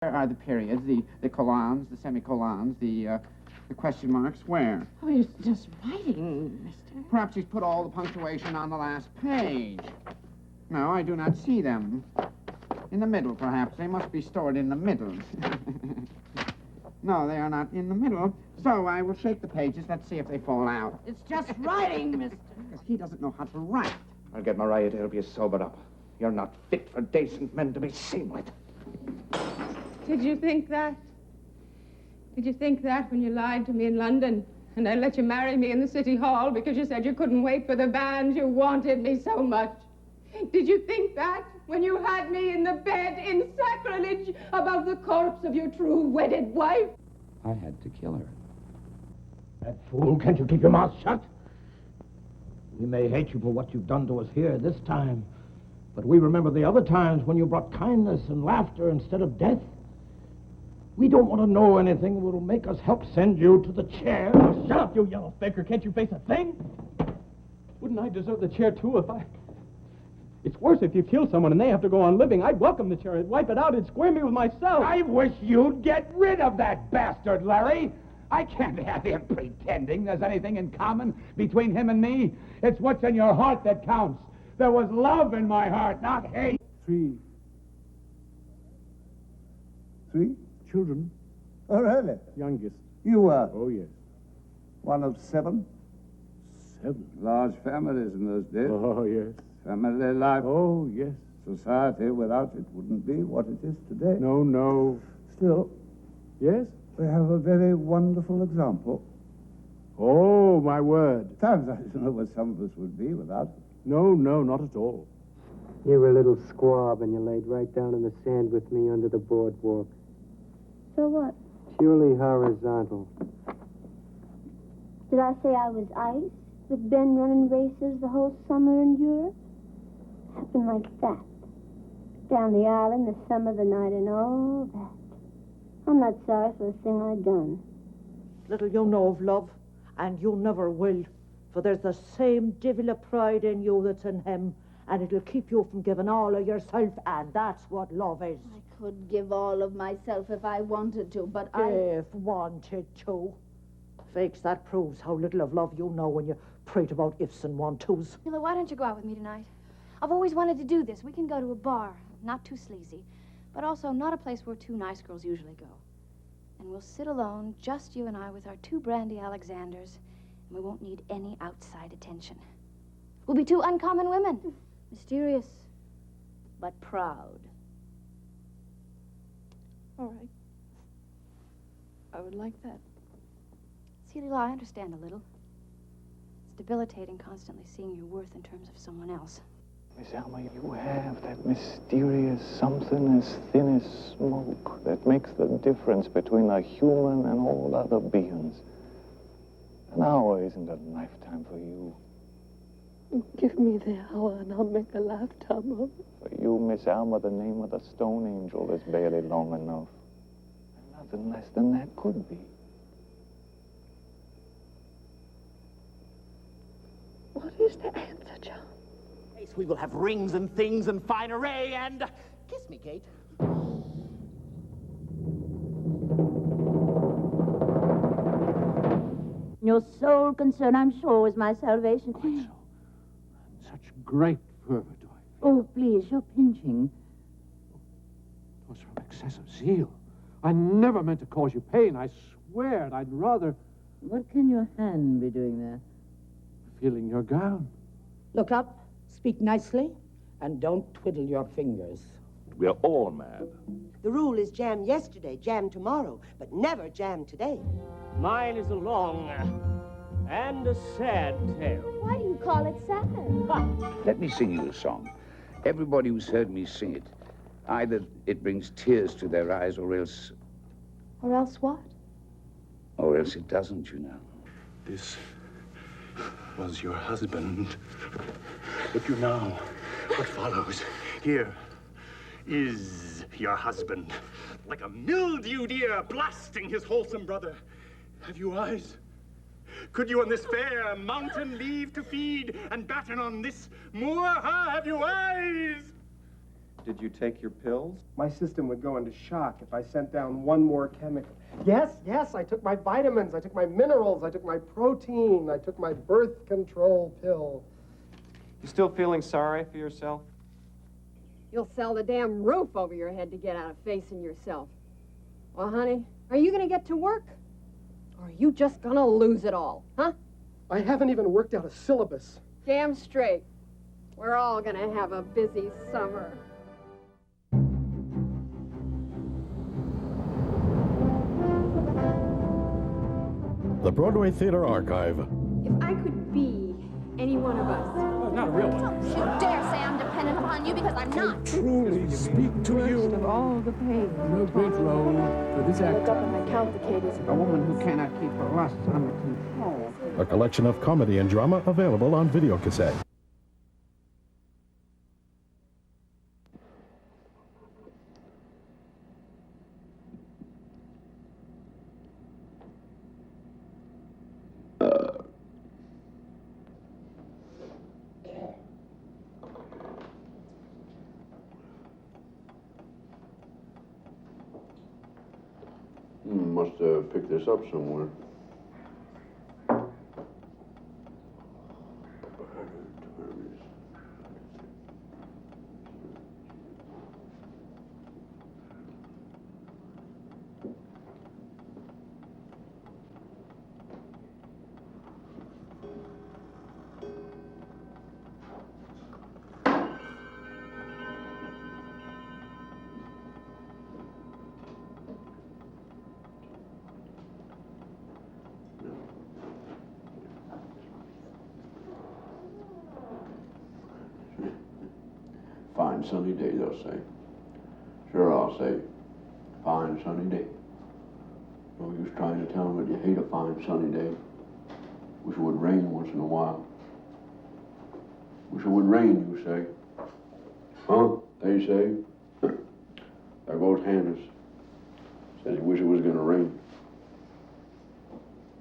Where are the periods, the colons, the semicolons, the question marks? Where? Oh, he's just writing, mister. Perhaps he's put all the punctuation on the last page. No, I do not see them. In the middle, perhaps. They must be stored in the middle. No, they are not in the middle. So I will shake the pages. Let's see if they fall out. It's just writing, mister. Because he doesn't know how to write. I'll get Maria to help you sober up. You're not fit for decent men to be seen with. Did you think that? Did you think that when you lied to me in London and I let you marry me in the City Hall because you said you couldn't wait for the band, you wanted me so much? Did you think that when you had me in the bed in sacrilege above the corpse of your true wedded wife? I had to kill her. That fool, can't you keep your mouth shut? We may hate you for what you've done to us here this time, but we remember the other times when you brought kindness and laughter instead of death. We don't want to know anything that will make us help send you to the chair. Oh, shut up, you yellow faker. Can't you face a thing? Wouldn't I deserve the chair, too, if I... It's worse if you kill someone and they have to go on living. I'd welcome the chair. I'd wipe it out. It'd square me with myself. I wish you'd get rid of that bastard, Larry. I can't have him pretending there's anything in common between him and me. It's what's in your heart that counts. There was love in my heart, not hate. Three children? Oh, really? Youngest. You were? Oh, yes. One of 7? 7. Large families in those days. Oh, yes. Family life. Oh, yes. Society without it wouldn't be what it is today. No, no. Still, Yes? we have a very wonderful example. Oh, my word. Times I don't know where some of us would be without it. No, no, not at all. You were a little squab and you laid right down in the sand with me under the boardwalk. So what? Purely horizontal. Did I say I was ice? With Ben running races the whole summer in Europe? Happened like that. Down the island, the summer, the night, and all that. I'm not sorry for a thing I'd done. Little you know of love, and you never will. For there's the same devil of pride in you that's in him, and it'll keep you from giving all of yourself, and that's what love is. I could give all of myself if I wanted to, but If wanted to. Fakes, that proves how little of love you know when you prate about ifs and want-tos. Miller, why don't you go out with me tonight? I've always wanted to do this. We can go to a bar, not too sleazy, but also not a place where 2 nice girls usually go. And we'll sit alone, just you and I, with our 2 brandy Alexanders, and we won't need any outside attention. We'll be 2 uncommon women. Mysterious, but proud. All right. I would like that. See, Lila, I understand a little. It's debilitating constantly seeing your worth in terms of someone else. Miss Alma, you have that mysterious something as thin as smoke that makes the difference between a human and all other beings. An hour isn't a lifetime for you. Give me the hour and I'll make a lifetime of it. For you, Miss Alma, the name of the stone angel is barely long enough. And nothing less than that could be. What is the answer, John? We will have rings and things and fine array and... Kiss me, Kate. Your sole concern, I'm sure, is my salvation. Quite so. Such great fervor do I. Oh, please, you're pinching. It was from excessive zeal. I never meant to cause you pain. I swear it. I'd rather... What can your hand be doing there? Feeling your gown. Look up, speak nicely, and don't twiddle your fingers. We're all mad. The rule is jam yesterday, jam tomorrow, but never jam today. Mine is a long and a sad tale. Why do you call it sad? Let me sing you a song. Everybody who's heard me sing it, either it brings tears to their eyes or else... Or else what? Or else it doesn't, you know. This was your husband. Look you now. What follows? Here is your husband. Like a mildewed ear blasting his wholesome brother. Have you eyes? Could you on this fair mountain leave to feed and batten on this moor? Have you eyes? Did you take your pills? My system would go into shock if I sent down one more chemical. Yes, I took my vitamins, I took my minerals, I took my protein, I took my birth control pill. You still feeling sorry for yourself? You'll sell the damn roof over your head to get out of facing yourself. Well, honey, are you gonna get to work? Or are you just gonna lose it all, huh? I haven't even worked out a syllabus. Damn straight. We're all gonna have a busy summer. The Broadway Theater Archive. If I could be any one of us. Not a real one. Don't you dare say I'm dependent upon you because I'm not. Truly speak to you. Of all the pain. No great role for this I look actor. up and I count the cadence. A woman who cannot keep her lusts under control. A collection of comedy and drama available on videocassette. Must have picked this up somewhere. Fine sunny day, they'll say. Sure, I'll say, fine sunny day. No use trying to tell them that you hate a fine sunny day. Wish it would rain once in a while. Wish it would rain, you say. Huh? They say. There goes Hannes. Says he wish it was gonna rain.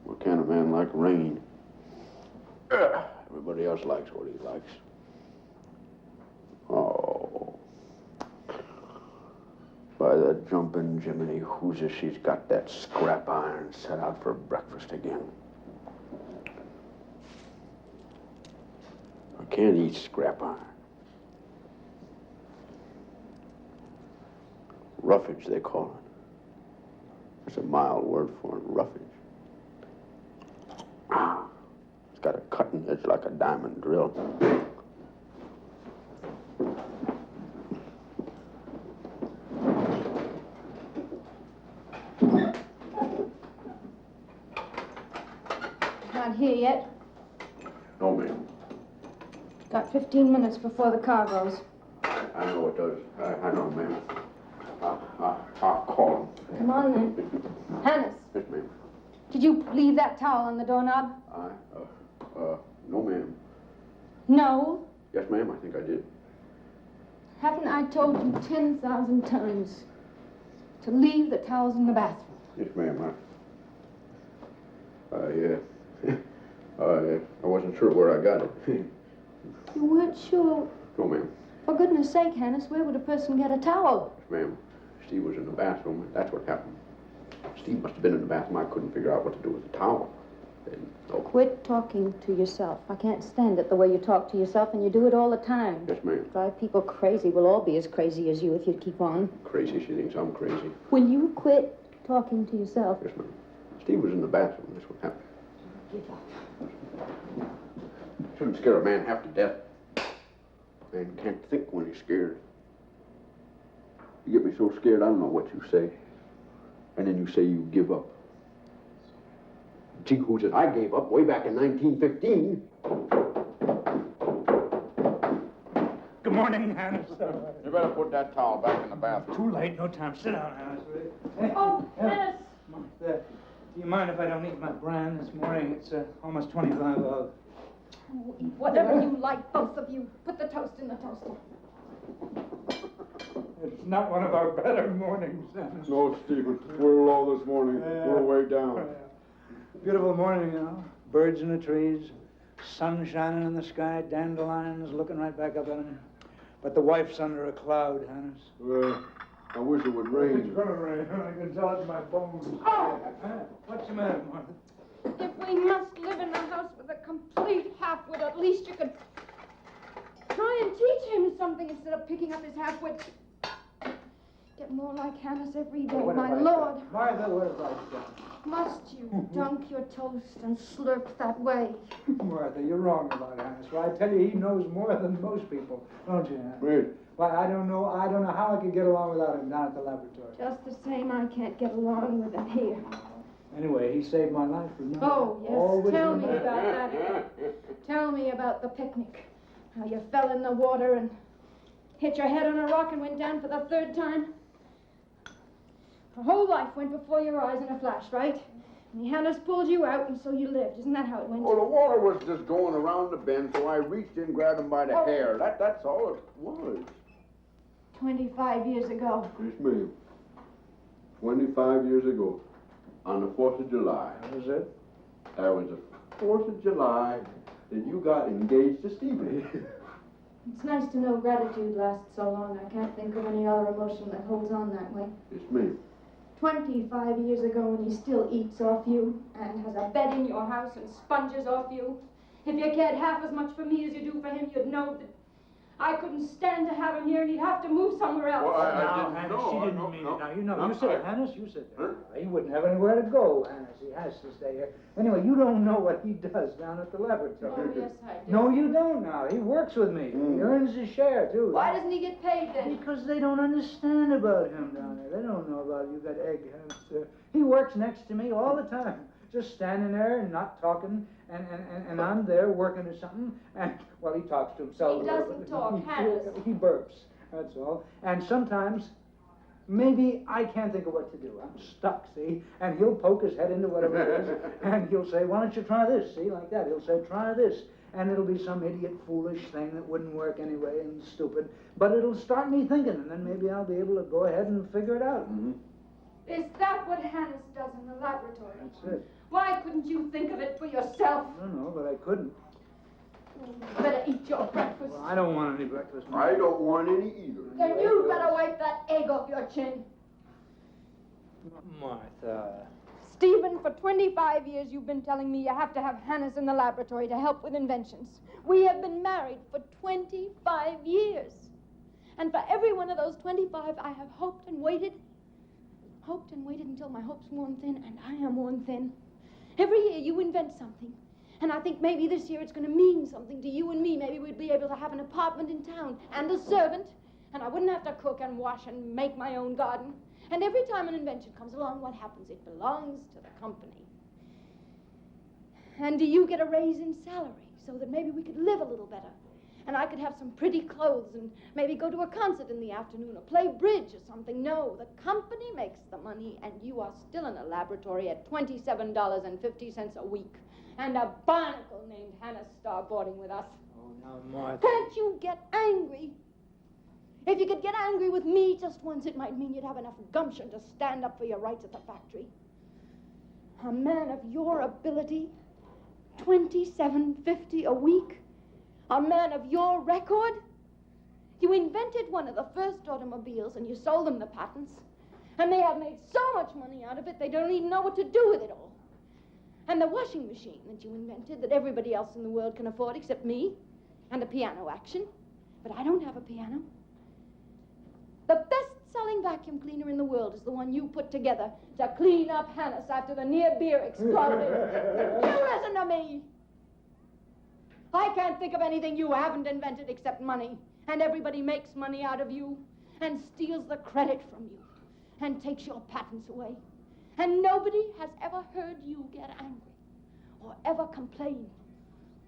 What kind of man like rain? Everybody else likes what he likes. Oh. By the jumping Jiminy Hoosier, she's got that scrap iron set out for breakfast again. I can't eat scrap iron. Roughage, they call it. That's a mild word for it, roughage. Ah, it's got a cutting edge like a diamond drill. Not here yet. No, ma'am. Got 15 minutes before the car goes. I know it does. I know, ma'am. I'll call him. Come on, then. Hannes, Yes, ma'am. did you leave that towel on the doorknob? No, ma'am. No. Yes, ma'am, I think I did. Haven't I told you 10,000 times to leave the towels in the bathroom? Yes, ma'am. I wasn't sure where I got it. You weren't sure. No, ma'am. For goodness sake, Hannes, where would a person get a towel? Yes, ma'am. Steve was in the bathroom. That's what happened. Steve must have been in the bathroom. I couldn't figure out what to do with the towel. Quit talking to yourself. I can't stand it the way you talk to yourself, and you do it all the time. Yes, ma'am. Drive people crazy. We'll all be as crazy as you if you keep on. Crazy. She thinks I'm crazy. Will you quit talking to yourself? Yes, ma'am. Steve was in the bathroom. That's what happened. Give up. Shouldn't scare a man half to death. Man can't think when he's scared. You get me so scared I don't know what you say. And then you say you give up. Gee, who said I gave up way back in 1915? Good morning, Hannes. You better put that towel back in the bathroom. Too late, no time. Sit down, Hannes. Oh, Hannes! Do you mind if I don't eat my bran this morning? It's almost 25 of. Oh, eat whatever you like, both of you. Put the toast in the toaster. It's not one of our better mornings, Hannes. No, Stephen. We're low this morning. We're way down. Beautiful morning, you know. Birds in the trees, sun shining in the sky, dandelions looking right back up at me. But the wife's under a cloud, Hannes. Well, I wish it would rain. It's gonna rain. I can tell it in my bones. Oh! What's the matter, Martha? If we must live in a house with a complete half-wit, at least you could try and teach him something instead of picking up his half-wit. Get more like Hannes every day, What my have I lord. done? Martha, what have I done? Must you dunk your toast and slurp that way? Martha, you're wrong about Hannes. Well, I tell you, he knows more than most people, don't you, Hannes? Wait. Why, I don't know how I could get along without him down at the laboratory. Just the same, I can't get along with him here. Anyway, he saved my life, remember? Oh, yes. Always Tell me remember. about that. Tell me about the picnic. How you fell in the water and hit your head on a rock and went down for the third time. Her whole life went before your eyes in a flash, right? And Hannes pulled you out, and so you lived. Isn't that how it went? Oh, the water was just going around the bend, so I reached in, grabbed him by the hair. That's all it was. 25 years ago. Yes, ma'am. 25 years ago, on the 4th of July. That was it? That was the 4th of July that you got engaged to Stevie. It's nice to know gratitude lasts so long. I can't think of any other emotion that holds on that way. Yes, ma'am. 25 years ago, when he still eats off you and has a bed in your house and sponges off you. If you cared half as much for me as you do for him, you'd know that I couldn't stand to have him here and he'd have to move somewhere else. Well, Now, Hannes, she didn't mean it. Now, you know, you said, Hannes, you said that. He wouldn't have anywhere to go, Hannes. He has to stay here. Anyway, you don't know what he does down at the laboratory. Oh, yes, I do. No, you don't now. He works with me. He earns his share, too. Why doesn't he get paid then? Because they don't understand about him down there. They don't know about you, that egg hamster. He works next to me all the time, just standing there and not talking, and I'm there working or something, and, well, he talks to himself. He doesn't talk, Hannes. He burps, that's all. And sometimes, maybe I can't think of what to do. I'm stuck, see? And he'll poke his head into whatever it is, and he'll say, why don't you try this, see, like that. He'll say, try this. And it'll be some idiot, foolish thing that wouldn't work anyway and stupid. But it'll start me thinking, and then maybe I'll be able to go ahead and figure it out. Is that what Hannes does in the laboratory? That's it. Why couldn't you think of it for yourself? I don't know, but I couldn't. You better eat your breakfast. Well, I don't want any breakfast. I don't want any either. Then you better wipe that egg off your chin. Martha. Stephen, for 25 years you've been telling me you have to have Hannes in the laboratory to help with inventions. We have been married for 25 years. And for every one of those 25, I have hoped and waited until my hopes worn thin, and I am worn thin. Every year you invent something, and I think maybe this year it's going to mean something to you and me. Maybe we'd be able to have an apartment in town and a servant, and I wouldn't have to cook and wash and make my own garden. And every time an invention comes along, what happens? It belongs to the company. And do you get a raise in salary so that maybe we could live a little better? And I could have some pretty clothes and maybe go to a concert in the afternoon or play bridge or something. No, the company makes the money, and you are still in a laboratory at $27.50 a week. And a barnacle named Hannes starboarding with us. Oh, now, Martha. Can't you get angry? If you could get angry with me just once, it might mean you'd have enough gumption to stand up for your rights at the factory. A man of your ability, $27.50 a week. A man of your record? You invented one of the first automobiles and you sold them the patents. And they have made so much money out of it, they don't even know what to do with it all. And the washing machine that you invented that everybody else in the world can afford except me. And the piano action. But I don't have a piano. The best-selling vacuum cleaner in the world is the one you put together to clean up Hannes after the near beer exploded. You listen to me. I can't think of anything you haven't invented except money. And everybody makes money out of you and steals the credit from you and takes your patents away. And nobody has ever heard you get angry or ever complain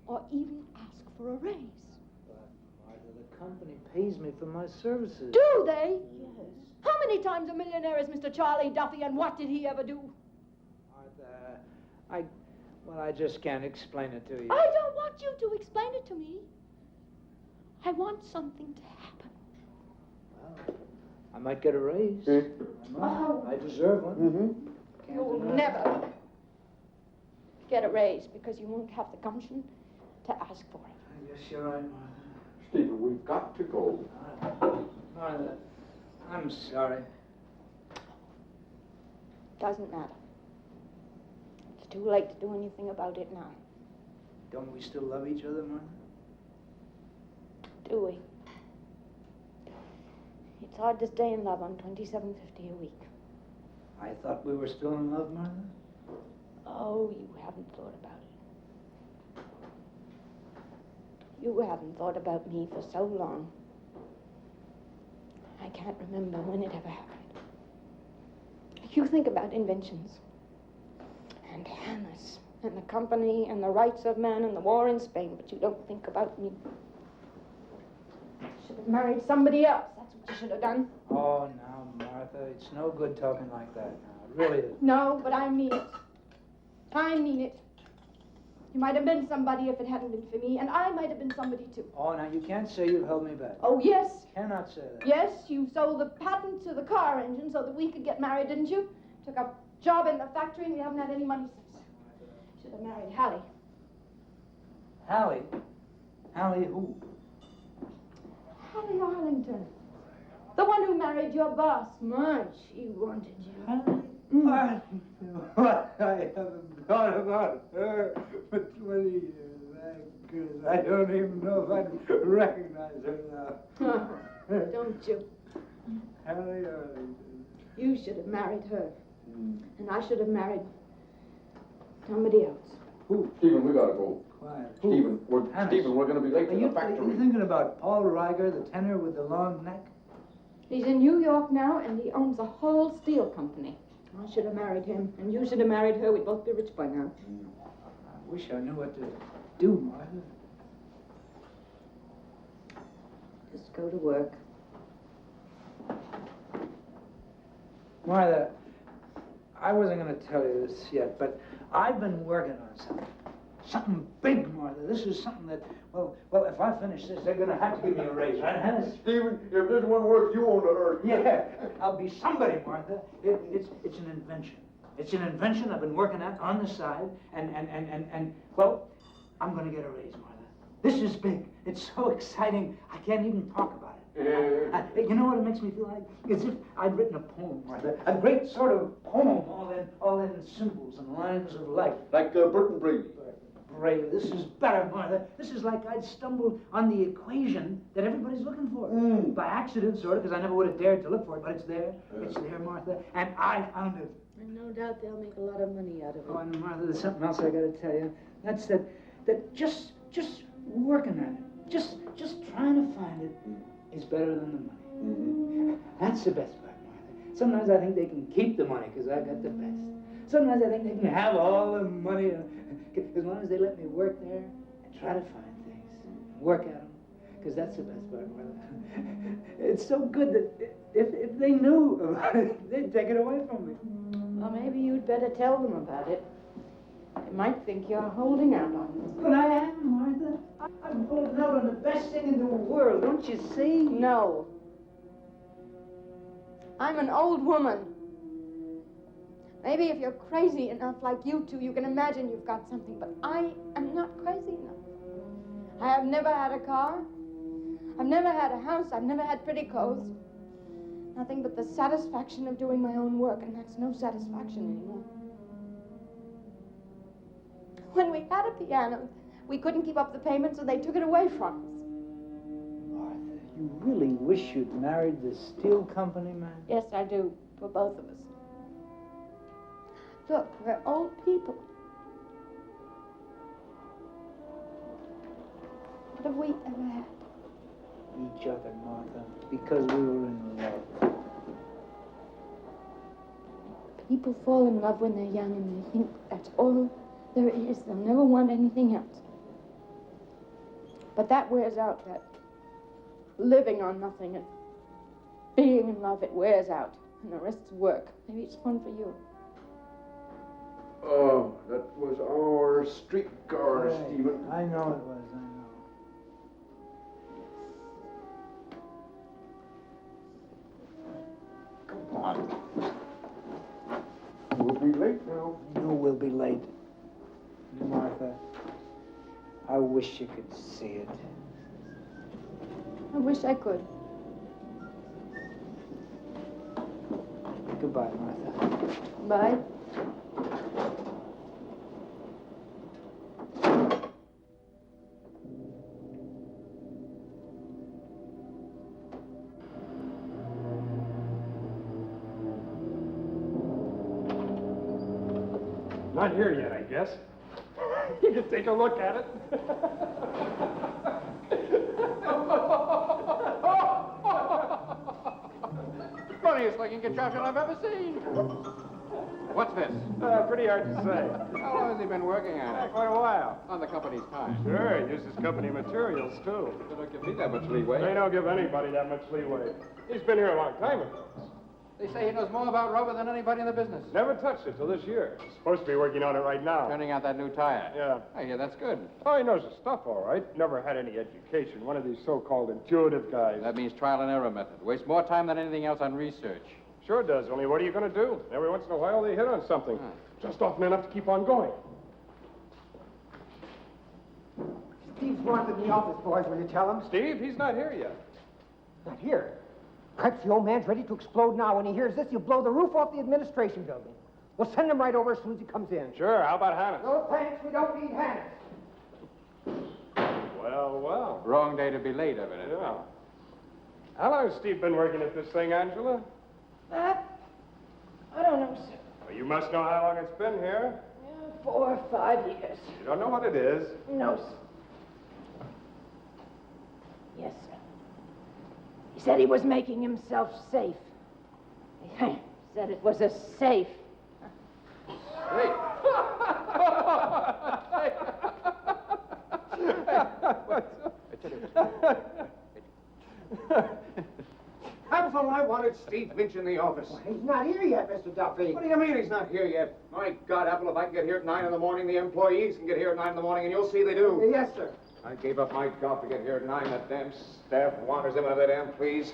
or even ask for a raise. But, Martha, the company pays me for my services. Do they? Yes. How many times a millionaire is Mr. Charlie Duffy, and what did he ever do? Martha, well, I just can't explain it to you. I don't want you to explain it to me. I want something to happen. Well, I might get a raise. Oh. I deserve one. You'll never get a raise because you won't have the gumption to ask for it. I guess you're right, Martha. Stephen, we've got to go. Martha, I'm sorry. Doesn't matter. It's too late to do anything about it now. Don't we still love each other, Martha? Do we? It's hard to stay in love on $27.50 a week. I thought we were still in love, Martha. Oh, you haven't thought about it. You haven't thought about me for so long. I can't remember when it ever happened. You think about inventions and hammers and the company and the rights of man and the war in Spain, but you don't think about me. Should have married somebody else. That's what you should have done. Oh, now, Martha, it's no good talking like that now. It really is. No, but I mean it. I mean it. You might have been somebody if it hadn't been for me, and I might have been somebody too. Oh, now, you can't say you've held me back. Oh, yes. Cannot say that. Yes, you sold the patent to the car engine so that we could get married, didn't you? Took a job in the factory and you haven't had any money since. Should have married Hallie. Hallie? Hallie who? Hallie Arlington. The one who married your boss. My, she wanted you. Hallie Arlington. What? I haven't thought about her for 20 years. My goodness, I don't even know if I'd recognize her now. Don't you? Hallie Arlington. You should have married her. And I should have married somebody else. Who? Stephen, we gotta go. Quiet. Stephen, we're gonna be late Are to you, the factory. Are you thinking about Paul Reiger, the tenor with the long neck? He's in New York now, and he owns a whole steel company. I should have married him, and you should have married her. We'd both be rich by now. I wish I knew what to do, Martha. Just go to work. Martha, I wasn't going to tell you this yet, but I've been working on something. Something big, Martha. This is something that, well, if I finish this, they're going to have to give me a raise, right, Hannes? Stephen, if this one works, you own the earth. Yeah, I'll be somebody, Martha. It's an invention. It's an invention I've been working at on the side, and well, I'm going to get a raise, Martha. This is big. It's so exciting, I can't even talk about it. You know what it makes me feel like? As if I'd written a poem, Martha. A great sort of poem, all in symbols and lines of light. Like Burton Brady. Brady, this is better, Martha. This is like I'd stumbled on the equation that everybody's looking for. By accident, sort of, because I never would have dared to look for it, but it's there. It's there, Martha, and I found it. And no doubt they'll make a lot of money out of it. Oh, and Martha, there's something else I got to tell you. That's that just working at it, just trying to find it is better than the money. That's the best part, Martha. Sometimes I think they can keep the money because I got the best. Sometimes I think they can have all the money as long as they let me work there and try to find things, work at them, because that's the best part, Martha. It's so good that if they knew about it, they'd take it away from me. Well, maybe you'd better tell them about it. They might think you're holding out on them. But I am, Martha. I'm holding out on the best thing in the world, don't you see? No. I'm an old woman. Maybe if you're crazy enough like you two, you can imagine you've got something, but I am not crazy enough. I have never had a car. I've never had a house. I've never had pretty clothes. Nothing but the satisfaction of doing my own work, and that's no satisfaction anymore. When we had a piano, we couldn't keep up the payment, so they took it away from us. Martha, you really wish you'd married the steel company man? Yes, I do, for both of us. Look, we're old people. What have we ever had? Each other, Martha, because we were in love. People fall in love when they're young and they think that's all there is. They'll never want anything else. But that wears out, that living on nothing and being in love, it wears out. And the rest's work. Maybe it's fun for you. Oh, that was our streetcar, Right. Stephen. I know it was, I know. Come on. We'll be late now. I know we'll be late. Martha, I wish you could see it. I wish I could. Goodbye, Martha. Bye. Not here yet, I guess. You can take a look at it. Funniest looking contraption I've ever seen. What's this? Pretty hard to say. How long has he been working on it? Quite a while. On the company's time. Sure, he uses company materials, too. They don't give me that much leeway. They don't give anybody that much leeway. He's been here a long time, of course. They say he knows more about rubber than anybody in the business. Never touched it till this year. He's supposed to be working on it right now. Turning out that new tire. Yeah. I hear that's good. Oh, he knows the stuff, all right. Never had any education. One of these so-called intuitive guys. That means trial and error method. Wastes more time than anything else on research. Sure does, only what are you going to do? Every once in a while they hit on something. Just often enough to keep on going. Steve's wanted in the office, boys. Will you tell him? Steve, he's not here yet. Not here. Perhaps the old man's ready to explode now. When he hears this, he'll blow the roof off the administration building. We'll send him right over as soon as he comes in. Sure, how about Hannah? No thanks, we don't need Hannah. Well, well. Wrong day to be late, evidently. Yeah. How long has Steve been working at this thing, Angela? That? I don't know, sir. Well, you must know how long it's been here. 4 or 5 years. You don't know what it is. No, sir. Yes, sir. He said he was making himself safe. He said it was a safe. Hey. That's all I wanted Steve Lynch in the office. Well, he's not here yet, Mr. Duffy. What do you mean he's not here yet? My God, Apple, if I can get here at 9 in the morning, the employees can get here at 9 in the morning, and you'll see they do. Yes, sir. I gave up my golf to get here at 9. That damn staff wanders in with their damn pleas.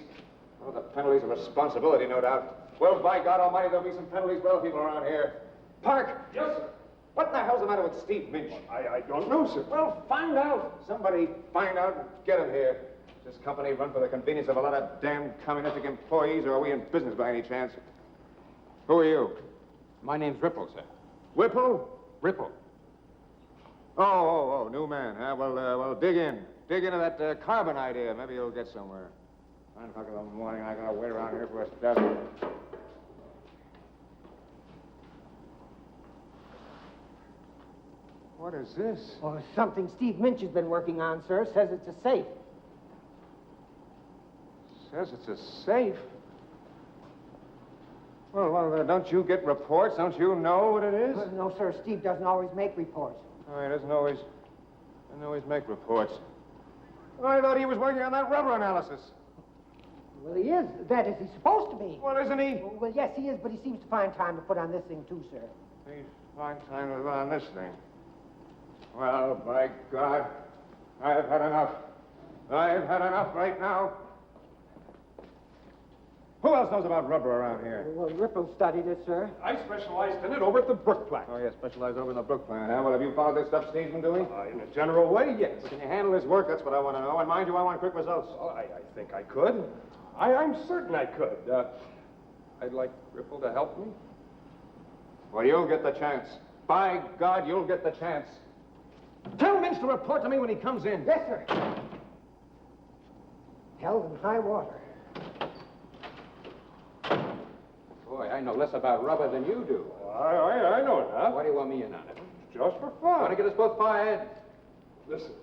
Oh, the penalties of responsibility, no doubt. Well, by God Almighty, there'll be some penalties for other people around here. Park! Yes, sir. What the hell's the matter with Steve Minch? I don't know, sir. Well, find out. Somebody find out and get him here. Is this company run for the convenience of a lot of damn communistic employees, or are we in business by any chance? Who are you? My name's Ripple, sir. Whipple? Ripple. Oh, new man, huh? Well, dig in. Dig into that carbon idea. Maybe you'll get somewhere. 9 o'clock in the morning, I gotta wait around here for a stuff. What is this? Oh, something Steve Minch has been working on, sir. Says it's a safe. Says it's a safe. Well, don't you get reports? Don't you know what it is? No, sir. Steve doesn't always make reports. Oh, he doesn't always make reports. Well, I thought he was working on that rubber analysis. Well, he is. That is, he's supposed to be. Well, isn't he? Well, yes, he is, but he seems to find time to put on this thing, too, sir. He's fine time to put on this thing. Well, by God, I've had enough. I've had enough right now. Who else knows about rubber around here? Well, Ripple studied it, sir. I specialized in it over at the Brook plant. Oh, yeah, specialized over in the Brook plant, huh? Well, have you followed this stuff Steve's been doing? In a general way, yes. Can you handle his work? That's what I want to know. And mind you, I want quick results. Well, I think I could. I'm certain I could. I'd like Ripple to help me. Well, you'll get the chance. By God, you'll get the chance. Tell Minch to report to me when he comes in. Yes, sir. Hell and high water. Boy, I know less about rubber than you do. I know enough. Why do you want me in on it? Just for fun. Want to get us both fired? Listen,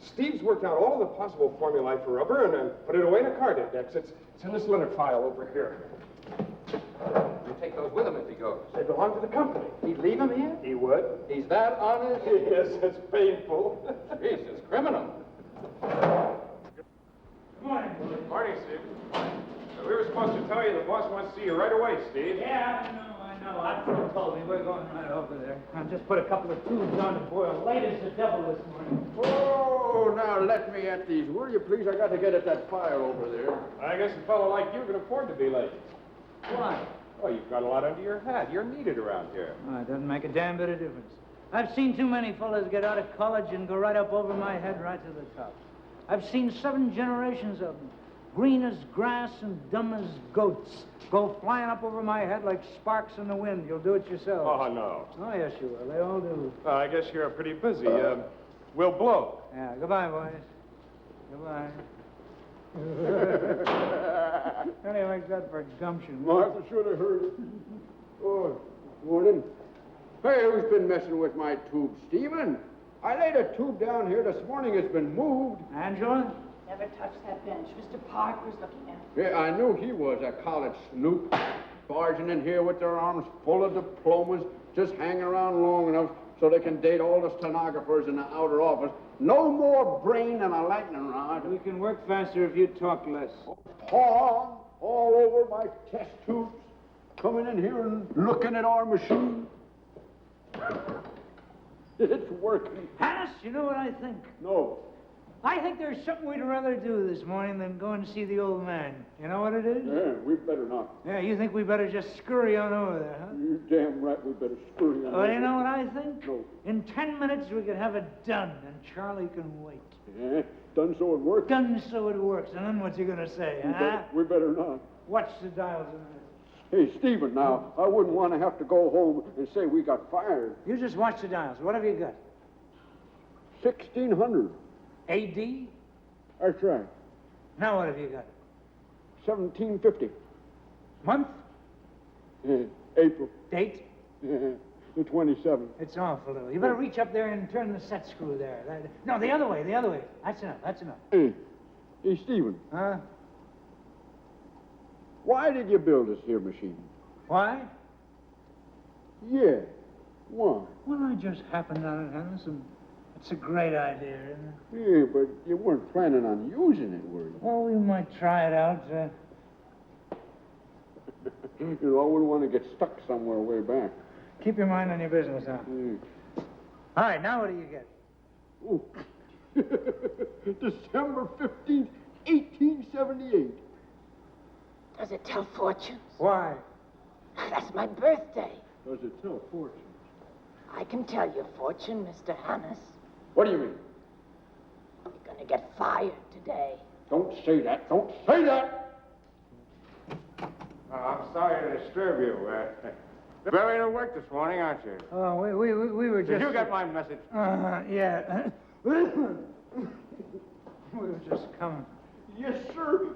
Steve's worked out all the possible formulae for rubber and then put it away in a card index. It's in this letter file over here. You take those with him if he goes. They belong to the company. He'd leave him here? He would. He's that honest? Yes, it's painful. Jesus, criminal. Good morning. Good morning, Steve. We were supposed to tell you the boss wants to see you right away, Steve. Yeah, I know. Otto told me we're going right over there. I just put a couple of tubes on to boil late as the devil this morning. Oh, now let me at these, will you please? I got to get at that fire over there. I guess a fellow like you can afford to be late. Why? Well, you've got a lot under your hat. You're needed around here. Oh, it doesn't make a damn bit of difference. I've seen too many fellas get out of college and go right up over my head right to the top. I've seen 7 generations of them. Green as grass and dumb as goats. Go flying up over my head like sparks in the wind. You'll do it yourself. Oh, no. Oh, yes, you will. They all do. I guess you're pretty busy. We'll blow. Yeah, goodbye, boys. Goodbye. Anyway, God for gumption. Martha should have heard it. Oh, morning. Hey, who's been messing with my tube, Stephen? I laid a tube down here this morning. It's been moved. Angela? Never touch that bench. Mr. Parker's looking at it. Yeah, I knew he was a college snoop. Barging in here with their arms full of diplomas, just hanging around long enough so they can date all the stenographers in the outer office. No more brain than a lightning rod. We can work faster if you talk less. Paw all over my test tubes, coming in here and looking at our machine. It's working. Hannes, you know what I think? No. I think there's something we'd rather do this morning than go and see the old man. You know what it is? Yeah, we better not. Yeah, you think we better just scurry on over there, huh? You're damn right we better scurry on. Well, you know what I think? No. In 10 minutes we could have it done, and Charlie can wait. Yeah, done so it works. Done so it works, and then what's he gonna say, huh? We better not. Watch the dials a minute. Hey, Stephen, now, I wouldn't want to have to go home and say we got fired. You just watch the dials. What have you got? 1600. AD? That's right. Now what have you got? 1750. Month? April. Date? The 27th. It's awful little. You better reach up there and turn the set screw there. No, the other way, the other way. That's enough, that's enough. Hey, Stephen. Huh? Why did you build this here machine? Why? Yeah, why? Well, I just happened on it, Hannes, and it's a great idea, isn't it? Yeah, but you weren't planning on using it, were you? Well, we might try it out. You know, I wouldn't want to get stuck somewhere way back. Keep your mind on your business, huh? All right, now what do you get? Oh. December 15th, 1878. Does it tell fortunes? Why? That's my birthday. Does it tell fortunes? I can tell you a fortune, Mr. Hannes. What do you mean? You're gonna get fired today. Don't say that. Don't say that! I'm sorry to disturb you. Very to work this morning, aren't you? Oh, we were just... Did you get my message? Yeah. We were just coming. Yes, sir.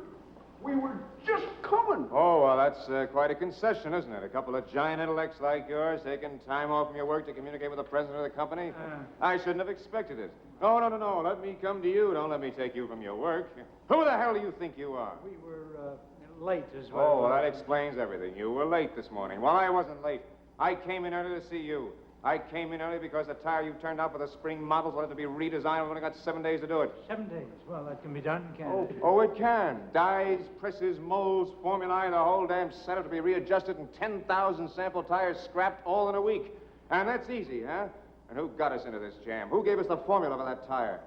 We were just coming. Oh, well, that's quite a concession, isn't it? A couple of giant intellects like yours taking time off from your work to communicate with the president of the company. I shouldn't have expected it. No. Let me come to you. Don't let me take you from your work. Who the hell do you think you are? We were late as well. Oh, well, that explains everything. You were late this morning. Well, I wasn't late. I came in early to see you. I came in early because the tire you turned out for the spring models will have to be redesigned. We've only got 7 days to do it. 7 days? Well, that can be done, can't it? Oh, it can. Dies, presses, molds, formulae, the whole damn setup to be readjusted and 10,000 sample tires scrapped all in a week. And that's easy, huh? And who got us into this jam? Who gave us the formula for that tire?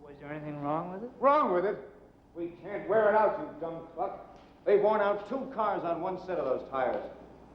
Was there anything wrong with it? Wrong with it? We can't wear it out, you dumb fuck. They've worn out 2 cars on one set of those tires.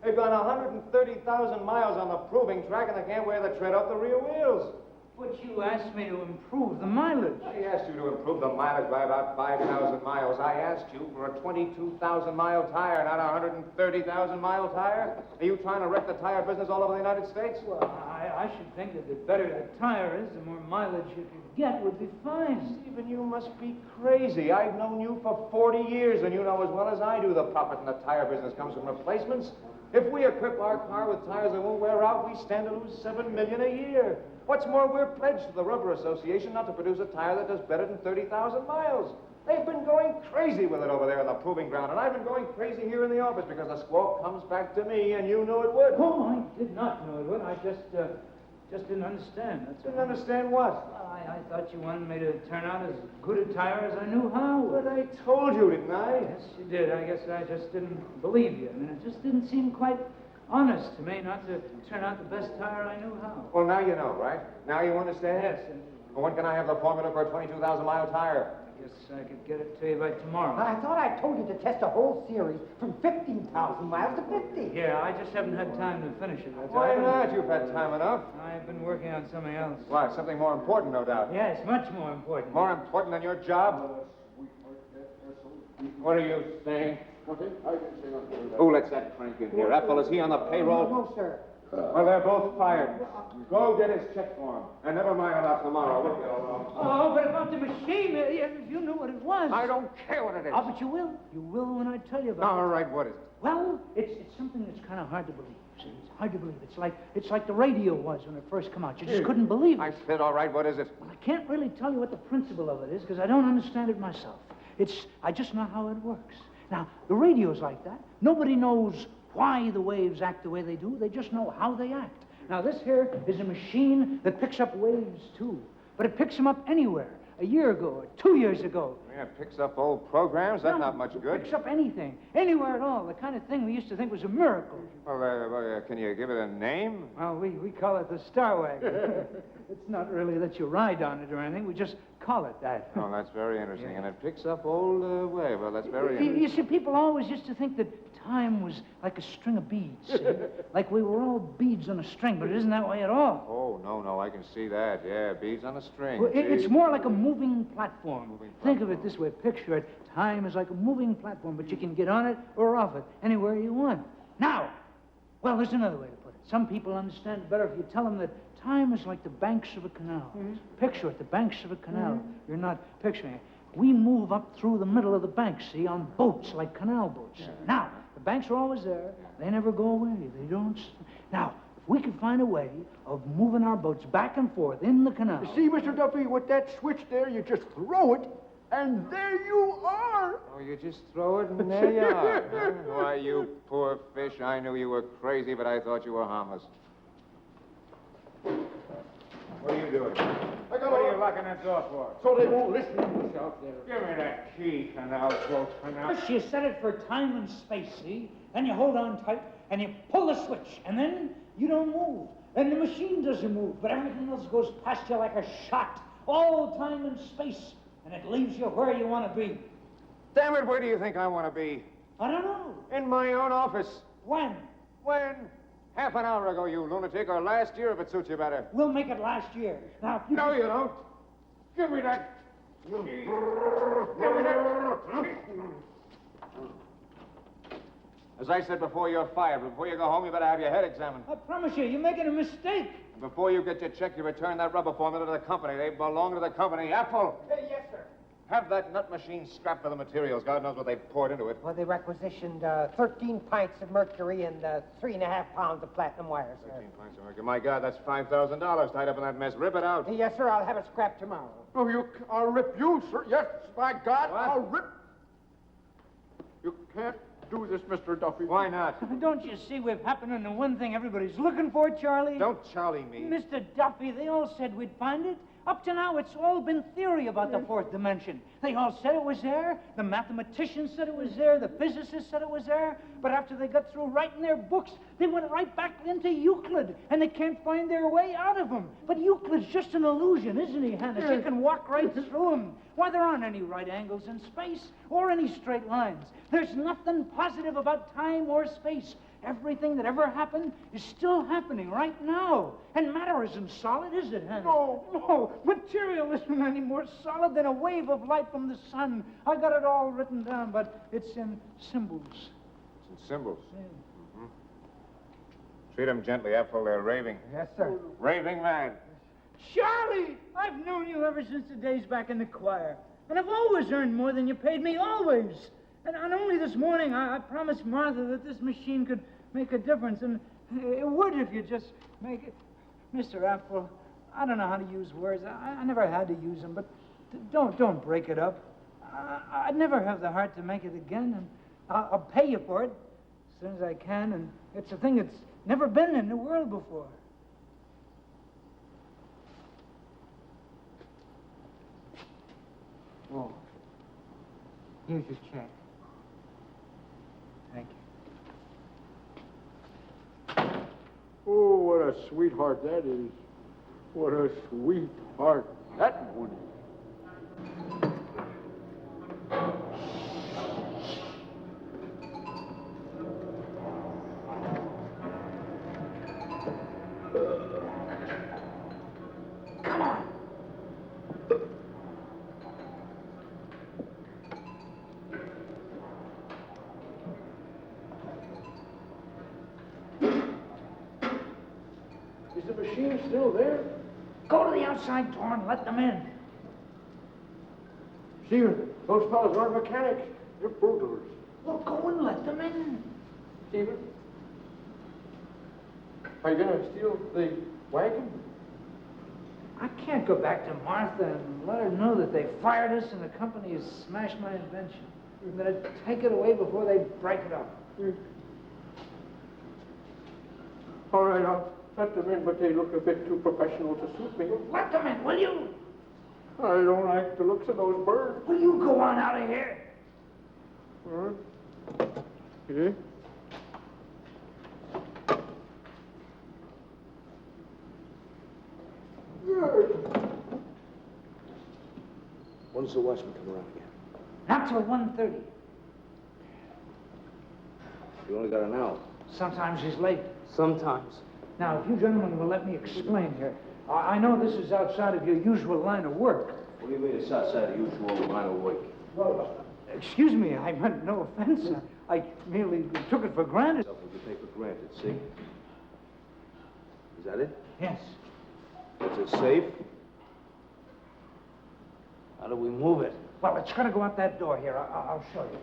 They've gone 130,000 miles on the proving track, and they can't wear the tread off the rear wheels. But you asked me to improve the mileage. I asked you to improve the mileage by about 5,000 miles. I asked you for a 22,000-mile tire, not a 130,000-mile tire. Are you trying to wreck the tire business all over the United States? Well, I should think that the better the tire is, the more mileage you could get would be fine. Stephen, you must be crazy. I've known you for 40 years, and you know as well as I do the profit in the tire business comes from replacements. If we equip our car with tires that won't wear out, we stand to lose $7 million a year. What's more, we're pledged to the Rubber Association not to produce a tire that does better than 30,000 miles. They've been going crazy with it over there on the proving ground, and I've been going crazy here in the office because the squawk comes back to me, and you knew it would. Oh, I did not know it would. I just didn't understand. Didn't understand what? Well, I thought you wanted me to turn out as good a tire as I knew how. But I told you, didn't I? Yes, you did. I guess I just didn't believe you. I mean, it just didn't seem quite honest to me not to turn out the best tire I knew how. Well, now you know, right? Now you understand? Yes. Well, when can I have the formula for a 22,000-mile tire? guess I could get it to you by tomorrow. I thought I told you to test a whole series from 15,000 miles to 50. Yeah, I just haven't had time to finish it. That's all. Why not? You've had time enough. I've been working on something else. Why, something more important, no doubt. Yes, much more important. More important than your job? What are you saying? Who lets that crank in here? Ethel, is he on the payroll? No, sir. Well, they're both fired. Go get his check form. And never mind about tomorrow. Oh, but about the machine, if you knew what it was. I don't care what it is. Oh, but you will. You will when I tell you about it. All right, what is it? Well, it's something that's kind of hard to believe. See, it's hard to believe. It's like the radio was when it first came out. You just couldn't believe it. I said, all right, what is it? Well, I can't really tell you what the principle of it is because I don't understand it myself. I just know how it works. Now, the radio's like that. Nobody knows why the waves act the way they do. They just know how they act. Now, this here is a machine that picks up waves, too. But it picks them up anywhere. A year ago or 2 years ago. Yeah, it picks up old programs. That's not much good. Picks up anything. Anywhere at all. The kind of thing we used to think was a miracle. Well, can you give it a name? Well, we call it the Star Wagon. It's not really that you ride on it or anything. We just call it that. Oh, that's very interesting. And it picks up old wave. Well, that's very You interesting. see, people always used to think that time was like a string of beads. See? Like we were all beads on a string, but it isn't that way at all. Oh, no, I can see that. Yeah, beads on a string. Well, it's See? more like a moving platform. Think of it this way. Picture it. Time is like a moving platform, but you can get on it or off it anywhere you want. Now, well, there's another way to put it. Some people understand it better if you tell them that time is like the banks of a canal. Picture it, the banks of a canal. You're not picturing it. We move up through the middle of the banks, see, on boats, like canal boats. Now, the banks are always there. They never go away. They don't. Now, if we could find a way of moving our boats back and forth in the canal. You see, Mr. Duffy, with that switch there, you just throw it, and there you are. Oh, you just throw it and there you are. Huh? Why, you poor fish, I knew you were crazy, but I thought you were harmless. What are you doing? What are you locking that door for? So they won't listen to us out there. Give me that key, canal boat, canal. First, you set it for time and space, see? Then you hold on tight, and you pull the switch, and then you don't move. And the machine doesn't move, but everything else goes past you like a shot. All time and space, and it leaves you where you want to be. Damn it, where do you think I want to be? I don't know. In my own office. When? When? Half an hour ago, you lunatic, or last year if it suits you better. We'll make it last year. Now, if you No, you don't. Give me that. Give me that. As I said before, you're fired. Before you go home, you better have your head examined. I promise you, you're making a mistake. Before you get your check, you return that rubber formula to the company. They belong to the company. Apple. Yes, sir. Have that nut machine scrapped for the materials. God knows what they poured into it. Well, they requisitioned 13 pints of mercury and 3.5 pounds of platinum wire, sir. 13 pints of mercury. My God, that's $5,000 tied up in that mess. Rip it out. Yes, sir. I'll have it scrapped tomorrow. Oh, I'll rip you, sir. Yes, by God, I'll rip. You can't do this, Mr. Duffy. Why not? Don't you see we've happened on the one thing everybody's looking for, Charlie? Don't Charlie me. Mr. Duffy, they all said we'd find it. Up to now, it's all been theory about the fourth dimension. They all said it was there. The mathematicians said it was there. The physicists said it was there. But after they got through writing their books, they went right back into Euclid, and they can't find their way out of him. But Euclid's just an illusion, isn't he, Hannah? You can walk right through him. Why, there aren't any right angles in space or any straight lines. There's nothing positive about time or space. Everything that ever happened is still happening right now. And matter isn't solid, is it, Hannah? No. Material isn't any more solid than a wave of light from the sun. I got it all written down, but it's in symbols. It's in symbols. Mm-hmm. Treat them gently, Ethel. They're raving. Yes, sir. Raving mad. Charlie! I've known you ever since the days back in the choir. And I've always earned more than you paid me, always. And only this morning, I promised Martha that this machine could make a difference, and it would if you just make it. Mr. Apple, I don't know how to use words. I never had to use them, but don't break it up. I'd never have the heart to make it again, and I'll pay you for it as soon as I can, and it's a thing that's never been in the world before. Oh. Here's your check. Thank you. Oh, what a sweetheart that is. What a sweetheart that one is. Come on. Is the machine still there? Go to the outside door and let them in. Stephen, those fellas aren't mechanics. They're bulldozers. Well, go and let them in. Stephen, are you going to steal the wagon? I can't go back to Martha and let her know that they fired us and the company has smashed my invention. I'm going to take it away before they break it up. All right, I'll let them in, but they look a bit too professional to suit me. Let them in, will you? I don't like the looks of those birds. Will you go on out of here? Yeah? When's the watchman come around again? Not till 1:30. You only got an hour. Sometimes he's late. Sometimes. Now, if you gentlemen will let me explain here. I know this is outside of your usual line of work. What do you mean it's outside the usual line of work? Well, excuse me, I meant no offense. I merely took it for granted. What you take for granted, see? Is that it? Yes. Is it safe? How do we move it? Well, it's got to go out that door here. I'll show you.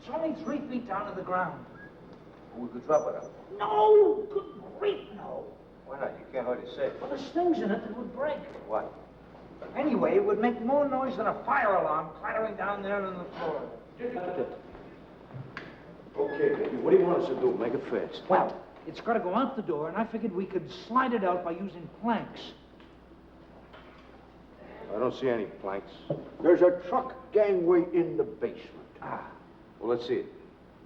It's only 3 feet down to the ground. We could drop it out. No! Good grief, no. Why not? You can't hardly say. Well, there's things in it that would break. What? Anyway, it would make more noise than a fire alarm clattering down there on the floor. Okay, baby. What do you want us to do? Make it fast. Well, it's got to go out the door, and I figured we could slide it out by using planks. I don't see any planks. There's a truck gangway in the basement. Ah. Well, let's see it.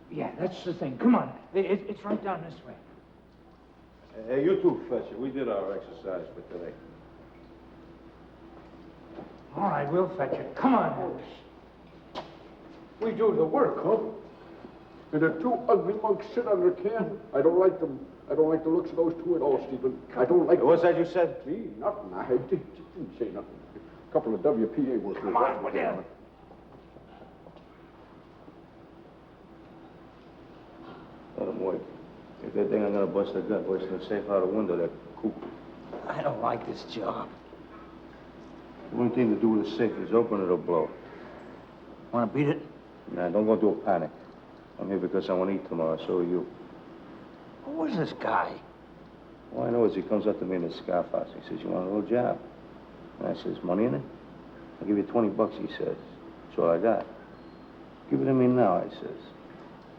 Yeah, that's the thing. Come on. It's right down this way. Hey, you too, Fetcher. We did our exercise for today. All right, we'll fetch it. Come on, Harris. We do the work, huh? And the two ugly monks sit on their can. I don't like them. I don't like the looks of those two at all, Stephen. I don't like What's that you said? Me? Nothing. I didn't say nothing. A couple of WPA workers. Come on, will you? Let them work. If they think I'm gonna bust their gut, busting the safe out a window, they're cuckoo. I don't like this job. The only thing to do with the safe is open it or blow. Want to beat it? Nah, don't go into a panic. I'm here because I want to eat tomorrow, so are you. Who is this guy? All I know is he comes up to me in his scarf house. He says, you want a little job? And I says, money in it? I'll give you $20, he says. That's all I got. Give it to me now, I says.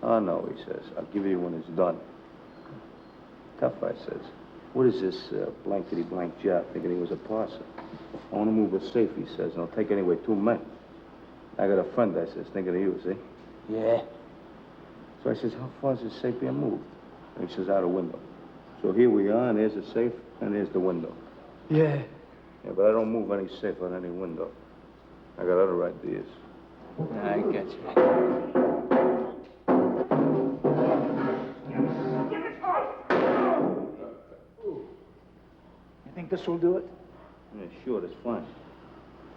Oh, no, he says. I'll give it to you when it's done. Tough, I says. What is this blankety-blank job? Thinking he was a parson. I want to move a safe, he says, and I'll take anyway 2 men. I got a friend, I says, thinking of you, see? Yeah. So I says, how far is this safe being moved? And he says, out a window. So here we are, and there's the safe, and there's the window. Yeah. Yeah, but I don't move any safe on any window. I got other ideas. I get you. You think this will do it? Yeah, sure, that's fine.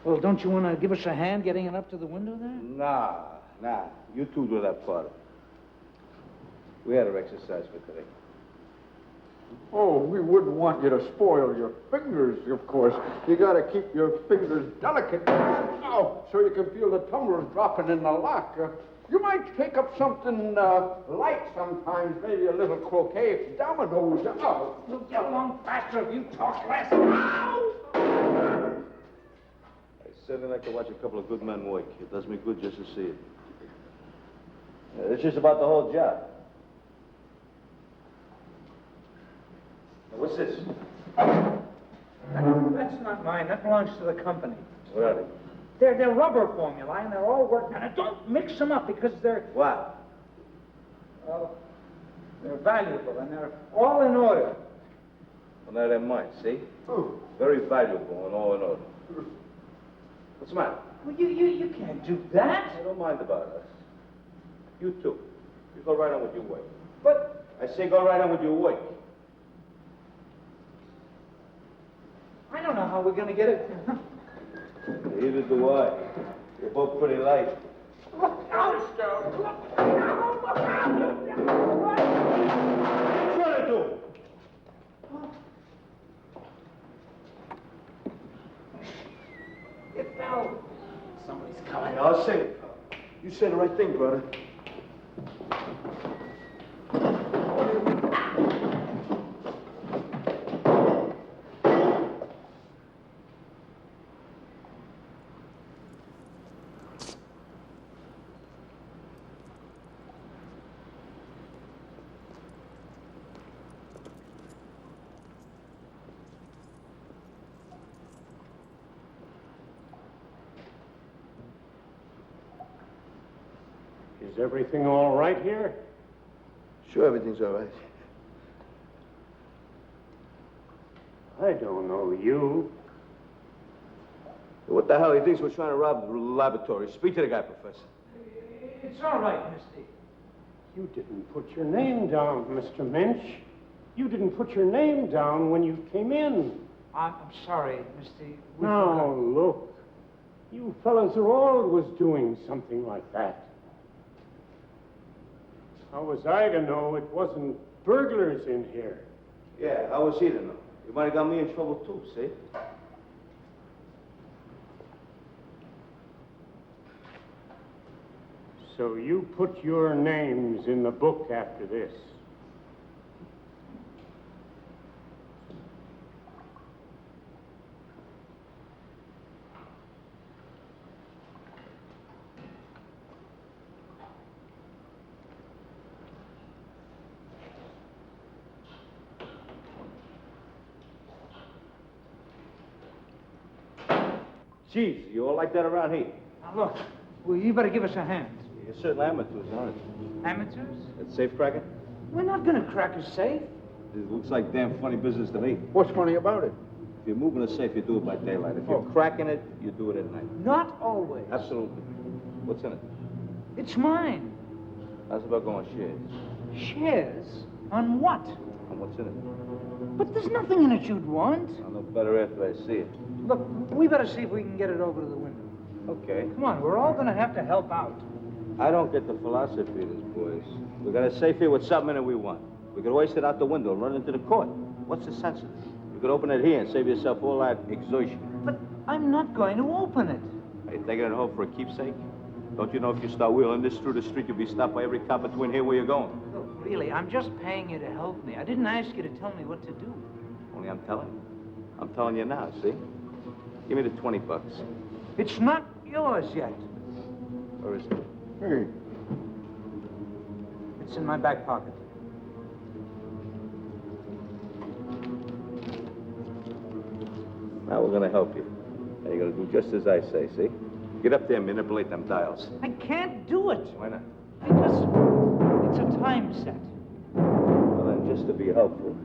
Well, don't you want to give us a hand getting it up to the window there? Nah. You two do that part of it. We had our exercise for today. Oh, we wouldn't want you to spoil your fingers, of course. You gotta keep your fingers delicate. Oh, so you can feel the tumblers dropping in the lock. You might take up something light sometimes, maybe a little croquet, dominoes. Oh. You'll get along faster if you talk less. I certainly like to watch a couple of good men work. It does me good just to see it. Yeah, it's just about the whole job. Now, what's this? That's not mine. That belongs to the company. What are they? They're rubber formula, and they're all working on it. Don't mix them up because they're... What? Well, they're valuable, and they're all in order. Well, now they're mine, see? Very valuable and all in order. What's the matter? Well, you can't do that. I don't mind about us. You two. You go right on with your work. But I say go right on with your work. I don't know how we're going to get it. Neither do I. You're both pretty light. Look out, Joe! Look out! Look out! What to do? It fell. Somebody's coming. I'll say it. You said the right thing, brother. Is everything all right here? Sure, everything's all right. I don't know you. What the hell? He thinks we're trying to rob the laboratory. Speak to the guy, Professor. It's all right, Misty. You didn't put your name down, Mr. Minch. You didn't put your name down when you came in. I'm sorry, Misty. We Now, forgot. look. You fellas are always doing something like that. How was I to know it wasn't burglars in here? Yeah, how was he to know? You might have got me in trouble, too, see? So you put your names in the book after this. Geez, you all like that around here? Now, look, well, you better give us a hand. You're certainly amateurs, aren't you? Amateurs? That safe cracking? We're not going to crack a safe. It looks like damn funny business to me. What's funny about it? If you're moving a safe, you do it by daylight. If you're cracking it, you do it at night. Not always. Absolutely. What's in it? It's mine. How's about going shares? Shares? On what? And what's in it? But there's nothing in it you'd want. I'll know better after I see it. Look, we better see if we can get it over to the window. Okay. Come on, we're all going to have to help out. I don't get the philosophy of this, boys. We got a safe here with something in it we want. We could hoist it out the window and run into the court. What's the sense of this? You could open it here and save yourself all that exertion. But I'm not going to open it. Are you taking it home for a keepsake? Don't you know if you start wheeling this through the street, you'll be stopped by every cop between here where you're going? Look, really, I'm just paying you to help me. I didn't ask you to tell me what to do. Only I'm telling you. I'm telling you now, see? Give me the $20. It's not yours yet. Where is it? Hey, It's in my back pocket. Now we're gonna help you. Now you're gonna do just as I say, see? Get up there and manipulate them dials. I can't do it. Why not? Because it's a time set. Well, then, just to be helpful,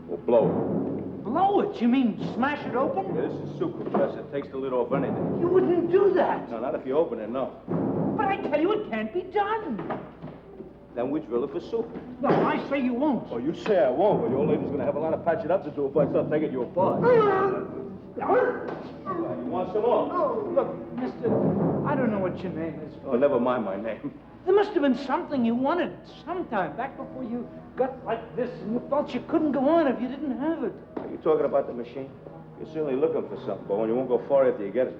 we'll blow it. Blow it? You mean smash it open? Yeah, this is soup, Professor. It takes the lid off anything. You wouldn't do that. No, not if you open it, no. But I tell you, it can't be done. Then we drill it for soup. No, I say you won't. Oh, you say I won't, but your old lady's gonna have a lot of patching up to do if I start taking you apart. You want some more? Oh, look, mister, I don't know what your name is. Oh, never mind my name. There must have been something you wanted sometime back before you got like this and you felt you couldn't go on if you didn't have it. Are you talking about the machine? You're certainly looking for something, but when you won't go far after you get it.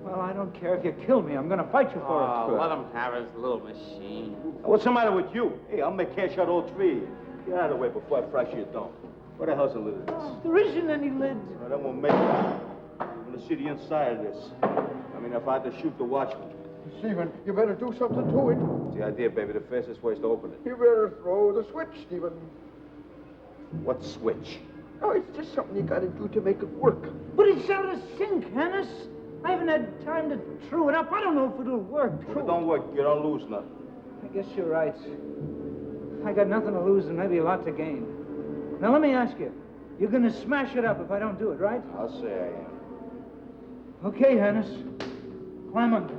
Well, I don't care if you kill me. I'm going to fight you for it. Let him have his little machine. What's the matter with you? Hey, I'll make cash out all three. Get out of the way before I fracture your dome. Where the hell's the lid of this? There isn't any lid. No, that won't make it. I'm going to see the inside of this. I mean, if I had to shoot the watchman. Stephen, you better do something to it. It's the idea, baby. The fastest way is to open it. You better throw the switch, Stephen. What switch? Oh, it's just something you gotta do to make it work. But it's out of sync, Hannes. I haven't had time to true it up. I don't know if it'll work. If it don't work, you don't lose nothing. I guess you're right. I got nothing to lose and maybe a lot to gain. Now, let me ask you. You're going to smash it up if I don't do it, right? I'll say I am. Okay, Hannes. Climb under.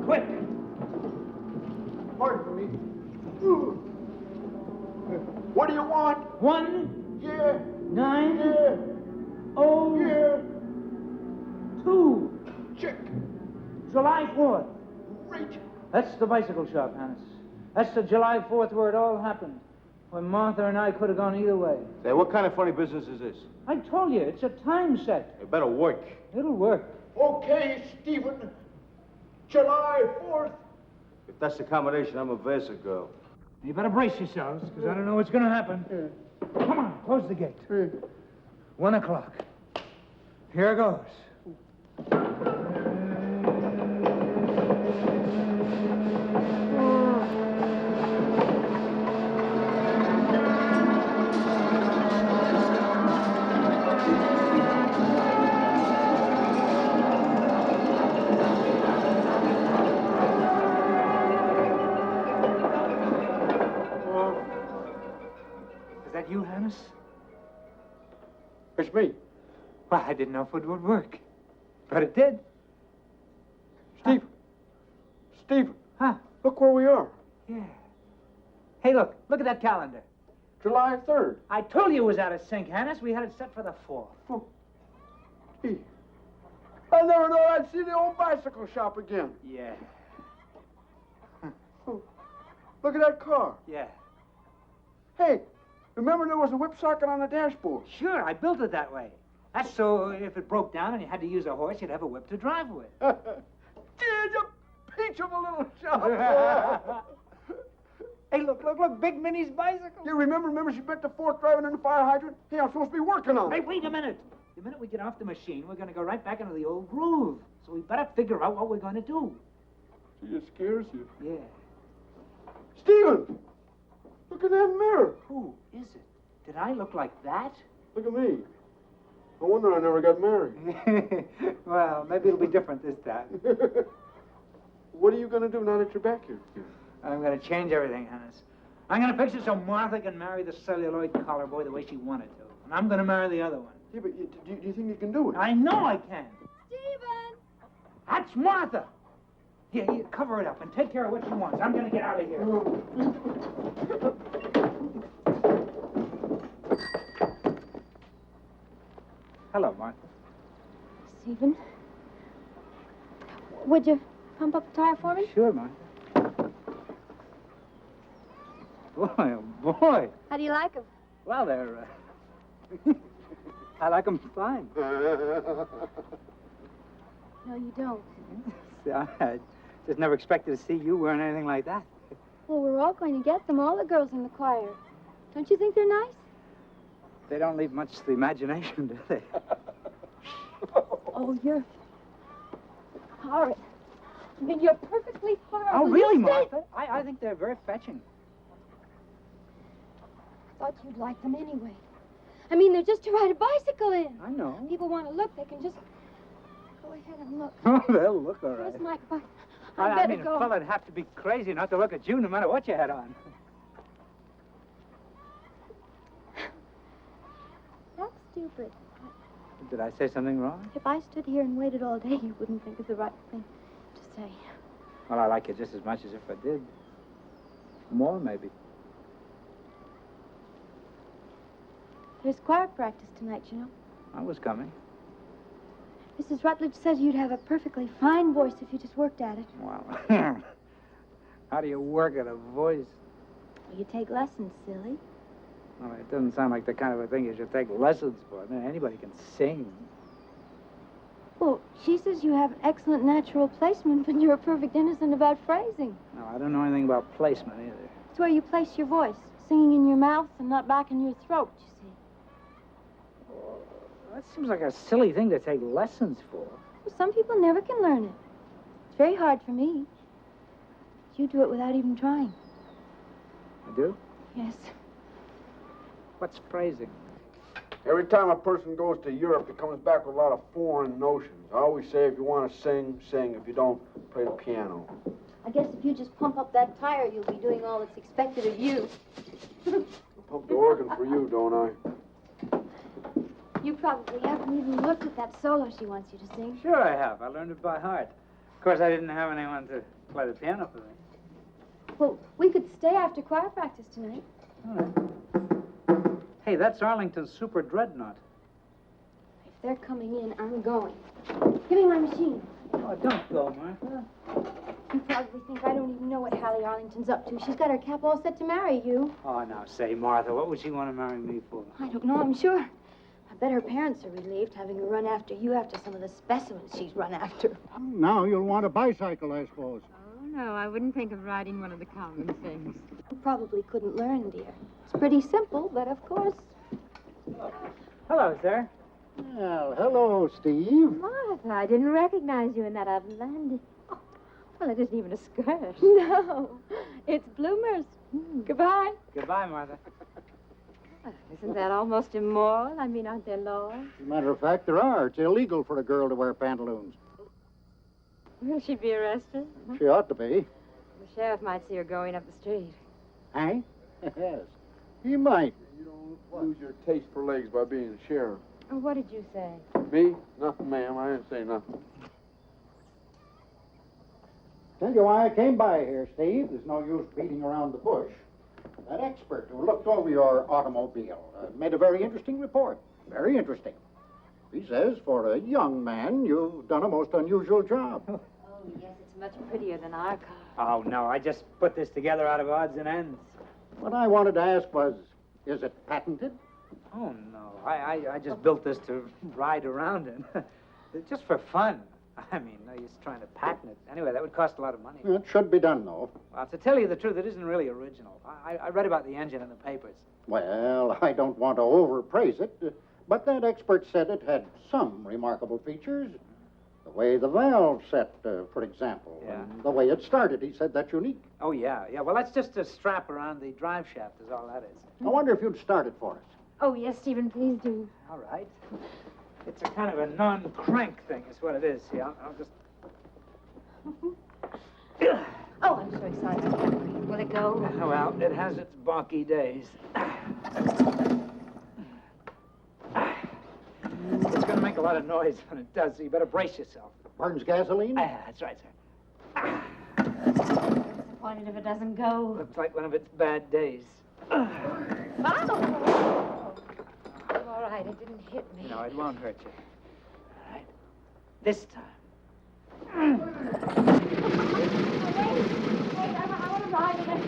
Quick. Martin, What do you want? 1, Yeah. 9, Yeah. 0, Yeah. 2. Check. July 4th. Great. That's the bicycle shop, Hannes. That's the July 4th where it all happened. When Martha and I could have gone either way. Say, what kind of funny business is this? I told you, it's a time set. It better work. It'll work. Okay, Stephen. July 4th. If that's the combination, I'm a Versa girl. You better brace yourselves, because I don't know what's going to happen. Come on, close the gate. 1 o'clock. Here goes. Is that you, Hannes? It's me. Well, I didn't know if it would work. But it did. Stephen. Stephen. Huh? Look where we are. Yeah. Hey, look at that calendar. July 3rd. I told you it was out of sync, Hannes. We had it set for the 4th. Gee. I never thought I'd see the old bicycle shop again. Yeah. Look at that car. Yeah. Hey, remember there was a whip socket on the dashboard? Sure, I built it that way. That's so if it broke down and you had to use a horse, you'd have a whip to drive with. Gee, you peach of a little shop. Hey, look, Big Minnie's bicycle. You remember she bent the fork driving in the fire hydrant? Hey, I'm supposed to be working on it. Hey, wait a minute. The minute we get off the machine, we're going to go right back into the old groove. So we better figure out what we're going to do. Gee, it scares you. Yeah. Stephen! Look at that mirror. Who is it? Did I look like that? Look at me. No wonder I never got married. Well, maybe it'll be different this time. What are you going to do now that you're back here? I'm going to change everything, Hannes. I'm going to fix it so Martha can marry the celluloid collar boy the way she wanted to. And I'm going to marry the other one. Yeah, but do you think you can do it? I know I can. Stephen! That's Martha. Here, cover it up and take care of what she wants. I'm going to get out of here. Hello, Martha. Stephen? Would you pump up a tire for me? Sure, Martha. Boy, oh boy. How do you like them? Well, they're, I like them fine. No, you don't. See, I just never expected to see you wearing anything like that. Well, we're all going to get them, all the girls in the choir. Don't you think they're nice? They don't leave much to the imagination, do they? Oh, you're horrid. I mean, you're perfectly horrible. Oh, really, You stay- Martha? I think they're very fetching. I thought you'd like them anyway. I mean, they're just to ride a bicycle in. I know. People want to look, they can just go ahead and look. Oh, they'll look all right. Where's my bike? I better mean, go. a fella'd have to be crazy not to look at you no matter what you had on. That's stupid. Did I say something wrong? If I stood here and waited all day, you wouldn't think of the right thing to say. Well, I like you just as much as if I did. More, maybe. There's choir practice tonight, you know. I was coming. Mrs. Rutledge says you'd have a perfectly fine voice if you just worked at it. Wow. How do you work at a voice? Well, you take lessons, silly. Well, it doesn't sound like the kind of a thing you should take lessons for. I mean, anybody can sing. Well, she says you have an excellent natural placement, but you're a perfect innocent about phrasing. No, I don't know anything about placement either. It's where you place your voice, singing in your mouth and not back in your throat, you see. That seems like a silly thing to take lessons for. Well, some people never can learn it. It's very hard for me. You do it without even trying. I do? Yes. What's phrasing? Every time a person goes to Europe, he comes back with a lot of foreign notions. I always say, if you want to sing, sing. If you don't, play the piano. I guess if you just pump up that tire, you'll be doing all that's expected of you. I pump the organ for you, don't I? You probably haven't even looked at that solo she wants you to sing. Sure I have. I learned it by heart. Of course, I didn't have anyone to play the piano for me. Well, we could stay after choir practice tonight. Hey, that's Arlington's Super Dreadnought. If they're coming in, I'm going. Give me my machine. Oh, don't go, Martha. You probably think I don't even know what Hallie Arlington's up to. She's got her cap all set to marry you. Oh, now, say, Martha, what would she want to marry me for? I don't know, I'm sure. I bet her parents are relieved having her run after you after some of the specimens she's run after. Now you'll want a bicycle, I suppose. Oh, no, I wouldn't think of riding one of the common things. You probably couldn't learn, dear. It's pretty simple, but of course. Hello, sir. Well, hello, Steve. Martha, I didn't recognize you in that outlandish... Oh, well, it isn't even a skirt. No, it's bloomers. Goodbye. Goodbye, Martha. Isn't that almost immoral? I mean, aren't there laws? As a matter of fact, there are. It's illegal for a girl to wear pantaloons. Will she be arrested? She ought to be. The sheriff might see her going up the street. Eh? Yes. He might. You don't lose your taste for legs by being a sheriff. Oh, what did you say? Me? Nothing, ma'am. I didn't say nothing. Tell you why I came by here, Steve. There's no use beating around the bush. That expert who looked over your automobile made a very interesting report. Very interesting. He says, for a young man, you've done a most unusual job. Oh, yes, it's much prettier than our car. Oh, no, I just put this together out of odds and ends. What I wanted to ask was, is it patented? Oh, no. I just built this to ride around in. Just for fun. I mean, no use trying to patent it. Anyway, that would cost a lot of money. It should be done, though. Well, to tell you the truth, it isn't really original. I read about the engine in the papers. Well, I don't want to overpraise it, but that expert said it had some remarkable features. The way the valve set, for example, and the way it started. He said that's unique. Oh, yeah. Well, that's just a strap around the drive shaft is all that is. I wonder if you'd start it for us. Oh, yes, Stephen, please do. All right. It's a kind of a non-crank thing is what it is. See, I'll just... Oh, I'm so excited. Will it go? Well, it has its balky days. It's going to make a lot of noise when it does, so you better brace yourself. Burns gasoline? That's right, sir. Disappointed if it doesn't go. Looks like one of its bad days. Oh, all right, it didn't hit me. No, it won't hurt you. All right. This time. Wait, I want to ride in it.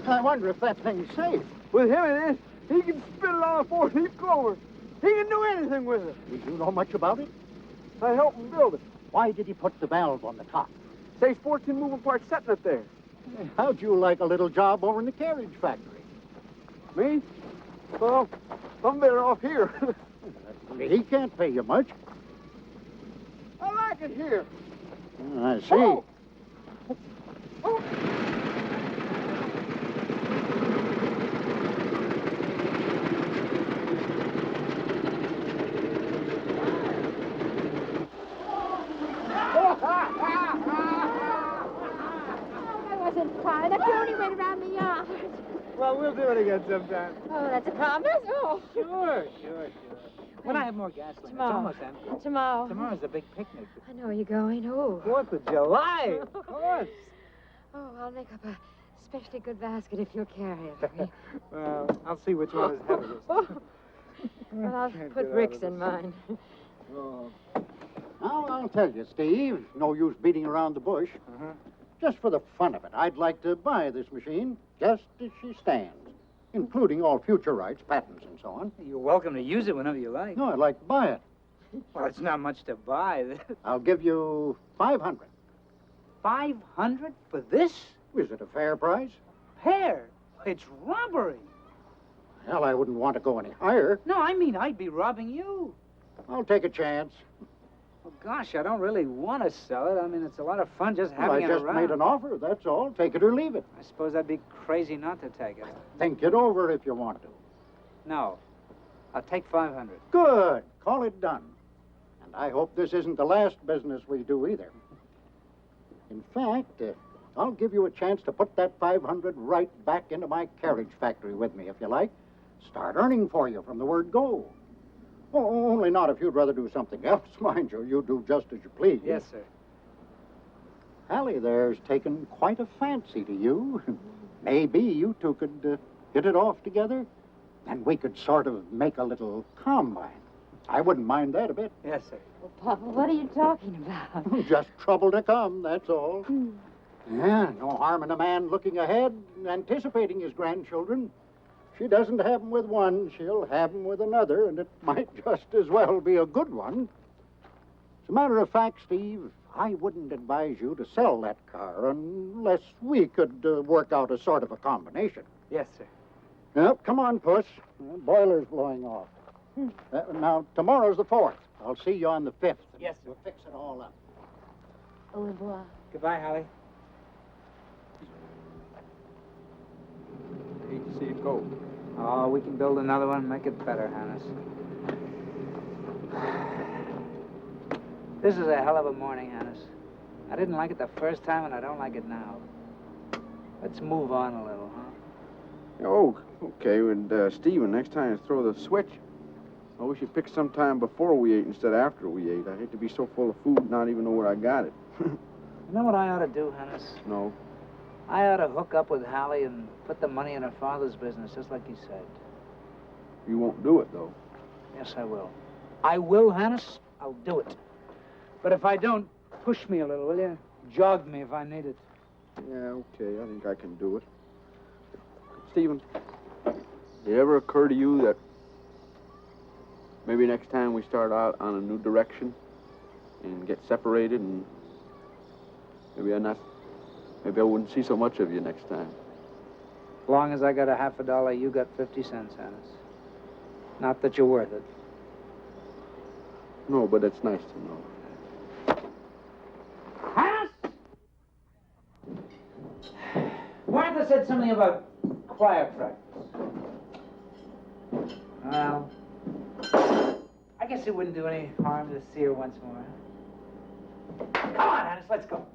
I wonder if that thing's safe. With him in it, he can spit it on a 4-leaf clover. He can do anything with it. Did you know much about it? I helped him build it. Why did he put the valve on the top? Saves 14 moving parts setting it there. How'd you like a little job over in the carriage factory? Me? Well, I'm better off here. He can't pay you much. I like it here. I see. Oh. I wasn't fine. That's the only way around the yard. Well, we'll do it again sometime. Oh, that's a promise? Oh. Sure. When I have more gasoline, Tomorrow. it's almost empty. Tomorrow. Tomorrow's a big picnic. I know where you're going. Oh. 4th of July, of course. Oh, I'll make up a especially good basket if you'll carry it for me. Well, I'll see which one is heaviest. Well, I'll Can't put get bricks out of in this. mine. Oh. Now, I'll tell you, Steve, no use beating around the bush. Just for the fun of it, I'd like to buy this machine just as she stands, including all future rights, patents, and so on. You're welcome to use it whenever you like. No, I'd like to buy it. Well, it's not much to buy. I'll give you $500. 500 for this? Is it a fair price? Pair? It's robbery. Hell, I wouldn't want to go any higher. No, I mean I'd be robbing you. I'll take a chance. Well, gosh, I don't really want to sell it. I mean, it's a lot of fun just having I it just around. made an offer, that's all. Take it or leave it. I suppose I'd be crazy not to take it. Think it over if you want to. No. I'll take 500. Good. Call it done. I hope this isn't the last business we do either. In fact, I'll give you a chance to put that 500 right back into my carriage factory with me, if you like. Start earning for you from the word go. Oh, only not if you'd rather do something else, mind you. You do just as you please. Yes, sir. Hallie there's taken quite a fancy to you. Maybe you two could hit it off together, and we could sort of make a little combine. I wouldn't mind that a bit. Yes, sir. Well, Papa, what are you talking about? Just trouble to come, that's all. Yeah, no harm in a man looking ahead and anticipating his grandchildren. If she doesn't have 'em with one, she'll have 'em with another, and it might just as well be a good one. As a matter of fact, Steve, I wouldn't advise you to sell that car unless we could work out a sort of a combination. Yes, sir. Yep, come on, Puss. The boiler's blowing off. Now, tomorrow's the 4th. I'll see you on the 5th. Yes, sir. We'll fix it all up. Au revoir. Goodbye, Hallie. Hate to see it go. Oh, we can build another one and make it better, Hannes. This is a hell of a morning, Hannes. I didn't like it the first time, and I don't like it now. Let's move on a little, huh? Oh, okay. And, Stephen, next time throw the switch. Oh, we should pick some time before we ate instead of after we ate. I hate to be so full of food and not even know where I got it. You know what I ought to do, Hannes? No. I ought to hook up with Hallie and put the money in her father's business, just like you said. You won't do it, though. Yes, I will. I will, Hannes. I'll do it. But if I don't, push me a little, will you? Jog me if I need it. Yeah, okay. I think I can do it. Stephen, did it ever occur to you that maybe next time we start out on a new direction and get separated and maybe I wouldn't see so much of you next time. As long as I got a half a dollar, you got 50 cents, Hannes. Not that you're worth it. No, but it's nice to know. Martha said something about choir practice. Well, I guess it wouldn't do any harm to see her once more. Come on, Hannes, let's go.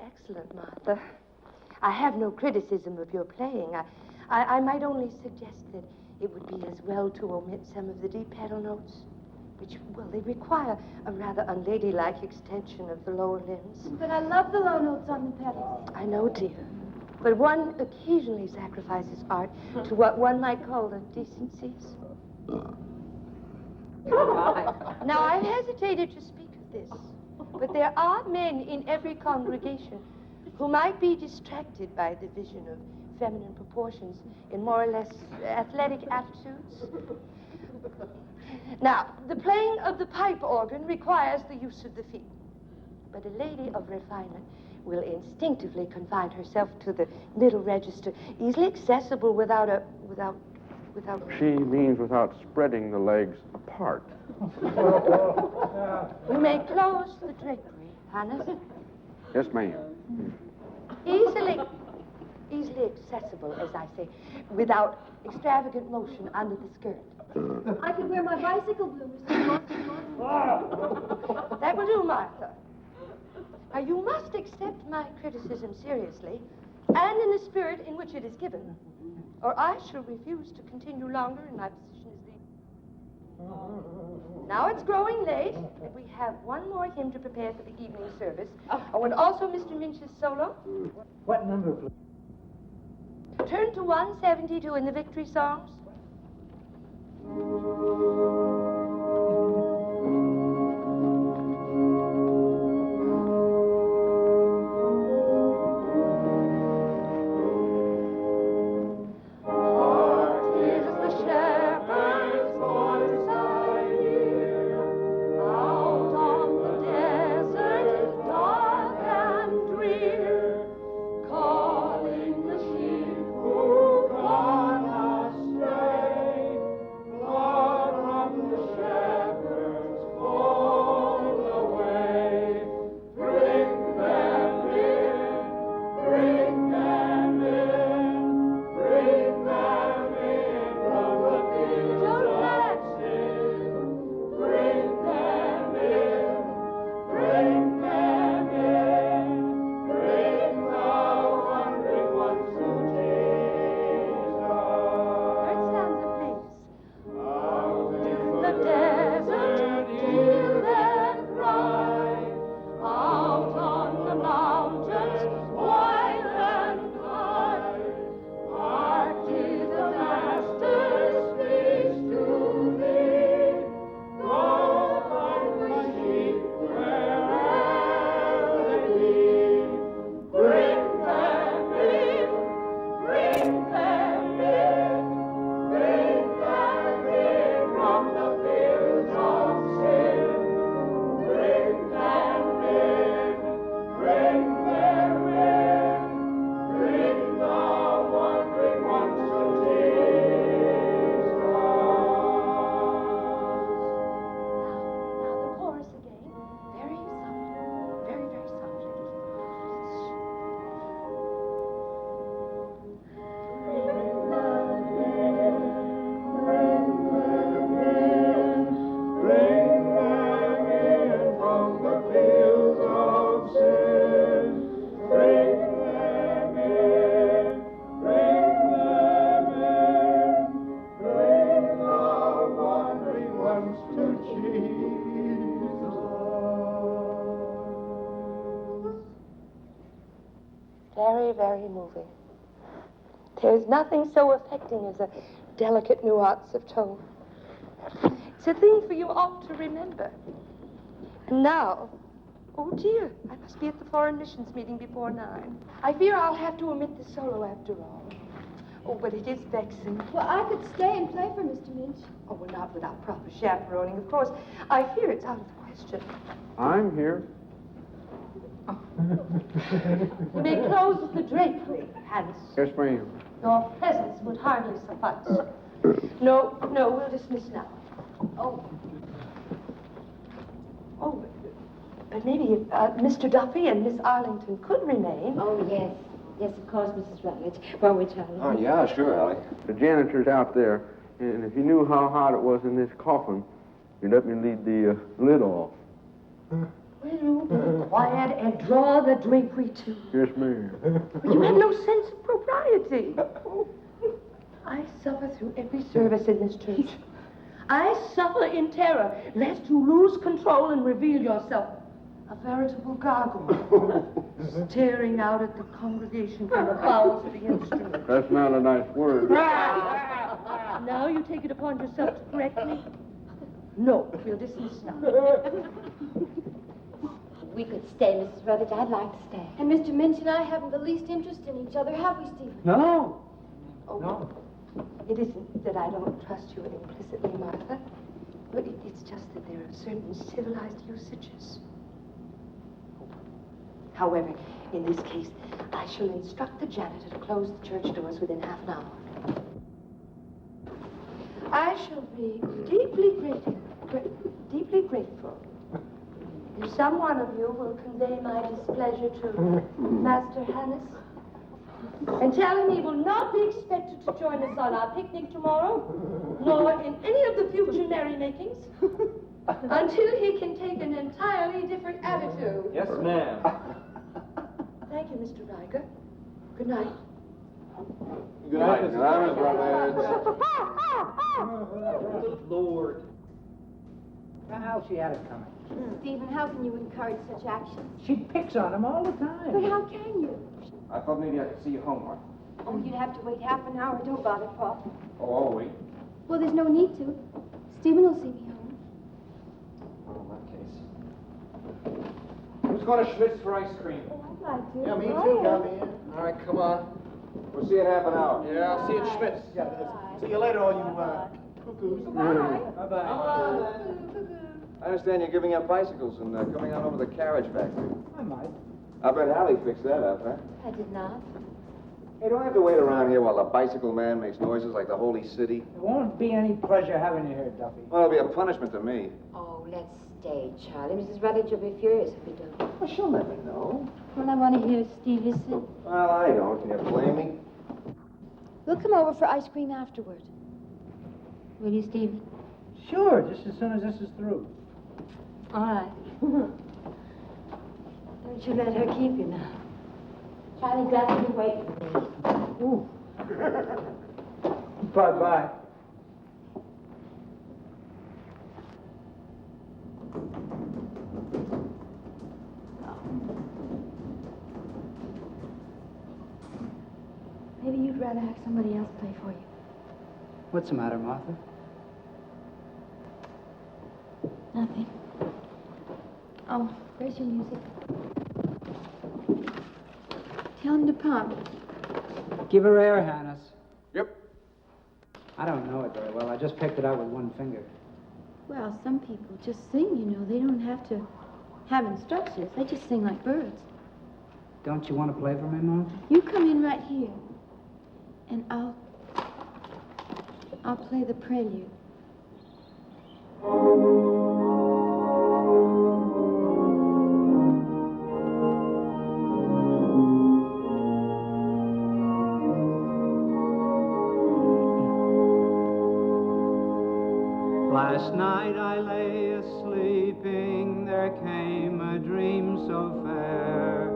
Excellent, Martha. I have no criticism of your playing. I might only suggest that it would be as well to omit some of the deep pedal notes, which, well, they require a rather unladylike extension of the lower limbs. But I love the low notes on the pedals. I know, dear. But one occasionally sacrifices art to what one might call the decencies. Now, I've hesitated to speak of this, but there are men in every congregation who might be distracted by the vision of feminine proportions in more or less athletic attitudes. Now, the playing of the pipe organ requires the use of the feet, but a lady of refinement will instinctively confine herself to the middle register, easily accessible without. She means without spreading the legs apart. We may close the drapery, Hannes. Yes, ma'am. Easily accessible, as I say, without extravagant motion under the skirt. I could wear my bicycle bloomers. That will do, Martha. Now, you must accept my criticism seriously and in the spirit in which it is given, or I shall refuse to continue longer in my position as the... Now it's growing late, and we have one more hymn to prepare for the evening service. Oh, and also Mr. Minch's solo. What number, please? Turn to 172 in the victory songs. very, very moving. There's nothing so affecting as a delicate nuance of tone. It's a thing for you all to remember. And now, oh dear, I must be at the Foreign Missions meeting before 9. I fear I'll have to omit the solo after all. Oh, but it is vexing. Well, I could stay and play for Mr. Minch. Oh, well, not without proper chaperoning, of course. I fear it's out of the question. I'm here. We may close the drapery, Hans. Yes, ma'am. Your presence would hardly suffice. No, we'll dismiss now. Oh, but maybe if Mr. Duffy and Miss Arlington could remain. Oh, yes. Yes, of course, Mrs. Rutledge. Won't we, Charlie? Oh, yeah, sure, Allie. The janitor's out there, and if you knew how hot it was in this coffin, you'd let me leave the lid off. Well, be quiet and draw the drapery too. Yes, ma'am. You have no sense of propriety. I suffer through every service in this church. I suffer in terror lest you lose control and reveal yourself a veritable gargoyle, staring out at the congregation from the bowels of the instrument. That's not a nice word. Now you take it upon yourself to correct me? No, we'll dismiss now. We could stay, Mrs. Rutledge. I'd like to stay. And Mr. Minch and I haven't the least interest in each other, have we, Stephen? No. Oh, No. It isn't that I don't trust you implicitly, Martha, but it's just that there are certain civilized usages. However, in this case, I shall instruct the janitor to close the church doors within half an hour. I shall be deeply grateful if some one of you will convey my displeasure to Master Hannes and tell him he will not be expected to join us on our picnic tomorrow, nor in any of the future merrymakings, until he can take an entirely different attitude. Yes, ma'am. Thank you, Mr. Riker. Good night. Good night, Mrs. Good Lord. How's she had it coming? Stephen, how can you encourage such actions? She picks on him all the time. But how can you? I thought maybe I could see you home, Martha. Oh, you'd have to wait half an hour. Don't bother, Pop. Oh, I'll wait. Well, there's no need to. Stephen will see me home. Oh, in that case. Who's going to Schmitz for ice cream? I'd like to. Yeah, me too, come in. All right, come on. We'll see you in half an hour. Yeah, I'll see you at Schmitz. Yeah, see you later, all you cuckoos. Bye-bye. I understand you're giving up bicycles and coming on over the carriage factory. I might. I bet Allie fixed that up, huh? I did not. Hey, do I have to wait around here while the bicycle man makes noises like the holy city? There won't be any pleasure having you here, Duffy. Well, it'll be a punishment to me. Oh, let's stay, Charlie. Mrs. Rutledge will be furious if we don't. Well, she'll never know. Well, I want to hear Stevie sing. Well, I don't. Can you blame me? We'll come over for ice cream afterward. Will you, Stevie? Sure, just as soon as this is through. All right. Don't you let her keep you now. Charlie, Duffy, you wait for me. Ooh. Bye-bye. Maybe you'd rather have somebody else play for you. What's the matter, Martha? Nothing. Oh, where's your music? Tell him to pump. Give her air, Hannes. Yep. I don't know it very well. I just picked it out with one finger. Well, some people just sing, you know. They don't have to have instructions. They just sing like birds. Don't you want to play for me, Martha? You come in right here, and I'll play the prelude. Last night I lay a-sleeping, there came a dream so fair.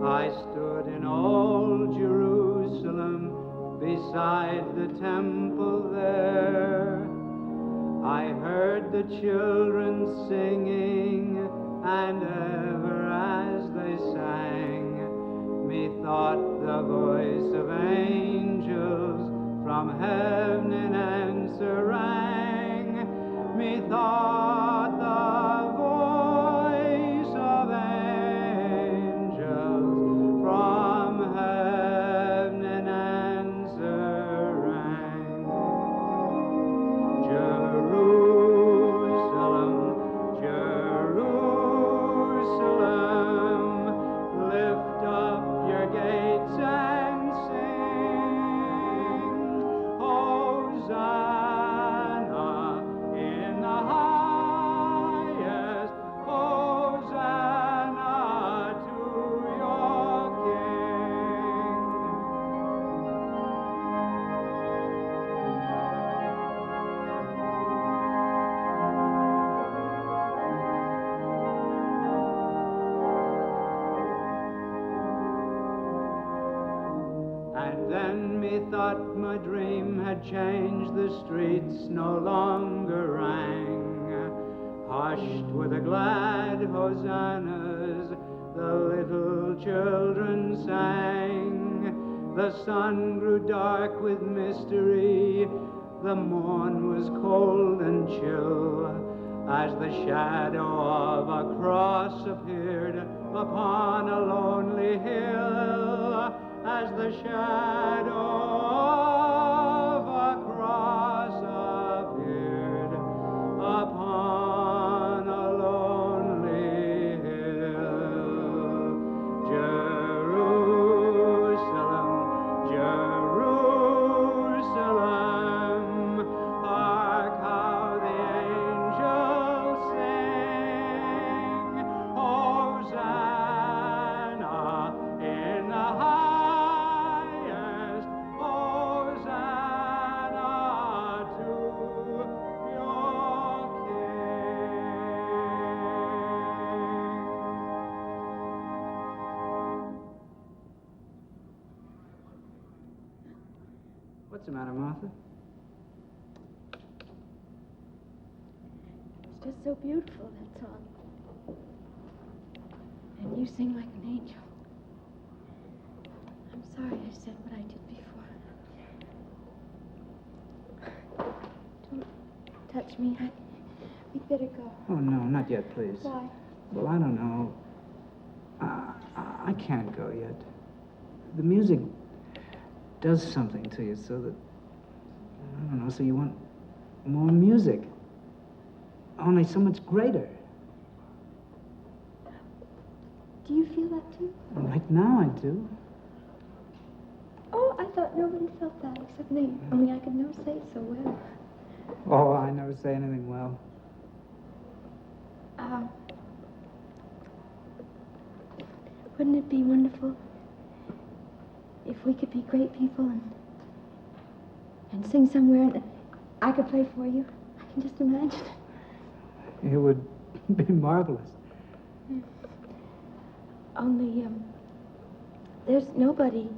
I stood in old Jerusalem, beside the temple there. I heard the children singing, and ever as they sang, Methought the voice of angels from heaven in answer rang. Methought the voice of angels from heaven in answer rang. Jerusalem, Jerusalem, lift up your gates and sing, Hosanna in the highest, Hosanna to your King. And then methought my dream had changed, the streets no longer rang. Hushed were the glad hosannas, the little children sang. The sun grew dark with mystery, the morn was cold and chill, as the shadow of a cross appeared upon a lonely hill, as the shadow of a cross appeared upon a lonely hill. Jerusalem, Jerusalem, hark how the angels sing, Hosanna in the highest, Hosanna to your What's the matter, Martha? It's just so beautiful, that song. And you sing like an angel. I'm sorry I said what I did before. Don't touch me. We'd better go. Oh, no, not yet, please. Why? Well, I don't know. I can't go yet. The music does something to you so that, I don't know, so you want more music. Only so much greater. Do you feel that too? Right now I do. Oh, I thought nobody felt that except me. Only I could never say it so well. Oh, I never say anything well. Wouldn't it be wonderful if we could be great people and sing somewhere and I could play for you? I can just imagine it. It would be marvelous. Only, there's nobody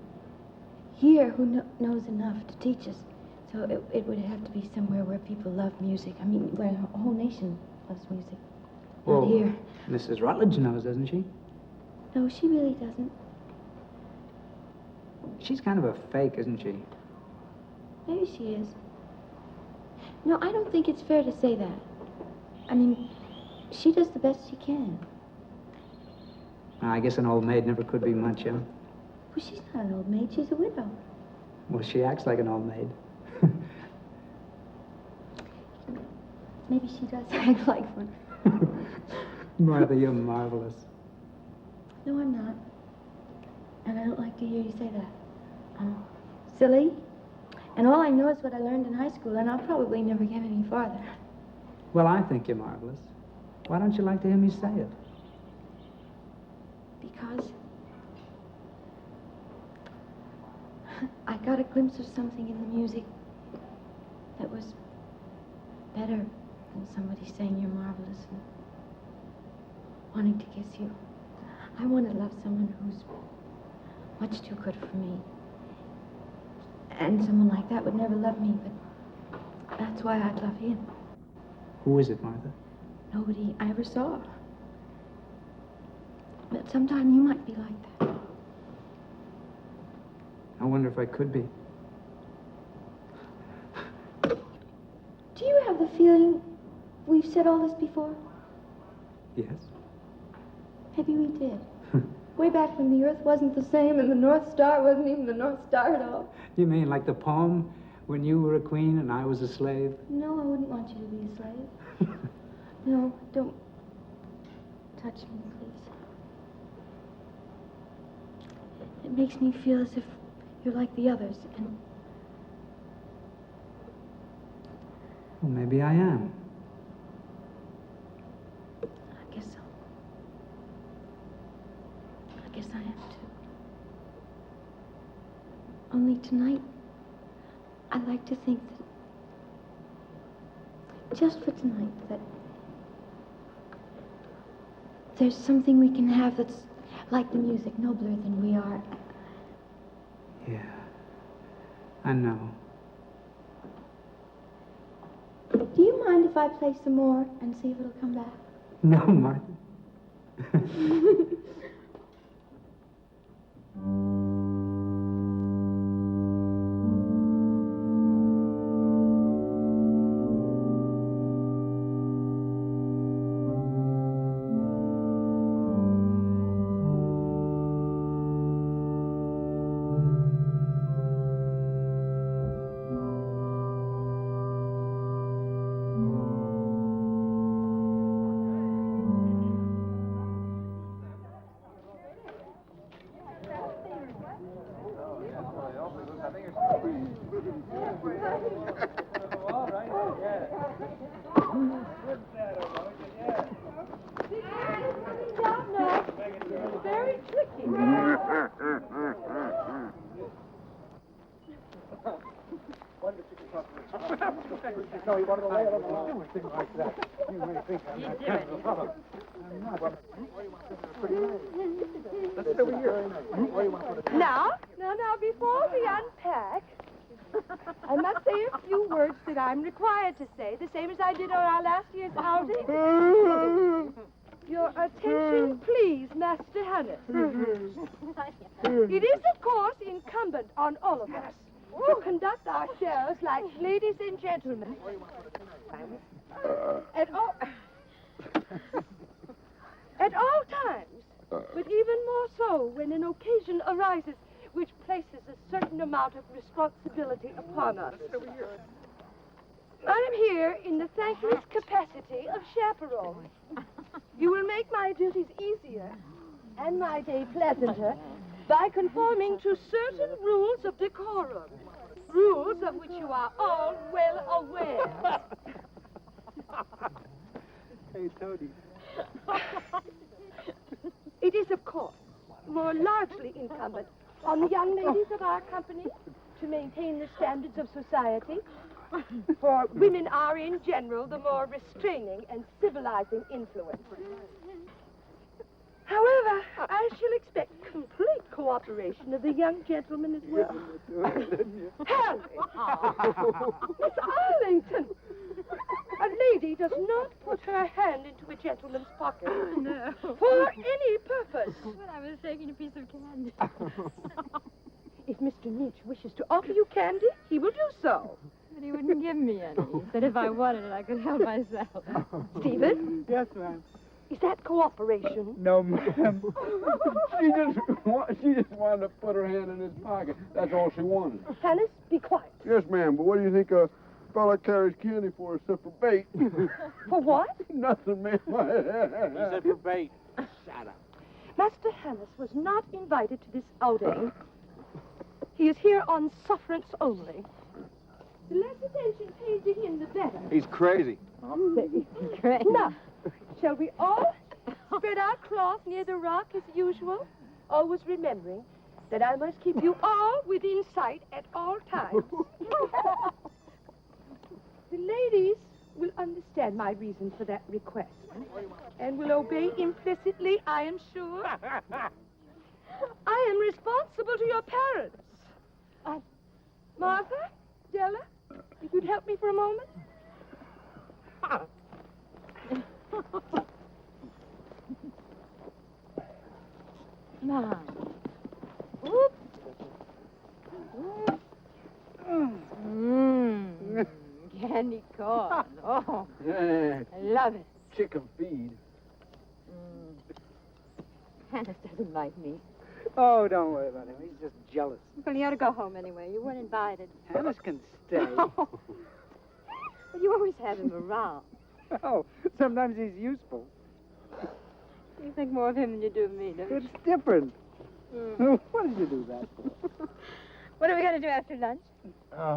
here who knows enough to teach us. So it would have to be somewhere where people love music. I mean, where a whole nation loves music. Not here. Mrs. Rutledge knows, doesn't she? No, she really doesn't. She's kind of a fake, isn't she? Maybe she is. No, I don't think it's fair to say that. I mean, she does the best she can. I guess an old maid never could be much, huh? Well, she's not an old maid. She's a widow. Well, she acts like an old maid. Maybe she does act like one. Martha, you're marvelous. No, I'm not. And I don't like to hear you say that. I'm silly. And all I know is what I learned in high school, and I'll probably never get any farther. Well, I think you're marvelous. Why don't you like to hear me say it? Because I got a glimpse of something in the music that was better than somebody saying you're marvelous and wanting to kiss you. I want to love someone who's much too good for me. And someone like that would never love me, but that's why I'd love him. Who is it, Martha? Nobody I ever saw. But sometime you might be like that. I wonder if I could be. Do you have the feeling we've said all this before? Yes. Maybe we did. Way back when the Earth wasn't the same and the North Star wasn't even the North Star at all. You mean like the poem when you were a queen and I was a slave? No, I wouldn't want you to be a slave. No, don't touch me, please. It makes me feel as if you're like the others, and Well, maybe I am. I guess so. I guess I am too. Only tonight, I like to think that, just for tonight, that there's something we can have that's like the music, nobler than we are. Yeah. I know. Do you mind if I play some more and see if it'll come back? No, Martha. Very tricky. Now, before we unpack, I must say a few words that I'm required to say, the same as I did on our last year's outing. Your attention, please, Master Hannes. It is, of course, incumbent on all of us to conduct ourselves like ladies and gentlemen. At all times, but even more so when an occasion arises which places a certain amount of responsibility upon us. I am here in the thankless capacity of chaperone. You will make my duties easier and my day pleasanter by conforming to certain rules of decorum, rules of which you are all well aware. Hey, Toady. It is, of course, more largely incumbent on the young ladies of our company to maintain the standards of society, for women are, in general, the more restraining and civilizing influence. However, I shall expect complete cooperation of the young gentlemen as well. Harry! Miss Arlington! A lady does not put her hand into a gentleman's pocket. No. For any purpose. But I was taking a piece of candy. If Mr. Nietzsche wishes to offer you candy, he will do so. But he wouldn't give me any. He said if I wanted it, I could help myself. Stephen? Yes, ma'am. Is that cooperation? No, ma'am. She just wanted to put her hand in his pocket. That's all she wanted. Hannes, be quiet. Yes, ma'am, but what do you think a fella carries candy for except for bait? For what? Nothing, ma'am. He said for bait. Shut up. Master Hannes was not invited to this outing. He is here on sufferance only. The less attention paid to him, the better. He's crazy. Great. Now, shall we all spread our cloth near the rock as usual? Always remembering that I must keep you all within sight at all times. The ladies will understand my reason for that request and will obey implicitly, I am sure. I am responsible to your parents. Martha, Della, if you'd help me for a moment. Now. Whoop. Oh, I love it. Chicken feed. Hannes doesn't like me. Oh, don't worry about him. He's just jealous. Well, you ought to go home anyway. You weren't invited. Hannes can stay. But you always have him around. Oh, sometimes he's useful. You think more of him than you do of me, don't you? It's different. What did you do that for? What are we going to do after lunch?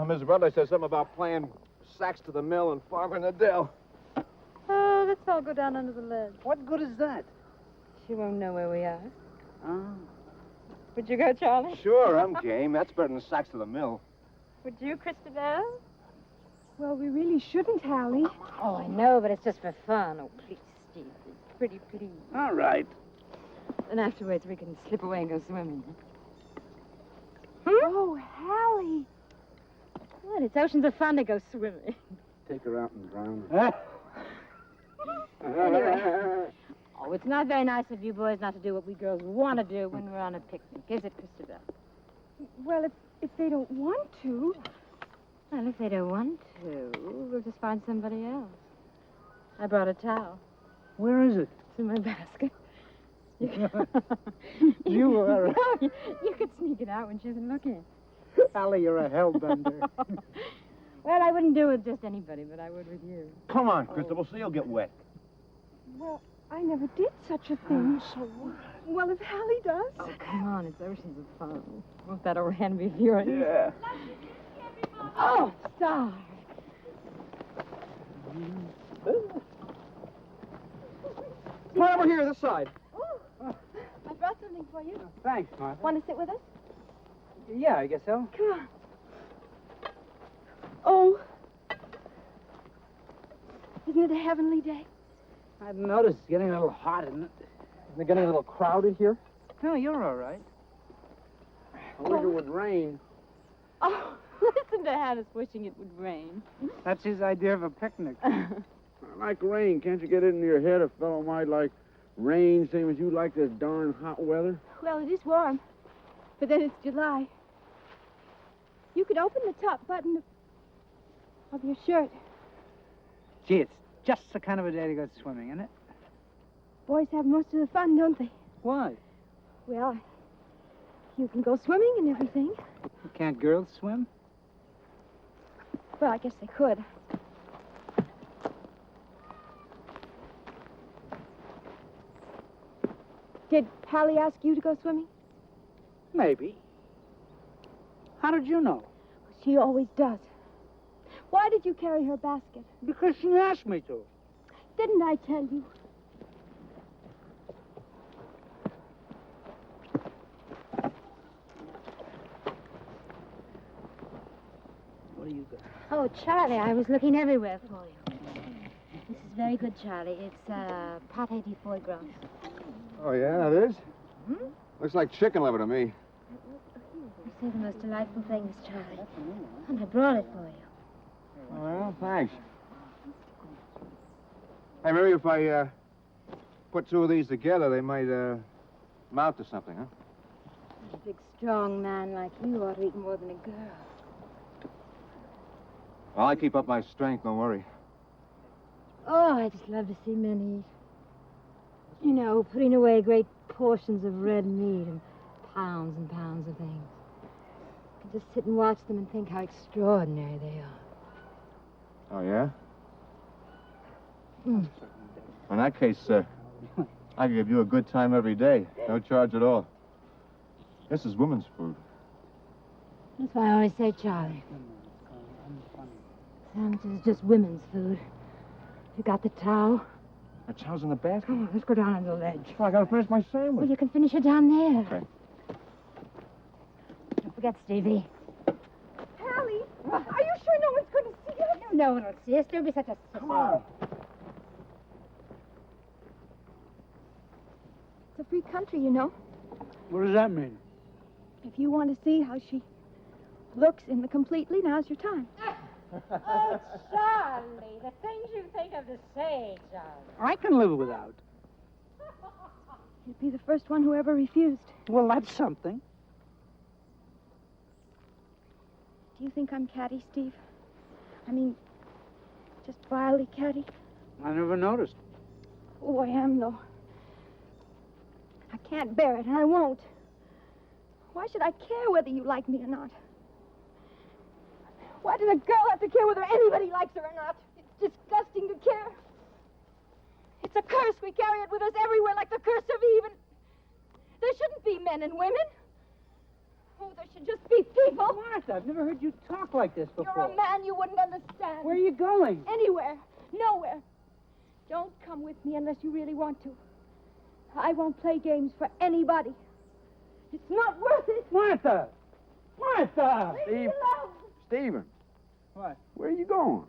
Miss Bradley said something about playing sax to the mill and farming the dell. Oh, let's all go down under the ledge. What good is that? She won't know where we are. Oh. Would you go, Charlie? Sure, I'm game. That's better than sax to the mill. Would you, Christabel? Well, we really shouldn't, Hallie. Oh, I know, but it's just for fun. Oh, please, Steve. Pretty please. All right. And afterwards, we can slip away and go swimming. Oh, Hallie. What? It's oceans of fun to go swimming. Take her out and drown Huh? Anyway. Oh, it's not very nice of you boys not to do what we girls want to do when we're on a picnic, is it, Christabel? Well, if they don't want to. Well, if they don't want to, we'll just find somebody else. I brought a towel. Where is it? It's in my basket. You are. You could sneak it out when she isn't looking. Allie, you're a hellbender. Well, I wouldn't do it with just anybody, but I would with you. Come on, Christabel, so you'll get wet. Well, I never did such a thing. So what? Well, if Hallie does. Oh, come on, it's oceans of fun. Won't that old hen be furious? Yeah. Oh, Star. Come on over here, this side. I brought something for you. Thanks, Martha. Want to sit with us? Yeah, I guess so. Come on. Oh. Isn't it a heavenly day? I've noticed it's getting a little hot, isn't it? Isn't it getting a little crowded here? No, you're all right. I wish it would rain. Oh, listen to Hannes wishing it would rain. That's his idea of a picnic. I like rain. Can't you get it into your head a fellow might like rain, same as you like this darn hot weather? Well, it is warm. But then it's July. You could open the top button of your shirt. Gee, it's just the kind of a day to go swimming, isn't it? Boys have most of the fun, don't they? Why? Well, you can go swimming and everything. Can't girls swim? Well, I guess they could. Did Hallie ask you to go swimming? Maybe. How did you know? She always does. Why did you carry her basket? Because she asked me to. Didn't I tell you? What do you got? Oh, Charlie, I was looking everywhere for you. This is very good, Charlie. It's pâté de foie gras. Oh, yeah, it is? Looks like chicken liver to me. You say the most delightful things, Charlie. And I brought it for you. Oh, well, thanks. Hey, maybe if I put two of these together, they might mount to something, huh? A big, strong man like you ought to eat more than a girl. Well, I keep up my strength, don't worry. Oh, I just love to see men eat. You know, putting away great portions of red meat and pounds of things. I can just sit and watch them and think how extraordinary they are. Oh, yeah? Mm. In that case, I can give you a good time every day. No charge at all. This is women's food. That's why I always say, Charlie, sandwich is just women's food. You got the towel? My towel's in the basket. Come on, let's go down on the ledge. Oh, I gotta finish my sandwich. Well, you can finish it down there. Okay. Don't forget, Stevie. Hallie, are you sure no one's going to see us? No one will see us. Don't be such a... Come on. It's a free country, you know. What does that mean? If you want to see how she looks in the completely, now's your time. Oh, Charlie, the things you think of to say, Charlie. I can live without. You'd be the first one who ever refused. Well, that's something. Do you think I'm catty, Steve? I mean, Just wildly catty. I never noticed. Oh, I am, though. I can't bear it, and I won't. Why should I care whether you like me or not? Why does a girl have to care whether anybody likes her or not? It's disgusting to care. It's a curse. We carry it with us everywhere like the curse of Eve. And there shouldn't be men and women. Oh, there should just be people. Martha, I've never heard you talk like this before. You're a man, you wouldn't understand. Where are you going? Anywhere. Nowhere. Don't come with me unless you really want to. I won't play games for anybody. It's not worth it. Martha! Martha! Leave me alone. Stephen, What? where are you going?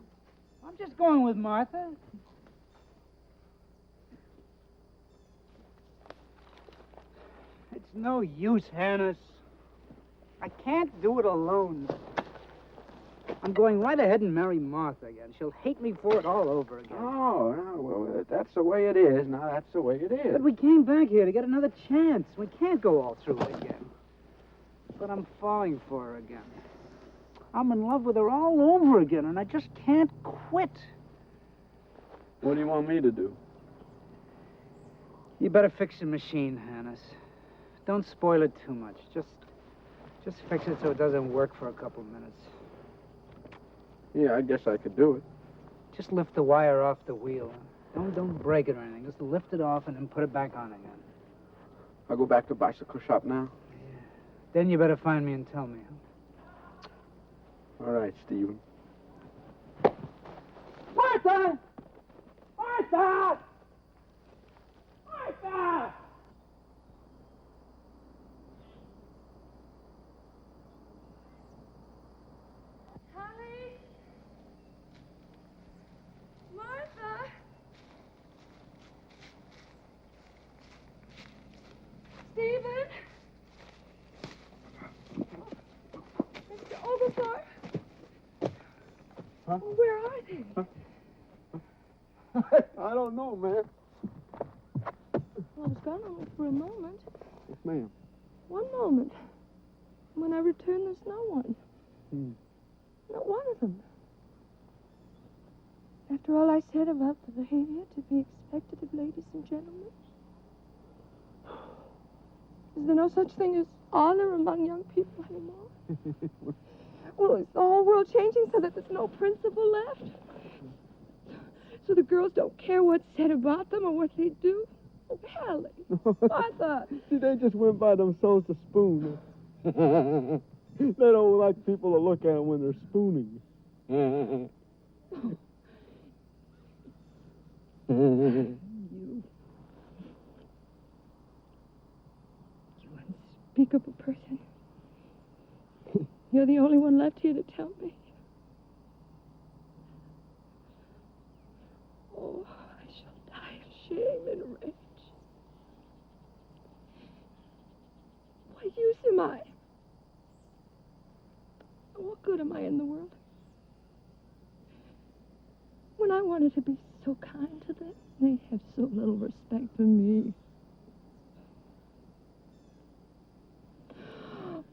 I'm just going with Martha. It's no use, Hannes. I can't do it alone. I'm going right ahead and marry Martha again. She'll hate me for it all over again. Oh, well, that's the way it is. Now, that's the way it is. But we came back here to get another chance. We can't go all through it again. But I'm falling for her again. I'm in love with her all over again, and I just can't quit. What do you want me to do? You better fix the machine, Hannes. Don't spoil it too much. Just fix it so it doesn't work for a couple minutes. Yeah, I guess I could do it. Just lift the wire off the wheel. Don't break it or anything. Just lift it off and then put it back on again. I'll go back to the bicycle shop now. Then you better find me and tell me. All right, Stephen. Martha! Martha! Martha! Holly? Martha? Stephen? Mr. Oglethorpe? Huh? Where are they? I don't know, man. Well, I was gone only for a moment. Yes, ma'am. One moment. When I return, there's no one. Not one of them. After all I said about the behavior to be expected of ladies and gentlemen. Is there no such thing as honor among young people anymore? Well, is the whole world changing so that there's no principle left? So the girls don't care what's said about them or what they do? Oh, Hallie. Martha. See, they just went by themselves to spoon. They don't like people to look at them when they're spooning. You unspeakable person. You're the only one left here to tell me. Oh, I shall die of shame and rage. What use am I? What good am I in the world? When I wanted to be so kind to them, they have so little respect for me.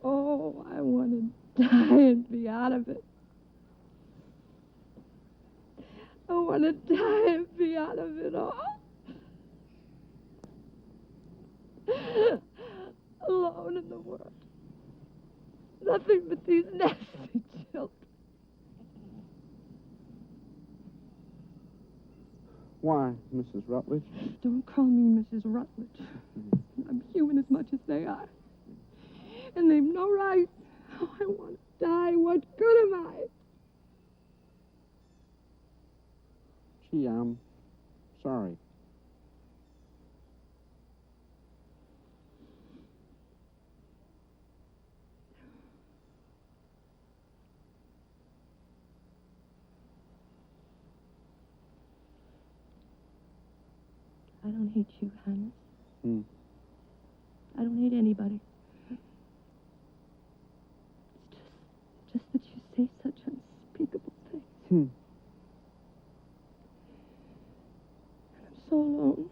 Oh, I want to die and be out of it. I want to die and be out of it all. Alone in the world. Nothing but these nasty children. Why, Mrs. Rutledge? Don't call me Mrs. Rutledge. I'm human as much as they are. And they've no right. Oh, I want to die. What good am I? Gee, I'm sorry. I don't hate you, Hannes. I don't hate anybody. It's just that you say such unspeakable things. And I'm so alone.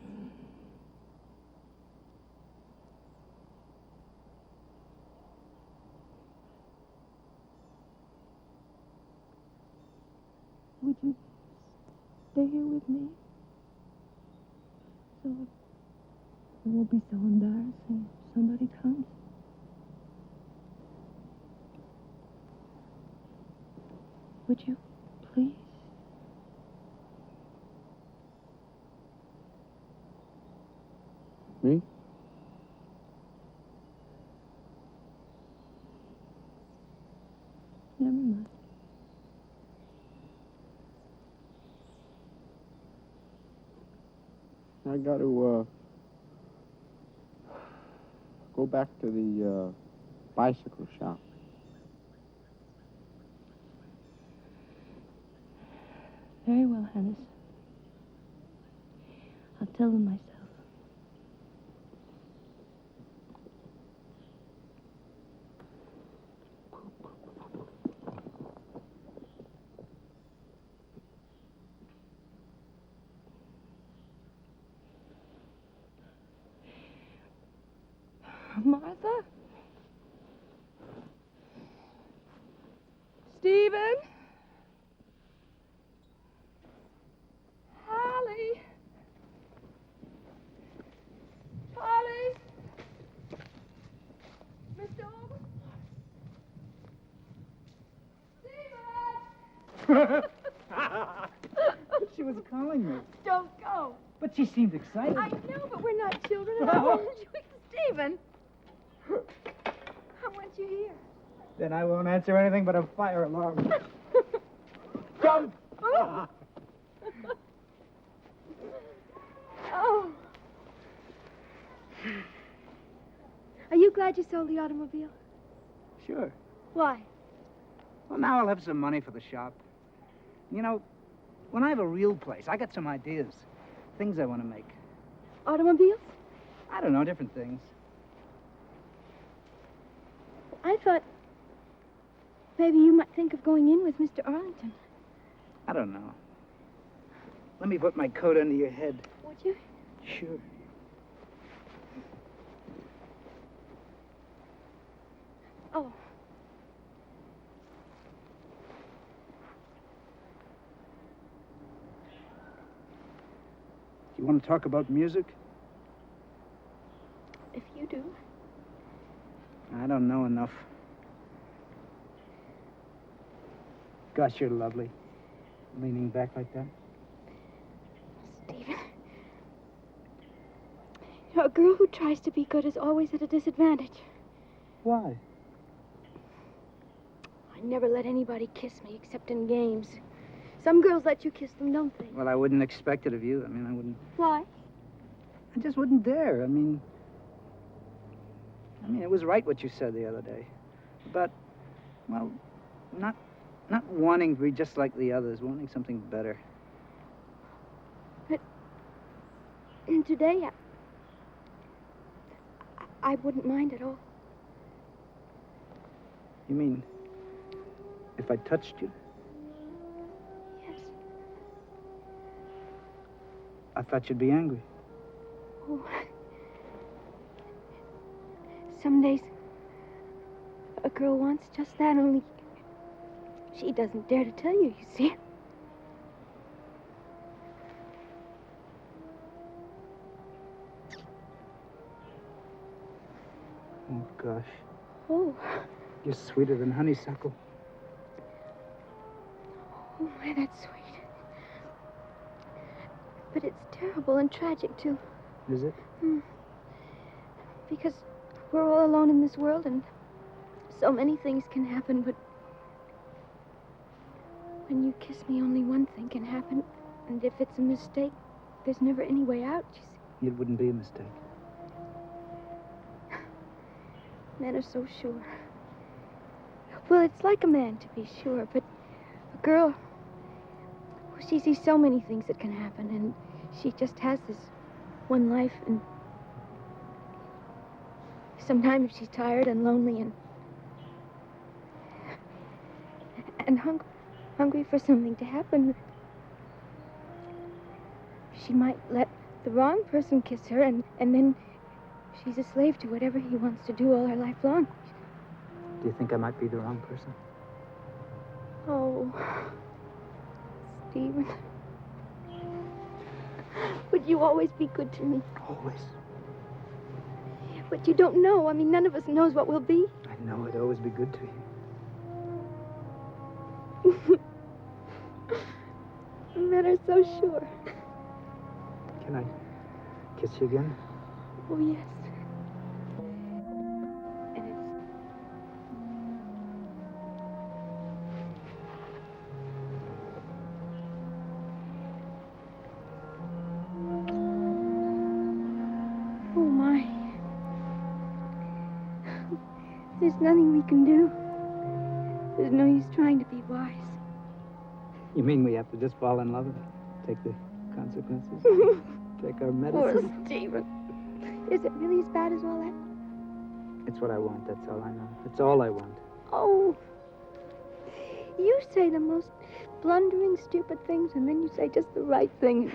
Would you here with me? So it won't be so embarrassing if somebody comes. Would you, please? Me? Never mind. I got to go back to the bicycle shop. Very well, Hannes. I'll tell them myself. Martha? Stephen? Holly? Holly? Mr. Owen? She was calling me. Don't go. But she seemed excited. I know, but we're not children, and I won't let you in. Stephen! I want you here. Then I won't answer anything but a fire alarm. Jump! Oh. Oh. Are you glad you sold the automobile? Sure. Why? Well, now I'll have some money for the shop. You know, when I have a real place, I got some ideas. Things I want to make. Automobiles? I don't know, different things. I thought maybe you might think of going in with Mr. Arlington. I don't know. Let me put my coat under your head. Would you? Sure. Oh. You want to talk about music? If you do. I don't know enough. Gosh, you're lovely. Leaning back like that. Stephen. You know, a girl who tries to be good is always at a disadvantage. Why? I never let anybody kiss me except in games. Some girls let you kiss them, don't they? Well, I wouldn't expect it of you. I mean, I wouldn't... Why? I just wouldn't dare. I mean, it was right what you said the other day. But, well, not wanting to be just like the others, wanting something better. But today, I wouldn't mind at all. You mean, if I touched you? Yes. I thought you'd be angry. Oh. Some days, a girl wants just that, only she doesn't dare to tell you, you see. Oh, gosh. Oh. You're sweeter than honeysuckle. Oh, my, that's sweet. But it's terrible and tragic, too. Is it? Because we're all alone in this world, and so many things can happen, but when you kiss me, only one thing can happen. And if it's a mistake, there's never any way out, you see. It wouldn't be a mistake. Men are so sure. Well, it's like a man to be sure, but a girl, well, she sees so many things that can happen, and she just has this one life, and sometimes she's tired and lonely and hungry for something to happen. She might let the wrong person kiss her, and then she's a slave to whatever he wants to do all her life long. Do you think I might be the wrong person? Oh, Stephen. Would you always be good to me? Always. But you don't know. I mean, none of us knows what we'll be. I know I'd always be good to you. Men are so sure. Can I kiss you again? Oh, yes. Oh, my. There's nothing we can do. There's no use trying to be wise. You mean we have to just fall in love and take the consequences? Take our Poor medicine? Stephen. Is it really as bad as all that? It's what I want, that's all I know. It's all I want. Oh. You say the most blundering, stupid things, and then you say just the right thing.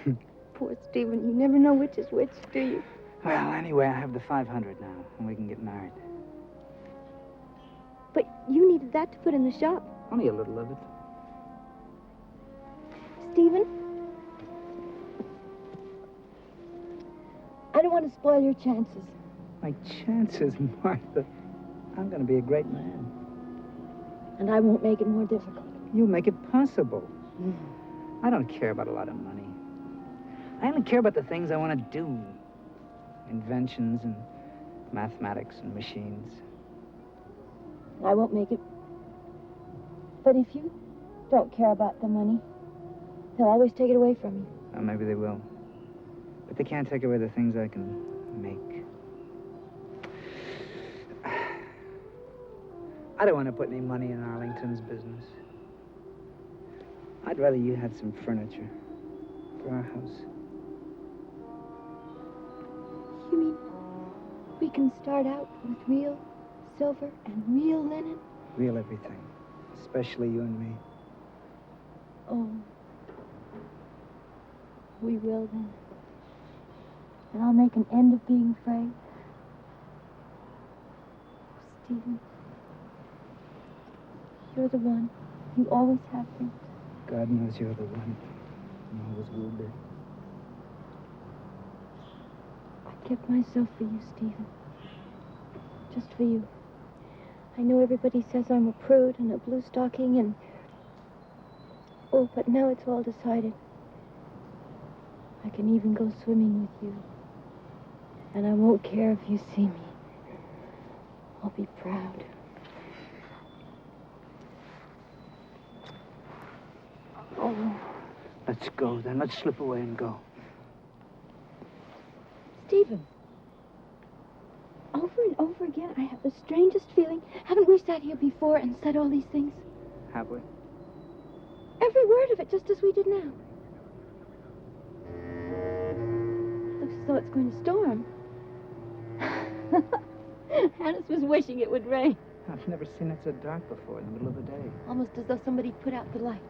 Poor Stephen, you never know which is which, do you? Well, anyway, I have the 500 now, and we can get married. But you needed that to put in the shop. Only a little of it. Stephen? I don't want to spoil your chances. My chances, Martha. I'm going to be a great man. And I won't make it more difficult. You'll make it possible. I don't care about a lot of money. I only care about the things I want to do. Inventions and mathematics and machines. I won't make it. But if you don't care about the money, they'll always take it away from you. Well, maybe they will. But they can't take away the things I can make. I don't want to put any money in Arlington's business. I'd rather you had some furniture for our house. You mean we can start out with real silver and real linen? Real everything. Especially you and me. Oh. We will then. And I'll make an end of being afraid. Oh, Stephen. You're the one. You always have been. God knows you're the one. You always will be. I kept myself for you, Stephen. Just for you. I know everybody says I'm a prude and a blue stocking and... Oh, but now it's all decided. I can even go swimming with you. And I won't care if you see me. I'll be proud. Oh. Let's go, then. Let's slip away and go. Stephen. Over and over again, I have the strangest feeling. Haven't we sat here before and said all these things? Have we? Every word of it, just as we did now. Looks as though it's going to storm. Hannes was wishing it would rain. I've never seen it so dark before in the middle of the day. Almost as though somebody put out the lights.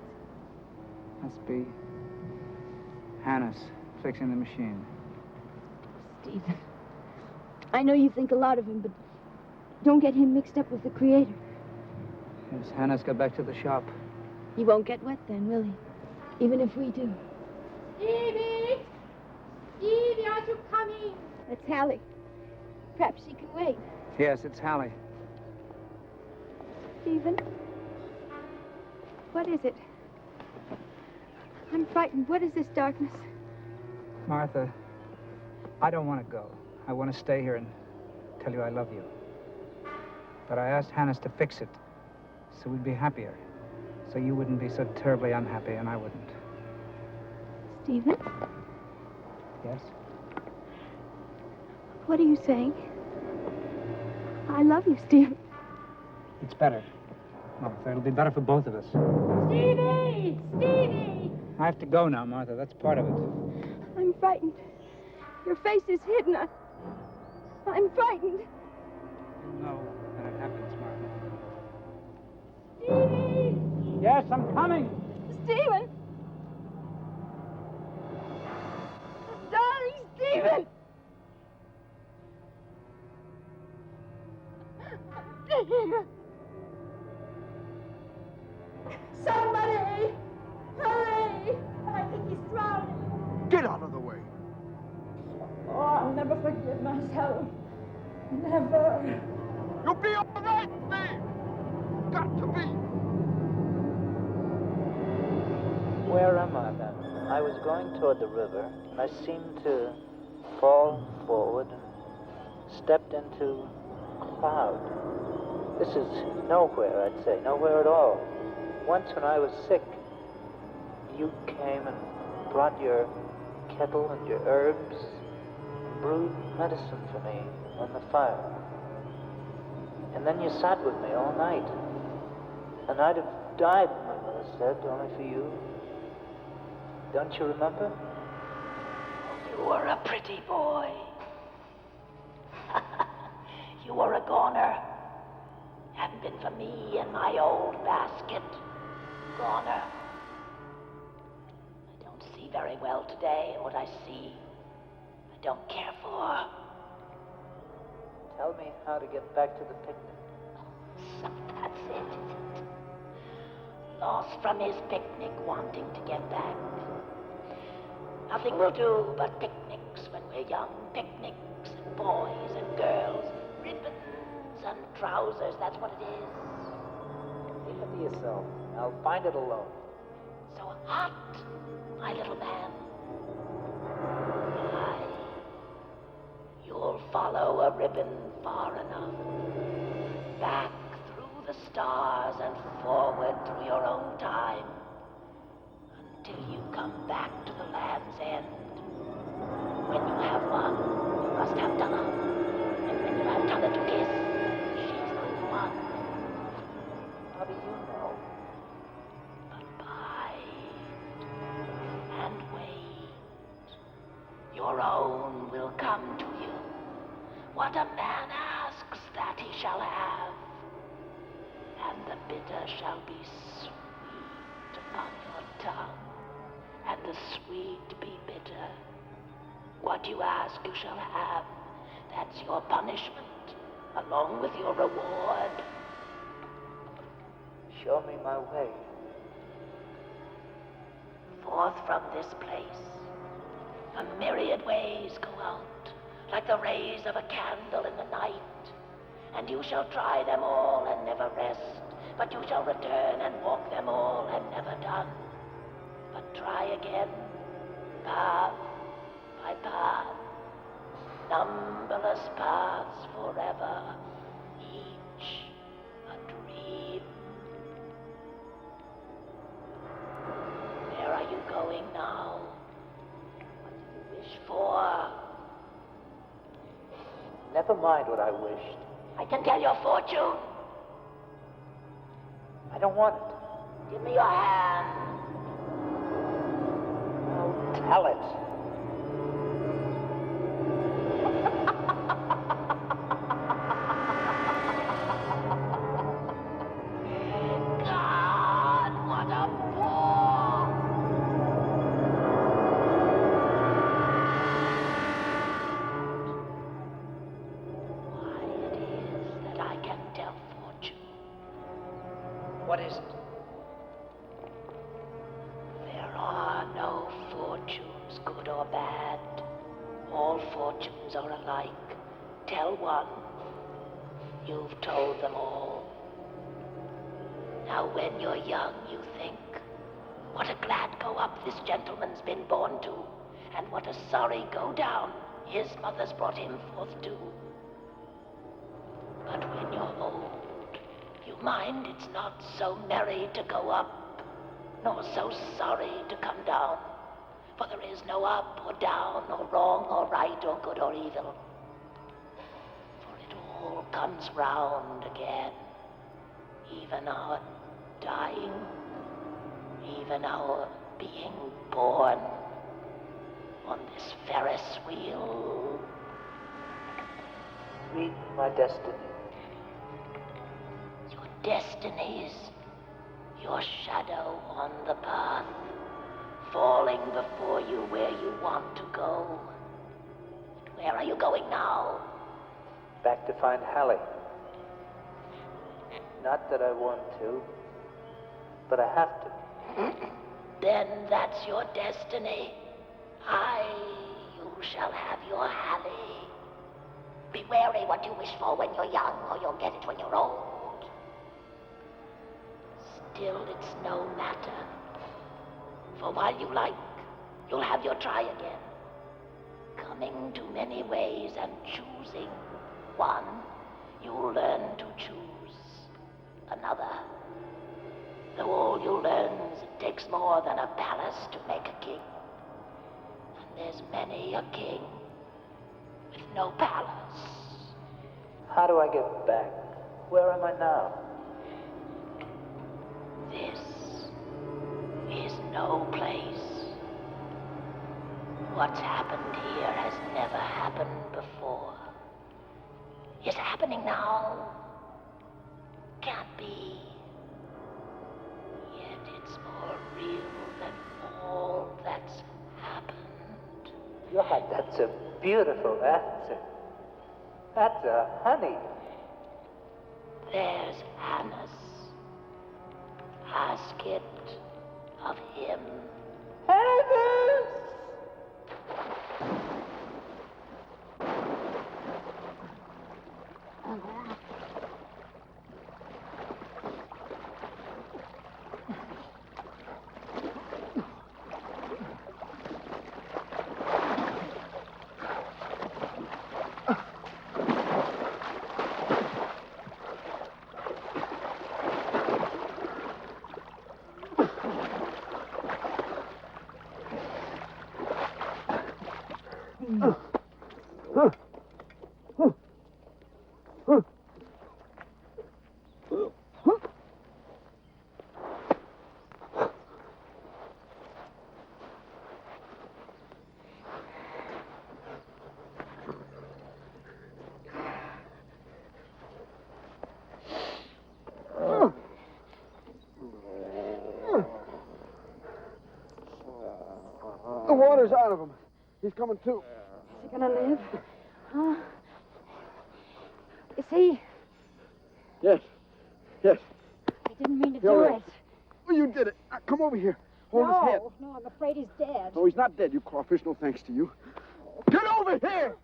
Must be Hannes fixing the machine. Stephen. I know you think a lot of him, but don't get him mixed up with the Creator. Yes, Hannes got back to the shop. He won't get wet then, will he? Even if we do. Stevie! Stevie, aren't you coming? That's Hallie. Perhaps she can wait. Yes, it's Hallie. Stephen? What is it? I'm frightened. What is this darkness? Martha, I don't want to go. I want to stay here and tell you I love you. But I asked Hannes to fix it so we'd be happier. So you wouldn't be so terribly unhappy and I wouldn't. Stephen? Yes? What are you saying? I love you, Stephen. It's better. Martha, it'll be better for both of us. Stevie! Stevie! I have to go now, Martha. That's part of it. I'm frightened. Your face is hidden. I'm frightened. You know when it happens, Martha. Stevie! Yes, I'm coming. Stephen! Darling Stephen! Stephen! Somebody! Hurry! I think he's drowning. Get out of the way. never forgive myself. Never. You'll be all right, Steve! Got to be! Where am I then? I was going toward the river, and I seemed to fall forward and stepped into a cloud. This is nowhere, I'd say, nowhere at all. Once when I was sick, you came and brought your kettle and your herbs, and brewed medicine for me on the fire. And then you sat with me all night. And I'd have died, my mother said, only for you. Don't you remember? You were a pretty boy. You were a goner. Hadn't been for me and my old basket. Goner. I don't see very well today, and what I see, I don't care for. Tell me how to get back to the picnic. So that's it. Lost from his picnic, wanting to get back. Nothing will do but picnics when we're young. Picnics and boys and girls. Ribbons and trousers, that's what it is. Leave it to yourself. I'll find it alone. So hot, my little man. Aye. You'll follow a ribbon far enough. Back through the stars and forward through your own time. Until you come back to the land's end. When you have one, you must have t'other. And when you have t'other to kiss, she's not one. How do you know? But bide and wait. Your own will come to you. What a man asks, that he shall have. And the bitter shall be sweet on your tongue. And the sweet be bitter. What you ask you shall have. That's your punishment, along with your reward. Show me my way. Forth from this place, a myriad ways go out, like the rays of a candle in the night. And you shall try them all and never rest, but you shall return and walk them all and never done. But try again, path by path, numberless paths forever, each a dream. Where are you going now? What do you wish for? Never mind what I wished. I can tell your fortune. I don't want it. Give me your hand. Oh, tell it. God, what a bore! Why it is that I can tell fortune. What is it? There are no fortunes, good or bad. All fortunes are alike. Tell one, you've told them all. Now when you're young, you think, what a glad go up this gentleman's been born to, and what a sorry go down his mother's brought him forth to. But when you're old, you mind it's not so merry to go up, nor so sorry to come down. For there is no up or down, or wrong or right, or good or evil. For it all comes round again. Even our dying, even our being born on this Ferris wheel. Read my destiny. Your destinies, your shadow on the path, falling before you where you want to go. And where are you going now? Back to find Hallie. Not that I want to, but I have to. Then that's your destiny. You shall have your Hallie. Be wary what you wish for when you're young, or you'll get it when you're old. Still, it's no matter. For while you like, you'll have your try again. Coming to many ways and choosing one, you'll learn to choose another. Though all you'll learn is it takes more than a palace to make a king. And there's many a king with no palace. How do I get back? Where am I now? This is no place. What's happened here has never happened before. Is happening now. Can't be. Yet it's more real than all that's happened. God, that's a beautiful answer. That's a honey. There's Hannes. Ask it of him. Hannes! The water's out of him. He's coming to. Is he gonna live? Huh? Is he? Yes. Yes. I didn't mean to You're do right. it. Well, you did it. Come over here. Hold his head. No, I'm afraid he's dead. No, he's not dead, you crawfish. No thanks to you. Get over here!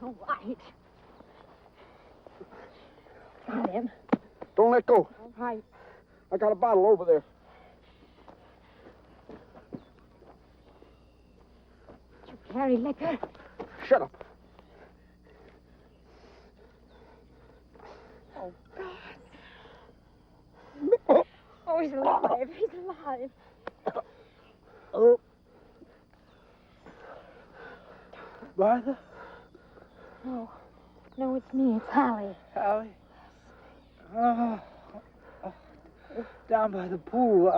All right. Got him. Don't let go. All right. I got a bottle over there. Did you carry liquor? Shut up. Oh, God. Oh, he's alive. He's alive. Oh. Martha? No. No, it's me. It's Hallie. Hallie? Oh. Down by the pool.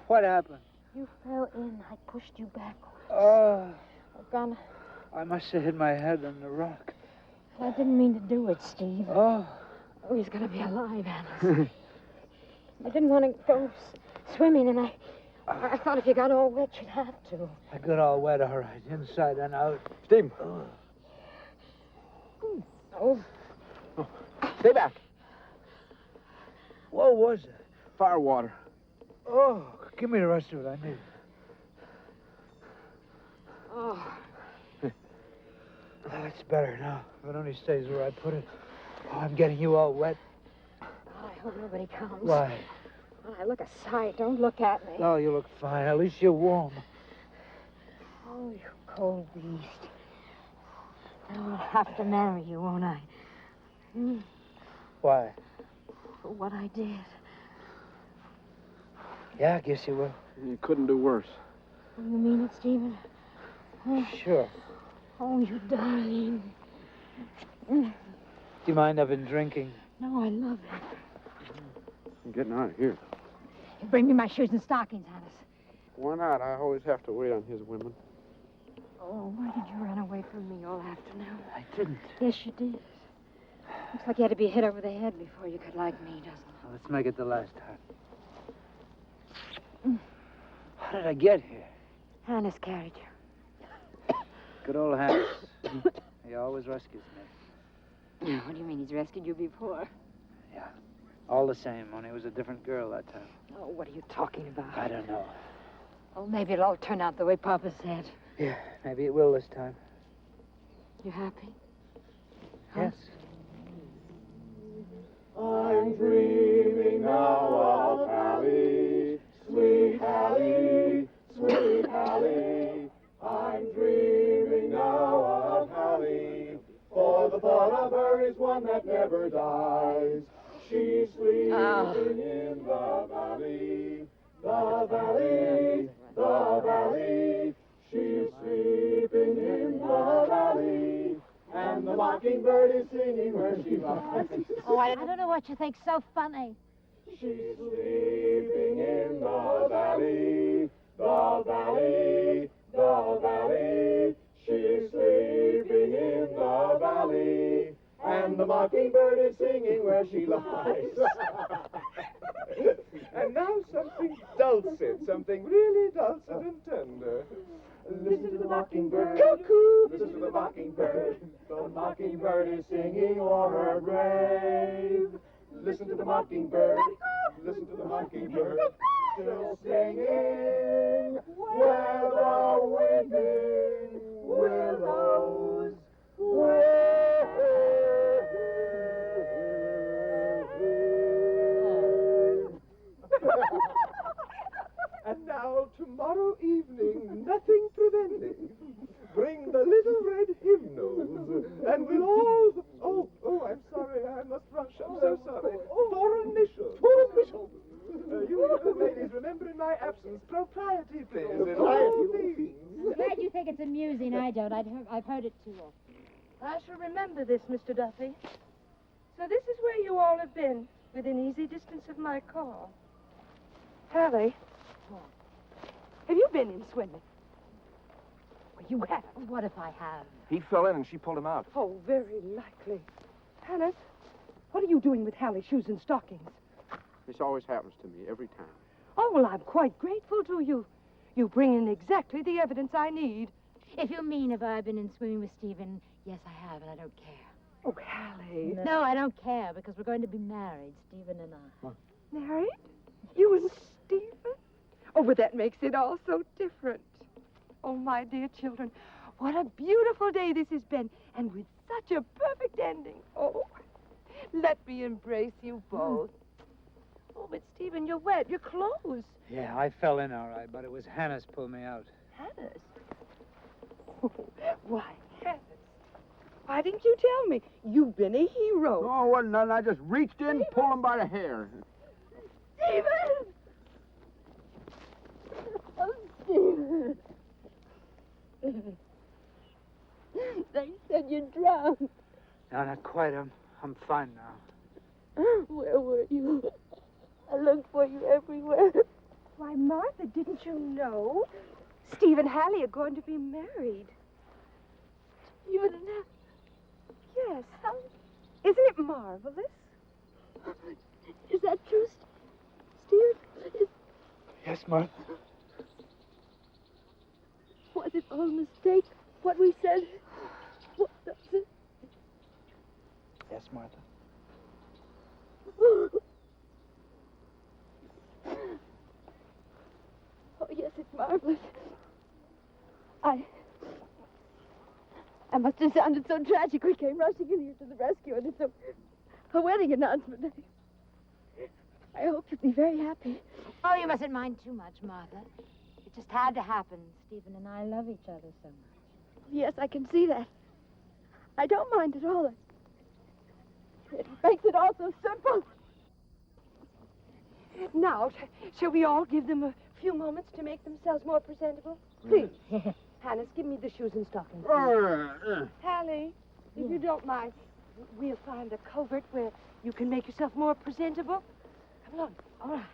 What happened? You fell in. I pushed you backwards. Oh. I I must have hit my head on the rock. I didn't mean to do it, Steve. Oh. Oh, he's gonna be alive, Alice. I didn't want to go swimming, and I thought if you got all wet, you'd have to. I got all wet, all right, inside and out. Steve. Oh. Stay back. What was it? Fire water. Oh, give me the rest of it. I need it. Oh. That's better now. If it only stays where I put it. Oh, I'm getting you all wet. I hope nobody comes. Why? I look a sight. Don't look at me. Oh, you look fine. At least you're warm. Oh, you cold beast. Now I'll have to marry you, won't I? Why? For what I did. Yeah, I guess you will. You couldn't do worse. Oh, you mean it, Stephen? Huh? Sure. Oh, you darling. Do you mind? I've been drinking. No, I love it. I'm getting out of here. You bring me my shoes and stockings, Hannes. Why not? I always have to wait on his women. Oh, why did you run away from me all afternoon? I didn't. Yes, you did. Looks like you had to be hit over the head before you could like me, doesn't it? Well, let's make it the last time. How did I get here? Hannes carried you. Good old Hannes. He always rescues me. What do you mean he's rescued you before? Yeah. All the same, only it was a different girl that time. Oh, what are you talking about? I don't know. Oh, maybe it'll all turn out the way Papa said. Yeah, maybe it will this time. You happy? Yes. I'm dreaming now of Hallie, sweet Hallie, sweet Hallie. I'm dreaming now of Hallie, for the thought of her is one that never dies. She's sleeping in the valley, the valley, the valley. She's sleeping in the valley, and the mockingbird is singing where she lies. Oh, I don't know what you think's so funny. She's sleeping in the valley, the valley, the valley. She's sleeping in the valley, and the mockingbird is singing where she lies. And now something dulcet, something really dulcet and tender. Listen to the mockingbird, cuckoo. Listen to the mockingbird. The mockingbird is singing o'er her grave. Listen to the mockingbird. Listen to the mockingbird. Still singing where the weeping willows And now, tomorrow evening, nothing preventing, bring the little red hymnals, and we'll all... Oh, I'm sorry, I must rush, I'm so sorry. Foreign missions. Foreign missions. You ladies, remember in my absence, propriety, please. In all things. Glad you think it's amusing. I don't. I've heard it too often. I shall remember this, Mr. Duffy. So this is where you all have been, within easy distance of my car. Hallie, have you been in swimming? Well, you haven't. What if I have? He fell in and she pulled him out. Oh, very likely. Hannah, what are you doing with Hallie's shoes and stockings? This always happens to me every time. Oh, well, I'm quite grateful to you. You bring in exactly the evidence I need. If you mean have I been in swimming with Stephen, yes, I have, and I don't care. Oh, Hallie. No, I don't care, because we're going to be married, Stephen and I. Married? You and Stephen? Oh, but that makes it all so different. Oh, my dear children, what a beautiful day this has been, and with such a perfect ending. Oh, let me embrace you both. Oh, but Stephen, you're wet. Your clothes. Yeah, I fell in all right, but it was Hannah's pulled me out. Hannah's? Oh, why, Hannah's? Why didn't you tell me? You've been a hero. No, it wasn't nothing. I just reached in and pulled him by the hair. Stephen! Oh, Stephen. They said you drowned. No, not quite. I'm fine now. Where were you? I looked for you everywhere. Why, Martha, didn't you know? Steve and Hallie are going to be married. Stephen and Hallie? Yes. Isn't it marvelous? Is that true, Steve? Yes, Martha. Was it all a mistake, what we said? What was it? Yes, Martha. Oh, yes, it's marvelous. I must have sounded so tragic. We came rushing in here to the rescue, and it's a wedding announcement. I hope you'll be very happy. Oh, you mustn't mind too much, Martha. It just had to happen. Stephen and I love each other so much. Yes, I can see that. I don't mind at all. It makes it all so simple. Now, shall we all give them a few moments to make themselves more presentable? Please. Hannes, give me the shoes and stockings. Hallie, if you don't mind, we'll find a covert where you can make yourself more presentable. Come along. All right.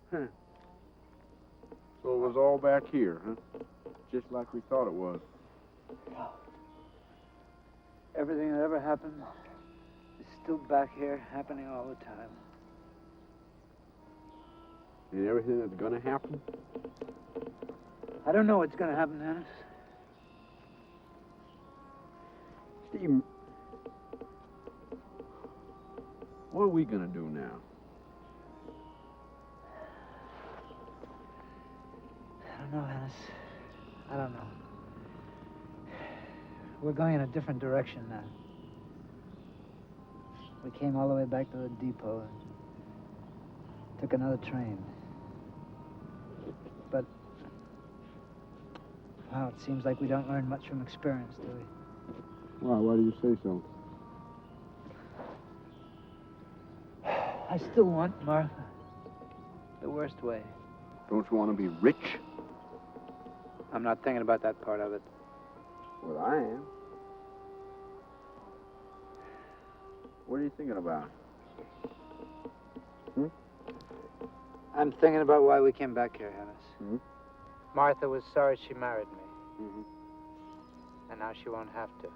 Huh. So it was all back here, huh? Just like we thought it was. Yeah. Everything that ever happened is still back here, happening all the time. And everything that's gonna happen? I don't know what's gonna happen, Hannes. Steve, What are we gonna do now? I don't know, Hannes. I don't know. We're going in a different direction now. We came all the way back to the depot and took another train. But, well, it seems like we don't learn much from experience, do we? Why do you say so? I still want Martha. The worst way. Don't you want to be rich? I'm not thinking about that part of it. Well, I am. What are you thinking about? I'm thinking about why we came back here, Hannes. Martha was sorry she married me. And now she won't have to.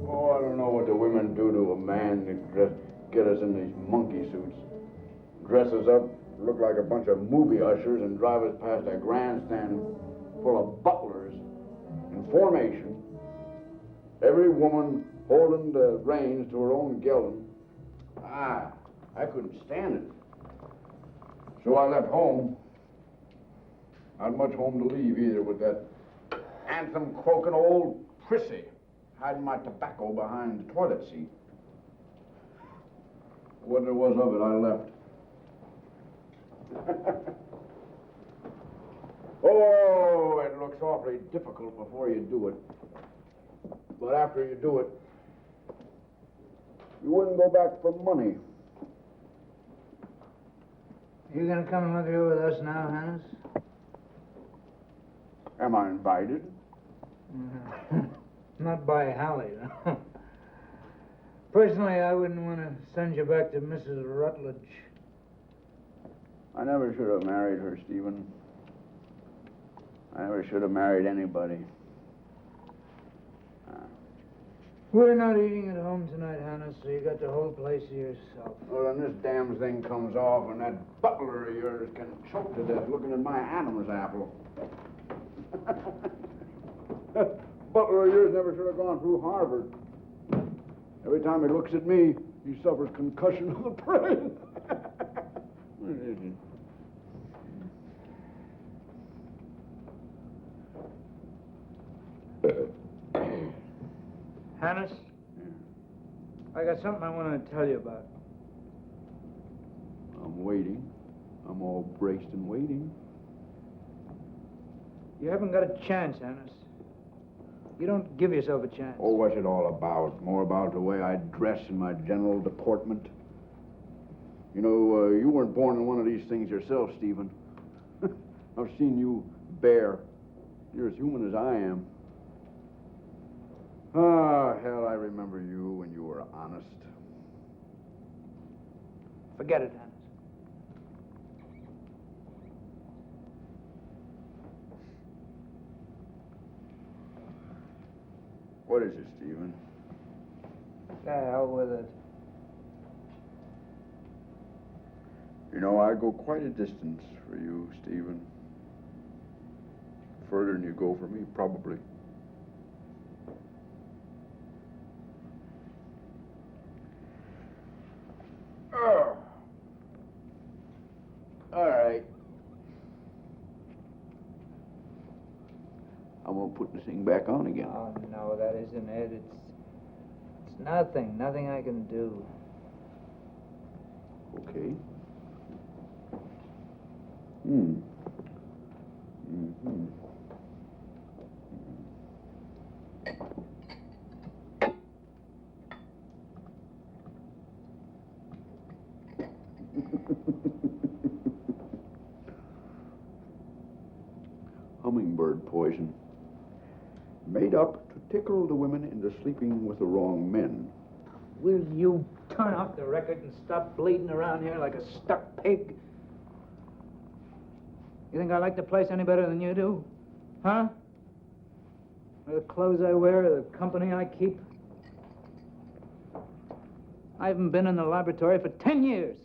Oh, I don't know what the women do to a man that get us in these monkey suits. Dress us up, look like a bunch of movie ushers, and drive us past a grandstand full of butlers in formation. Every woman holding the reins to her own gelding. I couldn't stand it. So I left home. Not much home to leave either with that anthem croaking old prissy hiding my tobacco behind the toilet seat. What there was of it, I left. Oh, it looks awfully difficult before you do it. But after you do it, you wouldn't go back for money. You gonna come and live here with us now, Hannes? Am I invited? Not by Hallie, no. Personally, I wouldn't want to send you back to Mrs. Rutledge. I never should have married her, Stephen. I never should have married anybody. We're not eating at home tonight, Hannes, so you got the whole place to yourself. Well, then this damn thing comes off, and that butler of yours can choke to death looking at my Adam's apple. That butler of yours never should have gone through Harvard. Every time he looks at me, he suffers concussion of the brain. Hannes, I got something I want to tell you about. I'm waiting. I'm all braced and waiting. You haven't got a chance, Hannes. You don't give yourself a chance. Oh, what's it all about? More about the way I dress and my general deportment. You know, you weren't born in one of these things yourself, Stephen. I've seen you bare. You're as human as I am. Ah, hell, I remember you when you were honest. Forget it, Hannes. What is it, Stephen? The hell with it. You know, I go quite a distance for you, Stephen. Further than you go for me, probably. Oh. All right. I won't put the thing back on again. Oh, no, that isn't it. It's nothing I can do. Okay. hummingbird poison. Made up to tickle the women into sleeping with the wrong men. Will you turn off the record and stop bleeding around here like a stuck pig? You think I like the place any better than you do? Huh? Or the clothes I wear, or the company I keep? I haven't been in the laboratory for 10 years.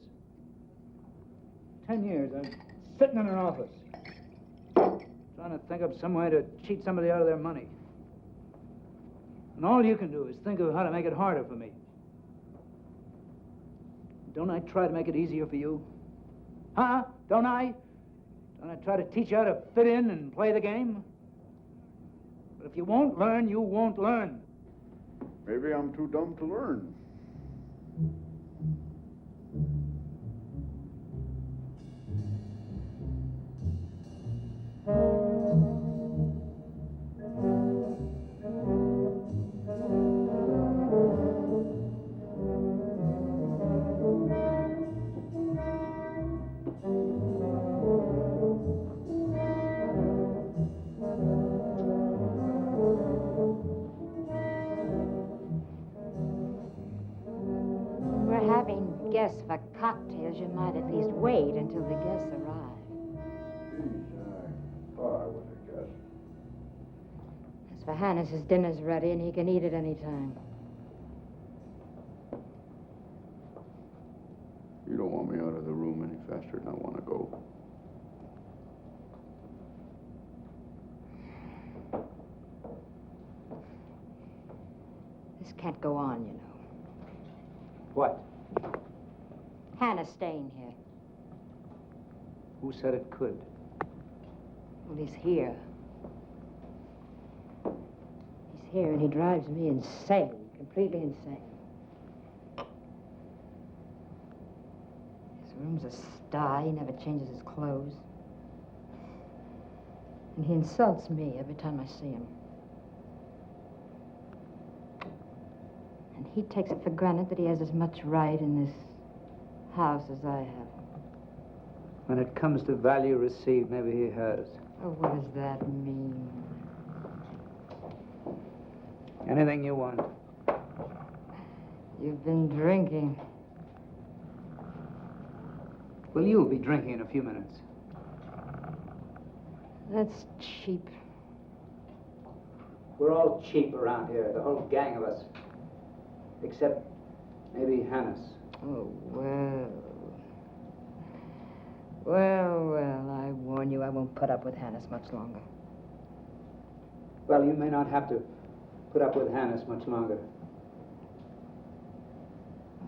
10 years. I'm sitting in an office, trying to think up some way to cheat somebody out of their money. And all you can do is think of how to make it harder for me. Don't I try to make it easier for you? Huh? Don't I? Don't I try to teach you how to fit in and play the game? But if you won't learn, you won't learn. Maybe I'm too dumb to learn. We're having guests for cocktails. You might at least wait until the guests arrive. Geez, I thought I was a guest. As for Hannes, his dinner's ready and he can eat it any time. You don't want me out of the room any faster than I want to go. This can't go on, you know. What? Hannah's staying here. Who said it could? Well, he's here. He's here and he drives me insane, completely insane. His room's a sty. He never changes his clothes. And he insults me every time I see him. And he takes it for granted that he has as much right in this house as I have. When it comes to value received, maybe he has. Oh, what does that mean? Anything you want. You've been drinking. Well, you'll be drinking in a few minutes. That's cheap. We're all cheap around here, the whole gang of us. Except maybe Hannes. Oh, well. Well, I warn you, I won't put up with Hannes much longer. Well, you may not have to put up with Hannes much longer.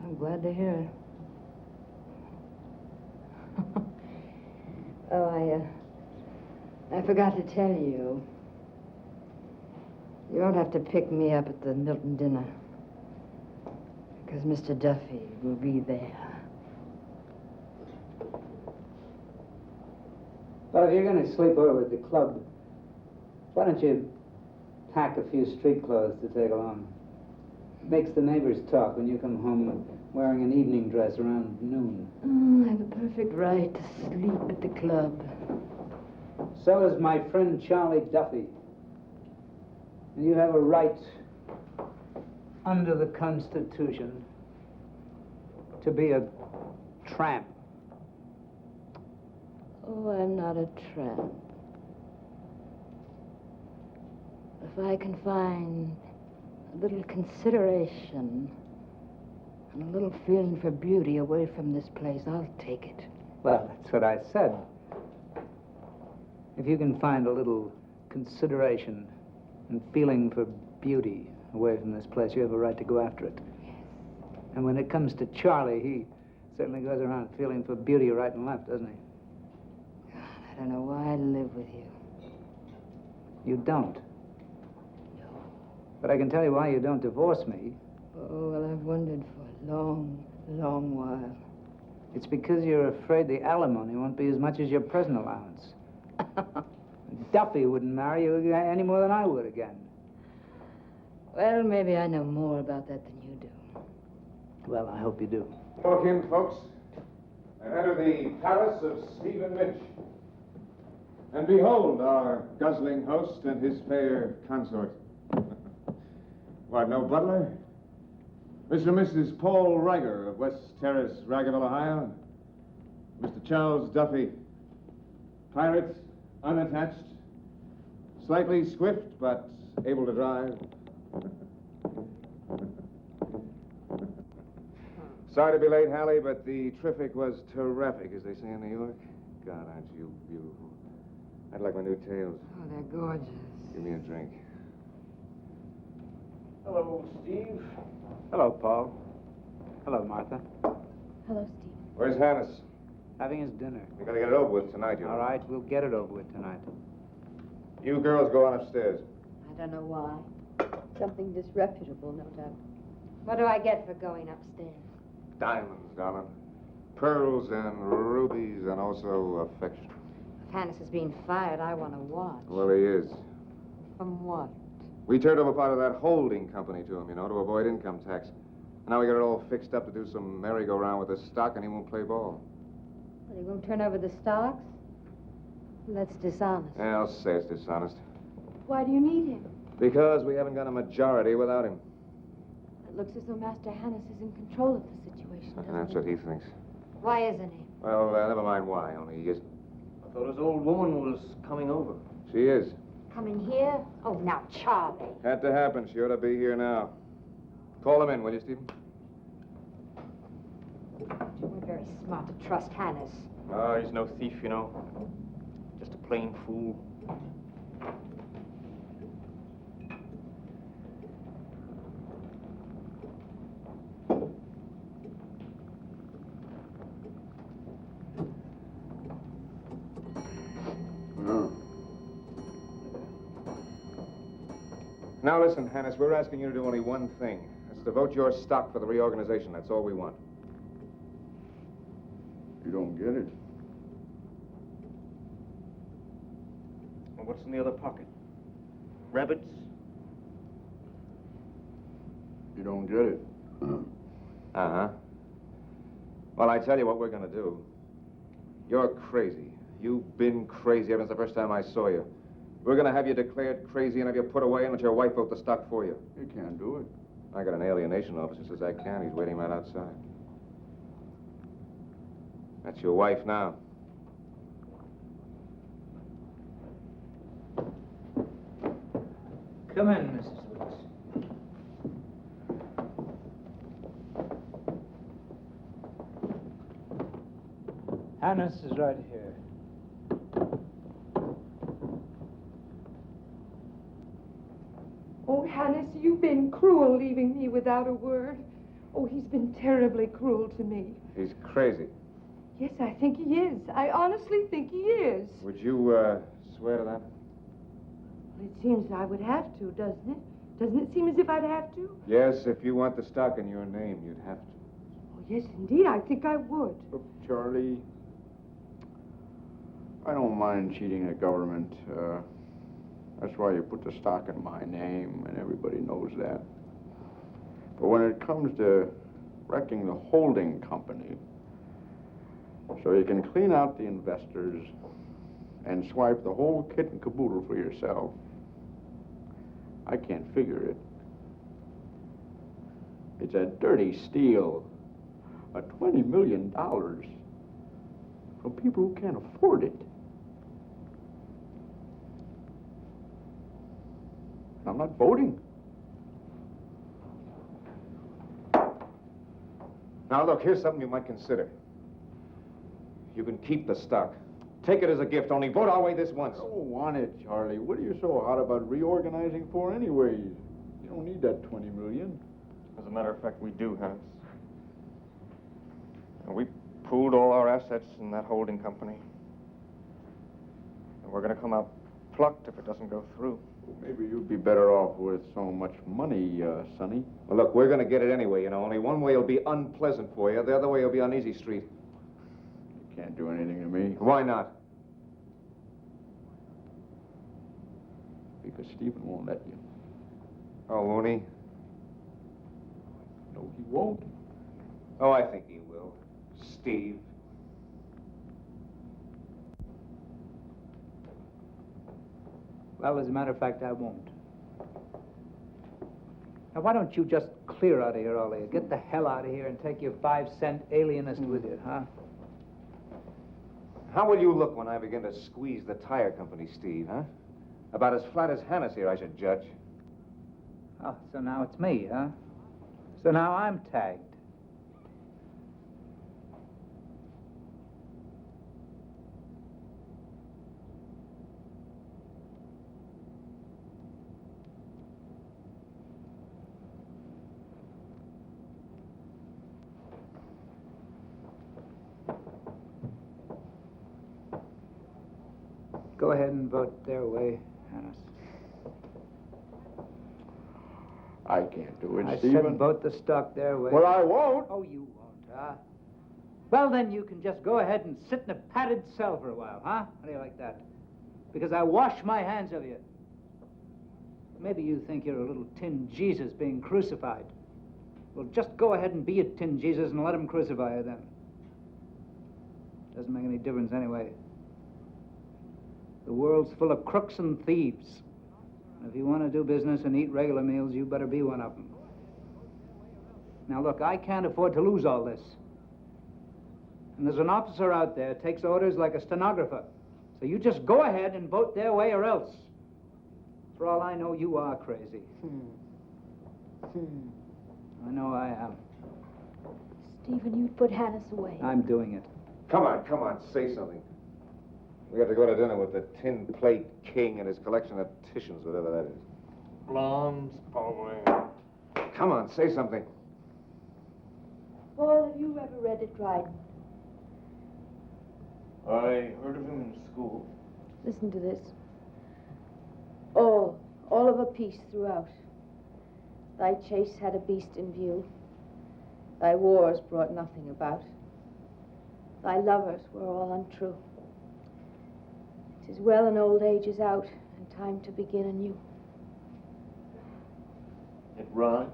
I'm glad to hear it. Oh, I forgot to tell you. You don't have to pick me up at the Milton dinner. Because Mr. Duffy will be there. Well, if you're going to sleep over at the club, why don't you pack a few street clothes to take along? It makes the neighbors talk when you come home wearing an evening dress around noon. Oh, I have a perfect right to sleep at the club. So does my friend Charlie Duffy. And you have a right, under the Constitution, to be a tramp. Oh, I'm not a tramp. If I can find a little consideration and a little feeling for beauty away from this place, I'll take it. Well, that's what I said. If you can find a little consideration and feeling for beauty away from this place, you have a right to go after it. Yes. And when it comes to Charlie, he certainly goes around feeling for beauty right and left, doesn't he? God, I don't know why I live with you. You don't. No. But I can tell you why you don't divorce me. Oh, well, I've wondered for a long, long while. It's because you're afraid the alimony won't be as much as your present allowance. Duffy wouldn't marry you any more than I would again. Well, maybe I know more about that than you do. Well, I hope you do. Walk in, folks, and enter the palace of Stephen Mitch. And behold our guzzling host and his fair consort. What, no butler? Mr. and Mrs. Paul Riger of West Terrace, Raggaville, Ohio. Mr. Charles Duffy. Pirate, unattached. Slightly swift, but able to drive. Sorry to be late, Hallie, but the traffic was terrific, as they say in New York. God, aren't you beautiful? I'd like my new tails. Oh, they're gorgeous. Give me a drink. Hello, Steve. Hello, Paul. Hello, Martha. Hello, Steve. Where's Hannes? Having his dinner. We're going to get it over with tonight, you know. All right, we'll get it over with tonight. You girls go on upstairs. I don't know why. Something disreputable, no doubt. What do I get for going upstairs? Diamonds, darling. Pearls and rubies and also affection. If Hannes is being fired, I want to watch. Well, he is. From what? We turned over part of that holding company to him, you know, to avoid income tax. Now we got it all fixed up to do some merry-go-round with the stock, and he won't play ball. Well, he won't turn over the stocks? That's dishonest. Yeah, I'll say it's dishonest. Why do you need him? Because we haven't got a majority without him. It looks as though Master Hannes is in control of the situation, doesn't That's what he thinks. Why isn't he? Well, never mind why, only he isn't. I thought his old woman was coming over. She is. Coming here? Oh, now, Charlie. Had to happen. She ought to be here now. Call him in, will you, Stephen? You weren't very smart to trust Hannes. Oh, he's no thief, you know. Just a plain fool. Now listen, Hannes, we're asking you to do only one thing. It's to vote your stock for the reorganization. That's all we want. You don't get it. Well, what's in the other pocket? Rabbits? You don't get it. Uh-huh. Well, I tell you what we're going to do. You're crazy. You've been crazy ever since the first time I saw you. We're going to have you declared crazy and have you put away and let your wife vote the stock for you. You can't do it. I got an alienation officer says I can. He's waiting right outside. That's your wife now. Come in, Mrs. Lewis. Hannes is right here. Oh, Hannes, you've been cruel leaving me without a word. Oh, he's been terribly cruel to me. He's crazy. Yes, I think he is. I honestly think he is. Would you, swear to that? Well, it seems I would have to, doesn't it? Doesn't it seem as if I'd have to? Yes, if you want the stock in your name, you'd have to. Oh, yes, indeed, I think I would. Look, Charlie, I don't mind cheating the government. That's why you put the stock in my name, and everybody knows that. But when it comes to wrecking the holding company, so you can clean out the investors and swipe the whole kit and caboodle for yourself, I can't figure it. It's a dirty steal. A $20 million from people who can't afford it. I'm not voting. Now, look, here's something you might consider. You can keep the stock. Take it as a gift, only vote our way this once. I don't want it, Charlie. What are you so hot about reorganizing for anyways? You don't need that $20 million. As a matter of fact, we do, Hannes. And we pooled all our assets in that holding company. And we're going to come out plucked if it doesn't go through. Well, maybe you'd be better off with so much money, Sonny. Well, look, we're going to get it anyway, you know. Only one way will be unpleasant for you. The other way will be on easy street. You can't do anything to me. Why not? Because Stephen won't let you. Oh, won't he? No, he won't. Oh, I think he will. Steve. Well, as a matter of fact, I won't. Now, why don't you just clear out of here, Ollie? Get the hell out of here and take your 5-cent alienist with you, huh? How will you look when I begin to squeeze the tire company, Steve, huh? About as flat as Hannes here, I should judge. Oh, so now it's me, huh? So now I'm tagged. Go ahead and vote their way, Hannes. I can't do it, I Stephen. said vote the stock their way. Well, I won't. Oh, you won't, huh? Well, then you can just go ahead and sit in a padded cell for a while, huh? How do you like that? Because I wash my hands of you. Maybe you think you're a little tin Jesus being crucified. Well, just go ahead and be a tin Jesus and let him crucify you then. Doesn't make any difference anyway. The world's full of crooks and thieves. If you want to do business and eat regular meals, you better be one of them. Now, look, I can't afford to lose all this. And there's an officer out there takes orders like a stenographer. So you just go ahead and vote their way or else. For all I know, you are crazy. I know I am. Stephen, you'd put Hannes away. I'm doing it. Come on, say something. We have to go to dinner with the tin plate king and his collection of Titians, whatever that is. Blondes, probably. Come on, say something. Paul, have you ever read at Dryden? I heard of him in school. Listen to this. All of a piece throughout. Thy chase had a beast in view. Thy wars brought nothing about. Thy lovers were all untrue. 'Tis well an old age is out, and time to begin anew. It rhymes.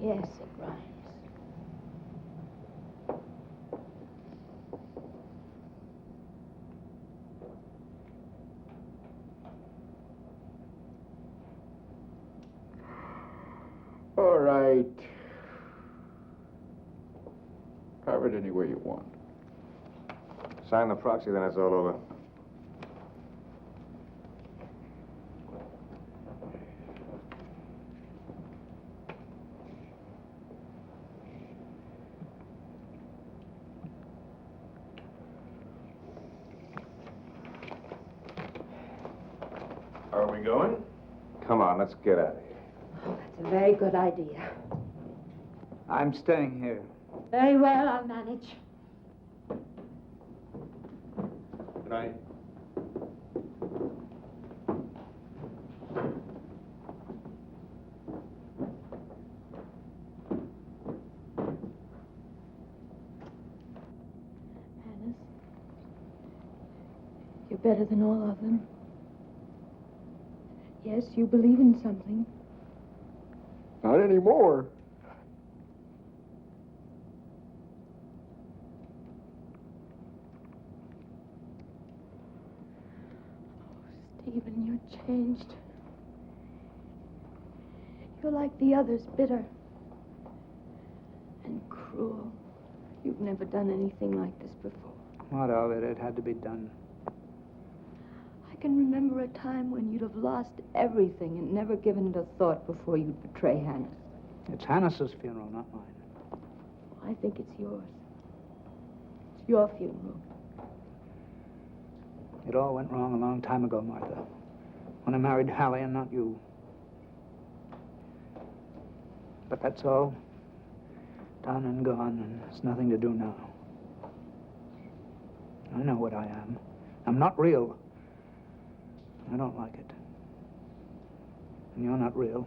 Yes, it rhymes. All right. Have it any way you want. Sign the proxy, then it's all over. Are we going? Come on, let's get out of here. That's a very good idea. I'm staying here. Very well, I'll manage. Good night. Hannes, you're better than all of them. Yes, you believe in something. Not anymore. Stephen, you're changed. You're like the others, bitter and cruel. You've never done anything like this before. What of it? It had to be done. I can remember a time when you'd have lost everything and never given it a thought before you'd betray Hannes. It's Hannes's funeral, not mine. I think it's yours. It's your funeral. It all went wrong a long time ago, Martha. When I married Hallie and not you. But that's all done and gone, and there's nothing to do now. I know what I am. I'm not real. I don't like it. And you're not real.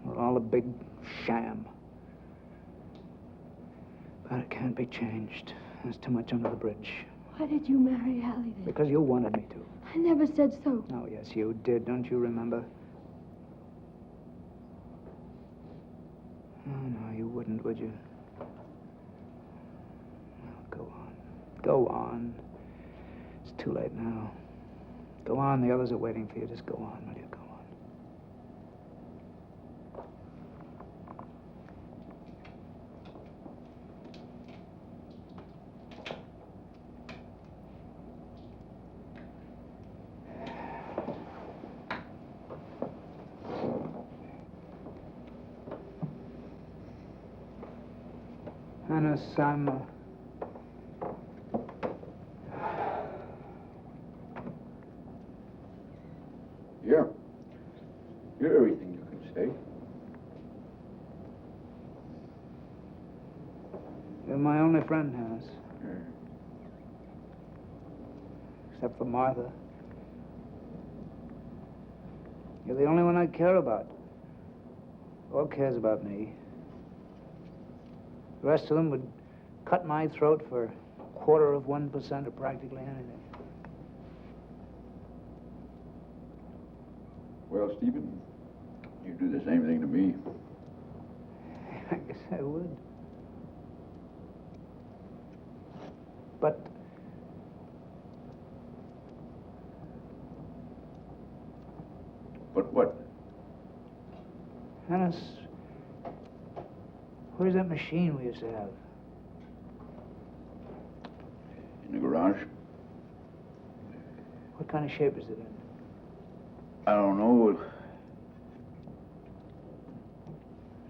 We're all a big sham. But it can't be changed. There's too much under the bridge. Why did you marry Hallie then? Because you wanted me to. I never said so. Oh, yes, you did. Don't you remember? Oh, no, you wouldn't, would you? Well, go on. Go on. It's too late now. Go on, the others are waiting for you. Just go on, will you? Go on. Hannes, I'm, Yeah. You're everything you can say. You're my only friend, Hannes. Except for Martha. You're the only one I care about. Or cares about me. The rest of them would cut my throat for 1/4% of practically anything. Well, Stephen, you do the same thing to me. I guess I would. But what? Hannes, where's that machine we used to have? In the garage? What kind of shape is it in? I don't know.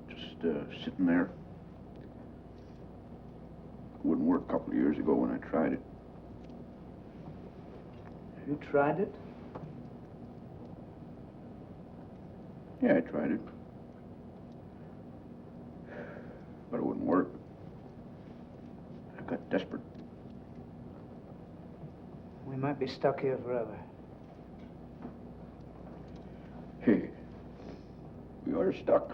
Just sitting there. Wouldn't work a couple of years ago when I tried it. You tried it? Yeah, I tried it. But it wouldn't work. I got desperate. We might be stuck here forever. Hey, we are stuck.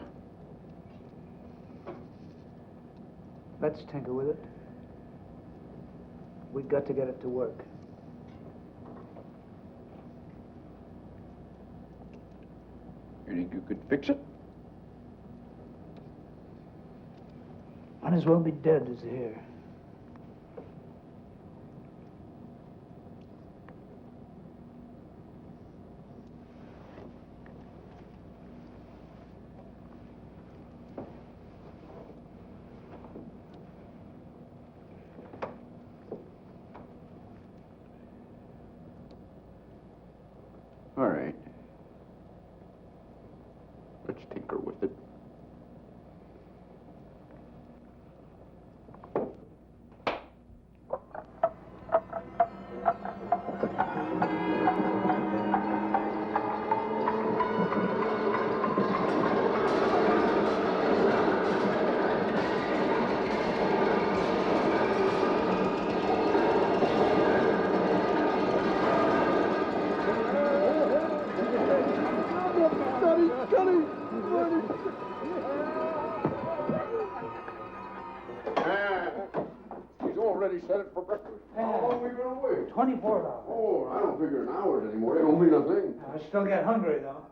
Let's tinker with it. We've got to get it to work. You think you could fix it? Might as well be dead as here. All right. Let's tinker with it. He's already set it for breakfast. How long have we been away? 24 hours. Oh, I don't figure in hours anymore. They don't mean a thing. I still get hungry, though.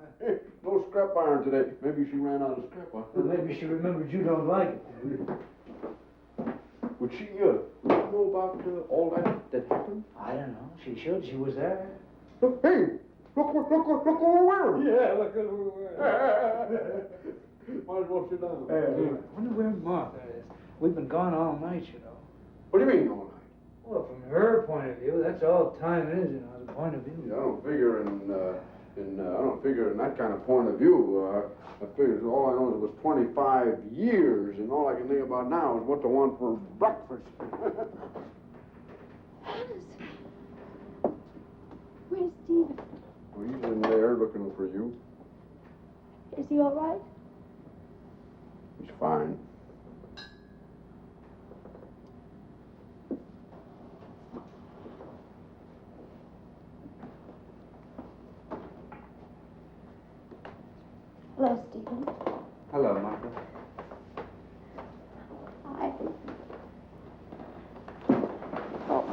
No scrap iron today. Maybe she ran out of scrap iron. Well, maybe she remembered you don't like it. Would she know about all that happened? I don't know. She should. She was there. Look, hey! Look what we're wearing! Yeah, look what we're wearing. Might as well sit down. I wonder where Martha is. We've been gone all night, you know. What do you mean all night? Well, from her point of view, that's all time is, you know, the point of view. Yeah, I don't figure in that kind of point of view. I figure all I know is it was 25 years, and all I can think about now is what to want for breakfast. Where's Stephen? Well, he's in there looking for you. Is he all right? He's fine. Hello, Stephen. Hello, Martha. Hi. Oh.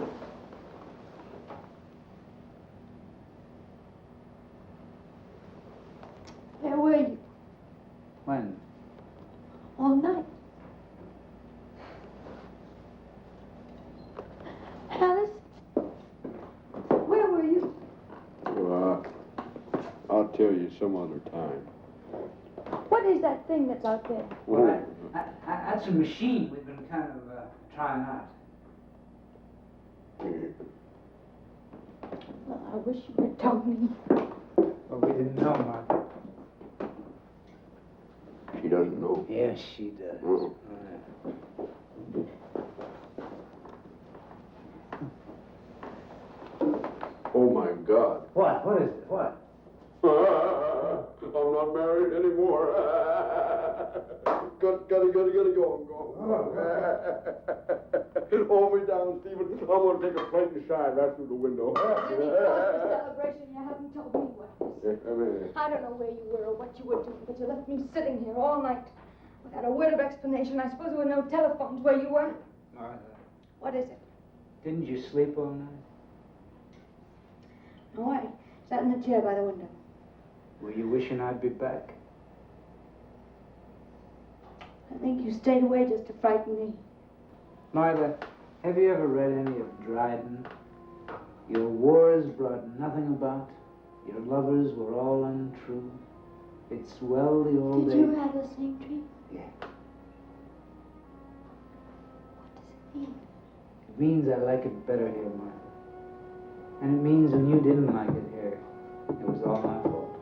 Where were you? When? All night. Alice? tell you some other time. What is that thing that's out there? Well, that's a machine we've been kind of trying out. Well, I wish you had told me. Well, we didn't know, Martha. She doesn't know. Yes, she does. Oh, my God. What? What is it? What? I'm not married anymore. Gotta go. Hold me down, Stephen. I'm gonna take a fright and shine right through the window. Any cause for celebration? You haven't told me what. Come I don't know where you were or what you were doing, but you left me sitting here all night without a word of explanation. I suppose there were no telephones where you were. Martha, What is it? didn't you sleep all night? No, I sat in the chair by the window. Were you wishing I'd be back? I think you stayed away just to frighten me. Martha, have you ever read any of Dryden? Your wars brought nothing about. Your lovers were all untrue. It's well the old Did you age. have the same dream? Yeah. What does it mean? It means I like it better here, Martha. And it means when you didn't like it here, it was all my fault.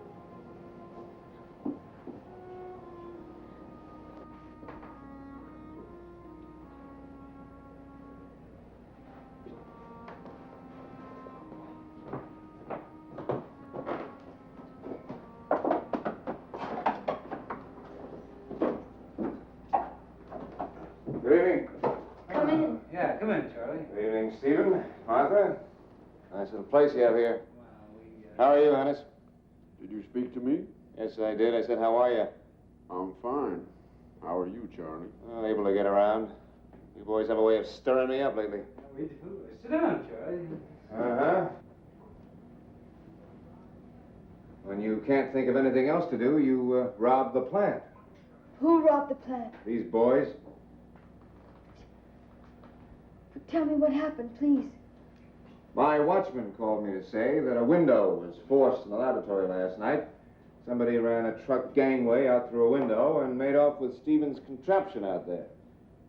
Good evening. Come in. Yeah, come in, Charlie. Good evening, Stephen. Martha. Nice little place you have here. How are you, Ennis? Did you speak to me? Yes, I did. I said, how are you? I'm fine. How are you, Charlie? Well, able to get around. You boys have a way of stirring me up lately. We do. Sit down, Charlie. Uh-huh. When you can't think of anything else to do, you rob the plant. Who robbed the plant? These boys. Tell me what happened, please. My watchman called me to say that a window was forced in the laboratory last night. Somebody ran a truck gangway out through a window and made off with Stephen's contraption out there.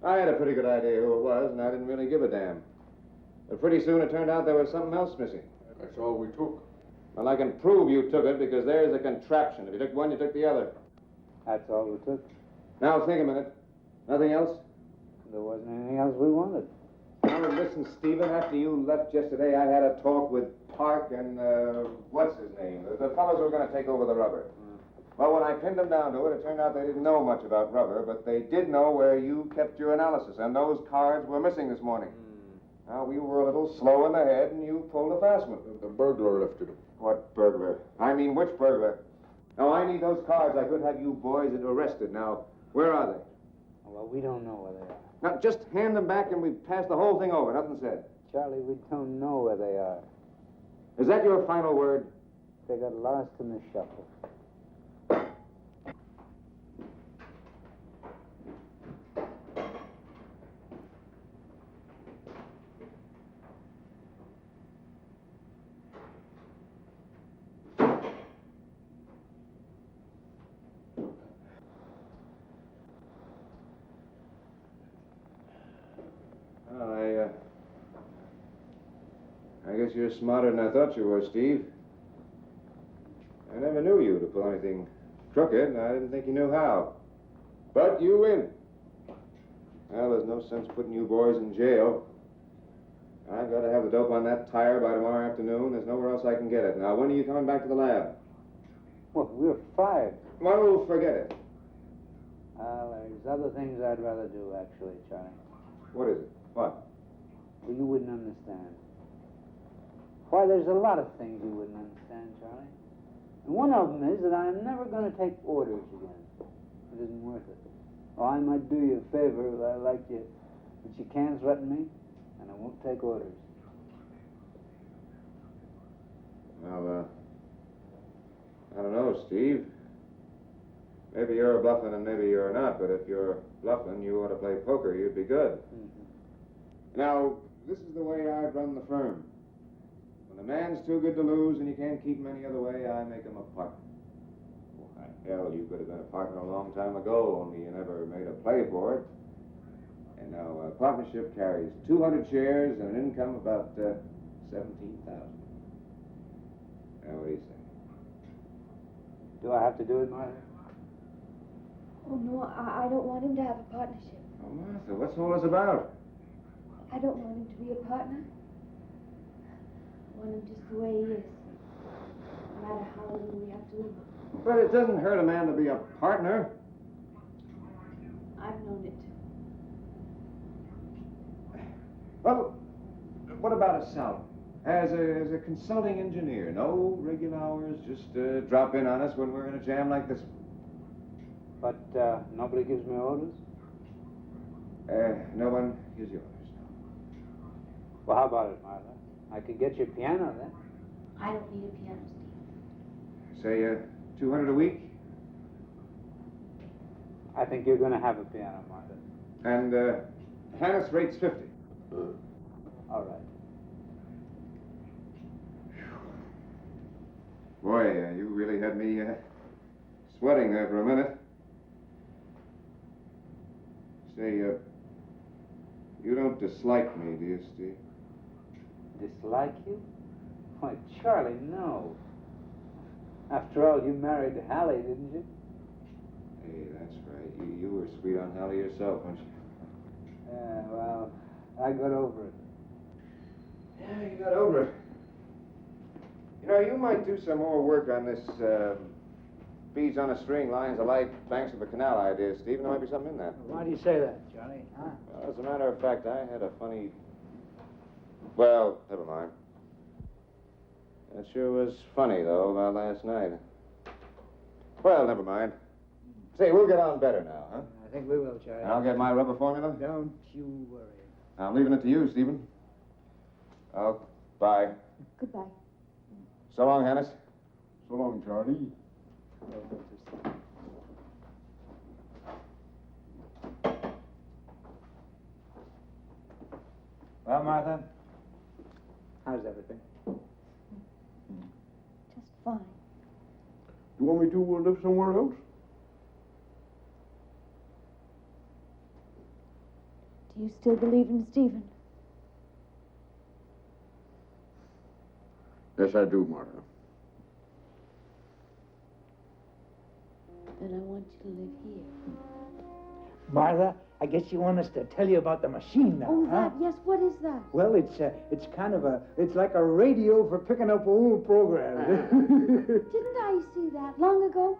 I had a pretty good idea who it was, and I didn't really give a damn. But pretty soon it turned out there was something else missing. That's all we took. Well, I can prove you took it because there's a contraption. If you took one, you took the other. That's all we took. Now, think a minute. Nothing else? There wasn't anything else we wanted. Now, listen, Stephen, after you left yesterday, I had a talk with Park and, what's his name? The fellows who were going to take over the rubber. Well, when I pinned them down to it, it turned out they didn't know much about rubber, but they did know where you kept your analysis, and those cards were missing this morning. Now, we were a little slow in the head, and you pulled a fast one. The burglar lifted them. What burglar? I mean, which burglar? Now, I need those cards. I could have you boys arrested. Now, where are they? Well, we don't know where they are. Now, just hand them back, and we pass the whole thing over. Nothing said. Charlie, we don't know where they are. Is that your final word? They got lost in the shuffle. Well, I guess you're smarter than I thought you were, Steve. I never knew you to pull anything crooked, and I didn't think you knew how. But you win. Well, there's no sense putting you boys in jail. I've got to have the dope on that tire by tomorrow afternoon. There's nowhere else I can get it. Now, when are you coming back to the lab? Well, we're fired. Well, forget it. There's other things I'd rather do, actually, Charlie. What is it? What? Well, you wouldn't understand. Why, there's a lot of things you wouldn't understand, Charlie. And one of them is that I'm never going to take orders again. It isn't worth it. Oh, I might do you a favor if I liked you, but you can't threaten me, and I won't take orders. Well, I don't know, Steve. Maybe you're bluffing and maybe you're not, but if you're bluffing, you ought to play poker. You'd be good. Now, this is the way I run the firm. When a man's too good to lose and you can't keep him any other way, I make him a partner. Hell, you could have been a partner a long time ago, only you never made a play for it. And now, a partnership carries 200 shares and an income of about 17,000. Now, what do you say? Do I have to do it, Martha? Oh, no, I don't want him to have a partnership. Oh, Martha, what's all this about? I don't want him to be a partner. I want him just the way he is. No matter how little we have to live. But it doesn't hurt a man to be a partner. I've known it. Well, what about a salary? As a consulting engineer, no regular hours, just drop in on us when we're in a jam like this. But nobody gives me orders? No one gives you orders, no. Well, how about it, Martha? I could get you a piano then. I don't need a piano, Steve. Say, 200 a week? I think you're going to have a piano, Martha. And, Hannes rates 50. All right. Boy, you really had me sweating there for a minute. Say, you don't dislike me, do you, Steve? Dislike you? Why, Charlie, no. After all, you married Hallie, didn't you? Hey, that's right. You were sweet on Hallie yourself, weren't you? Yeah, well, I got over it. Yeah, you got over it. You know, you might do some more work on this beads on a string, lines of light, banks of the canal idea, Steve. There might be something in that. Why do you say that, Johnny? Huh? Well, as a matter of fact, I had a funny... Well, never mind. It sure was funny, though, about last night. Well, never mind. Say, we'll get on better now, huh? I think we will, Charlie. I'll get my rubber formula. Don't you worry. I'm leaving it to you, Stephen. Oh, bye. Goodbye. So long, Hannes. So long, Charlie. Well, Martha, how's everything? Just fine. You want me to live somewhere else? Do you still believe in Stephen? Yes, I do, Martha. Then I want you to live here. Martha, I guess you want us to tell you about the machine now, Oh, huh? that, yes, what is that? Well, it's kind of it's like a radio for picking up old programs. Didn't I see that long ago?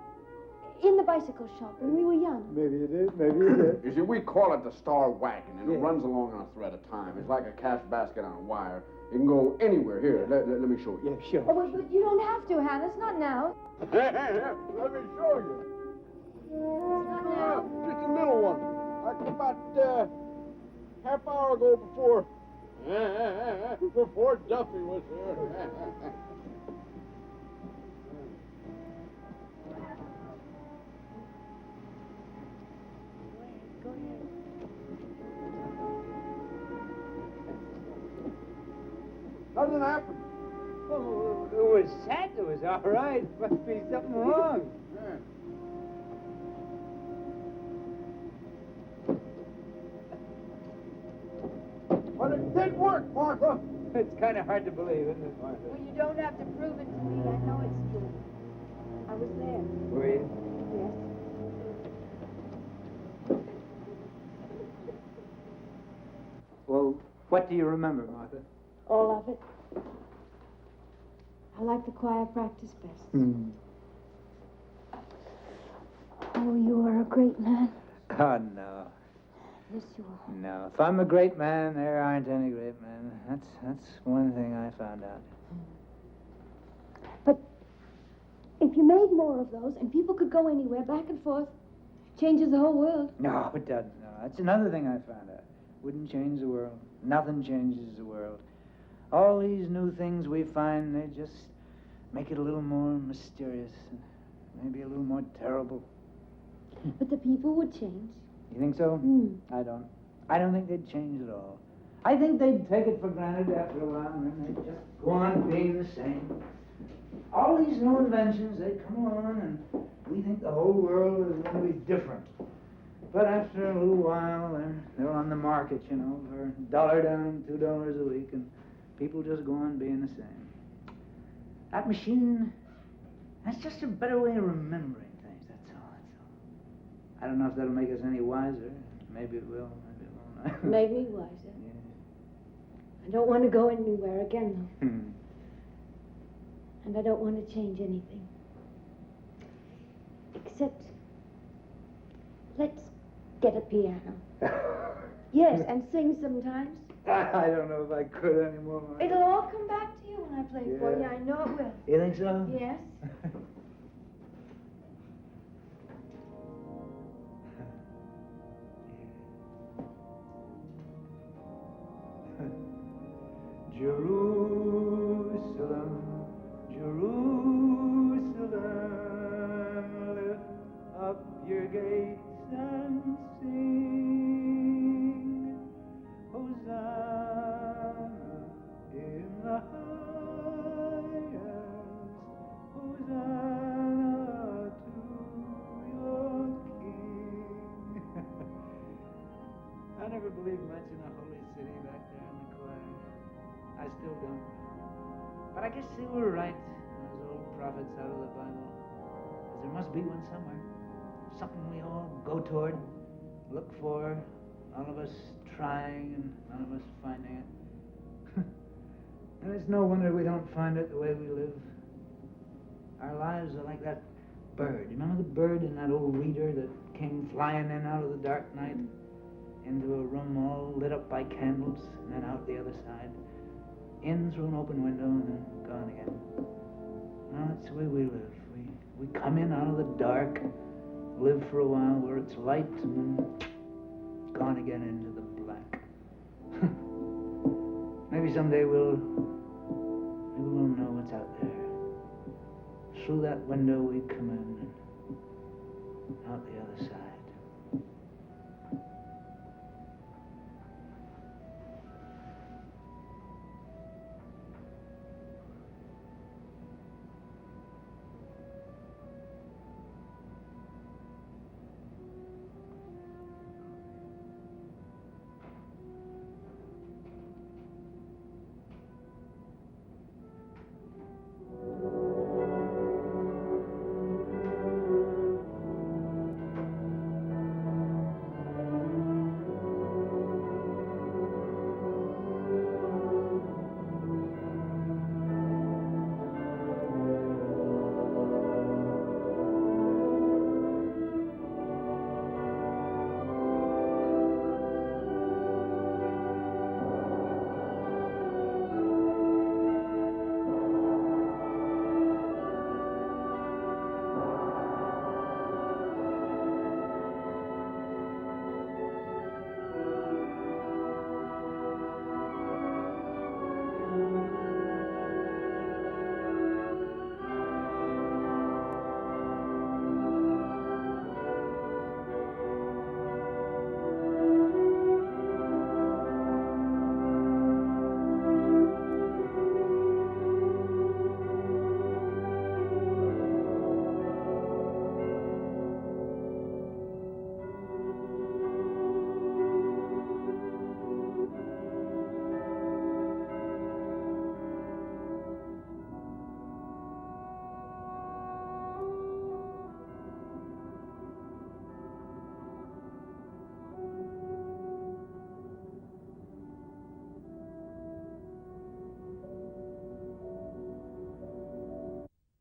In the bicycle shop when we were young. Maybe you did, maybe you did. You see, we call it the Star Wagon, and it runs along on a thread of time. It's like a cash basket on a wire. It can go anywhere. Here, let me show you. Yeah, sure. Oh, but you don't have to, Hannes, not now. Let me show you. Not now. Just a little one. Like about half hour ago before Duffy was here. Nothing happened. Oh, it was set. It was all right. Must be something wrong. Yeah. But it did work, Martha. It's kind of hard to believe, isn't it, Martha? Well, you don't have to prove it to me. I know it's true. I was there. Were you? Yes. Well, what do you remember, Martha? All of it. I like the choir practice best. Oh, you are a great man. Oh, no. Yes, you are. No. If I'm a great man, there aren't any great men. That's one thing I found out. But if you made more of those and people could go anywhere, back and forth, changes the whole world. No, it doesn't. No. That's another thing I found out. Wouldn't change the world. Nothing changes the world. All these new things we find, they just make it a little more mysterious, maybe a little more terrible. But the people would change. You think so? I don't. I don't think they'd change at all. I think they'd take it for granted after a while, and then they'd just go on being the same. All these new inventions, they'd come along, and We think the whole world is going to be different. But after a little while, they're on the market, you know, for $1 down, $2 a week, and people just go on being the same. That machine, that's just a better way of remembering things, that's all. I don't know if that'll make us any wiser. Maybe it will, maybe it won't. Made me wiser. I don't want to go anywhere again, though. And I don't want to change anything. Except, let's get a piano. Yes, and sing sometimes. I don't know if I could anymore. It'll all come back to you when I play for you. Yeah. I know it will. You think so? Yes. Jerusalem, Jerusalem, lift up your gates and sing. Hosanna in the highest. Hosanna to your King. I never believed much in a holy city back there in the choir. I still don't. But I guess they were right, those old prophets out of the Bible. 'Cause there must be one somewhere. Something we all go toward, look for, all of us trying and none of us finding it. And it's no wonder we don't find it the way we live. Our lives are like that bird. You remember the bird in that old reader that came flying in out of the dark night into a room all lit up by candles and then out the other side? In through an open window and then gone again. Well, that's the way we live. We come in out of the dark, live for a while where it's light, and then gone again into the black. Maybe someday we'll know what's out there. Through that window we come in and out the other side.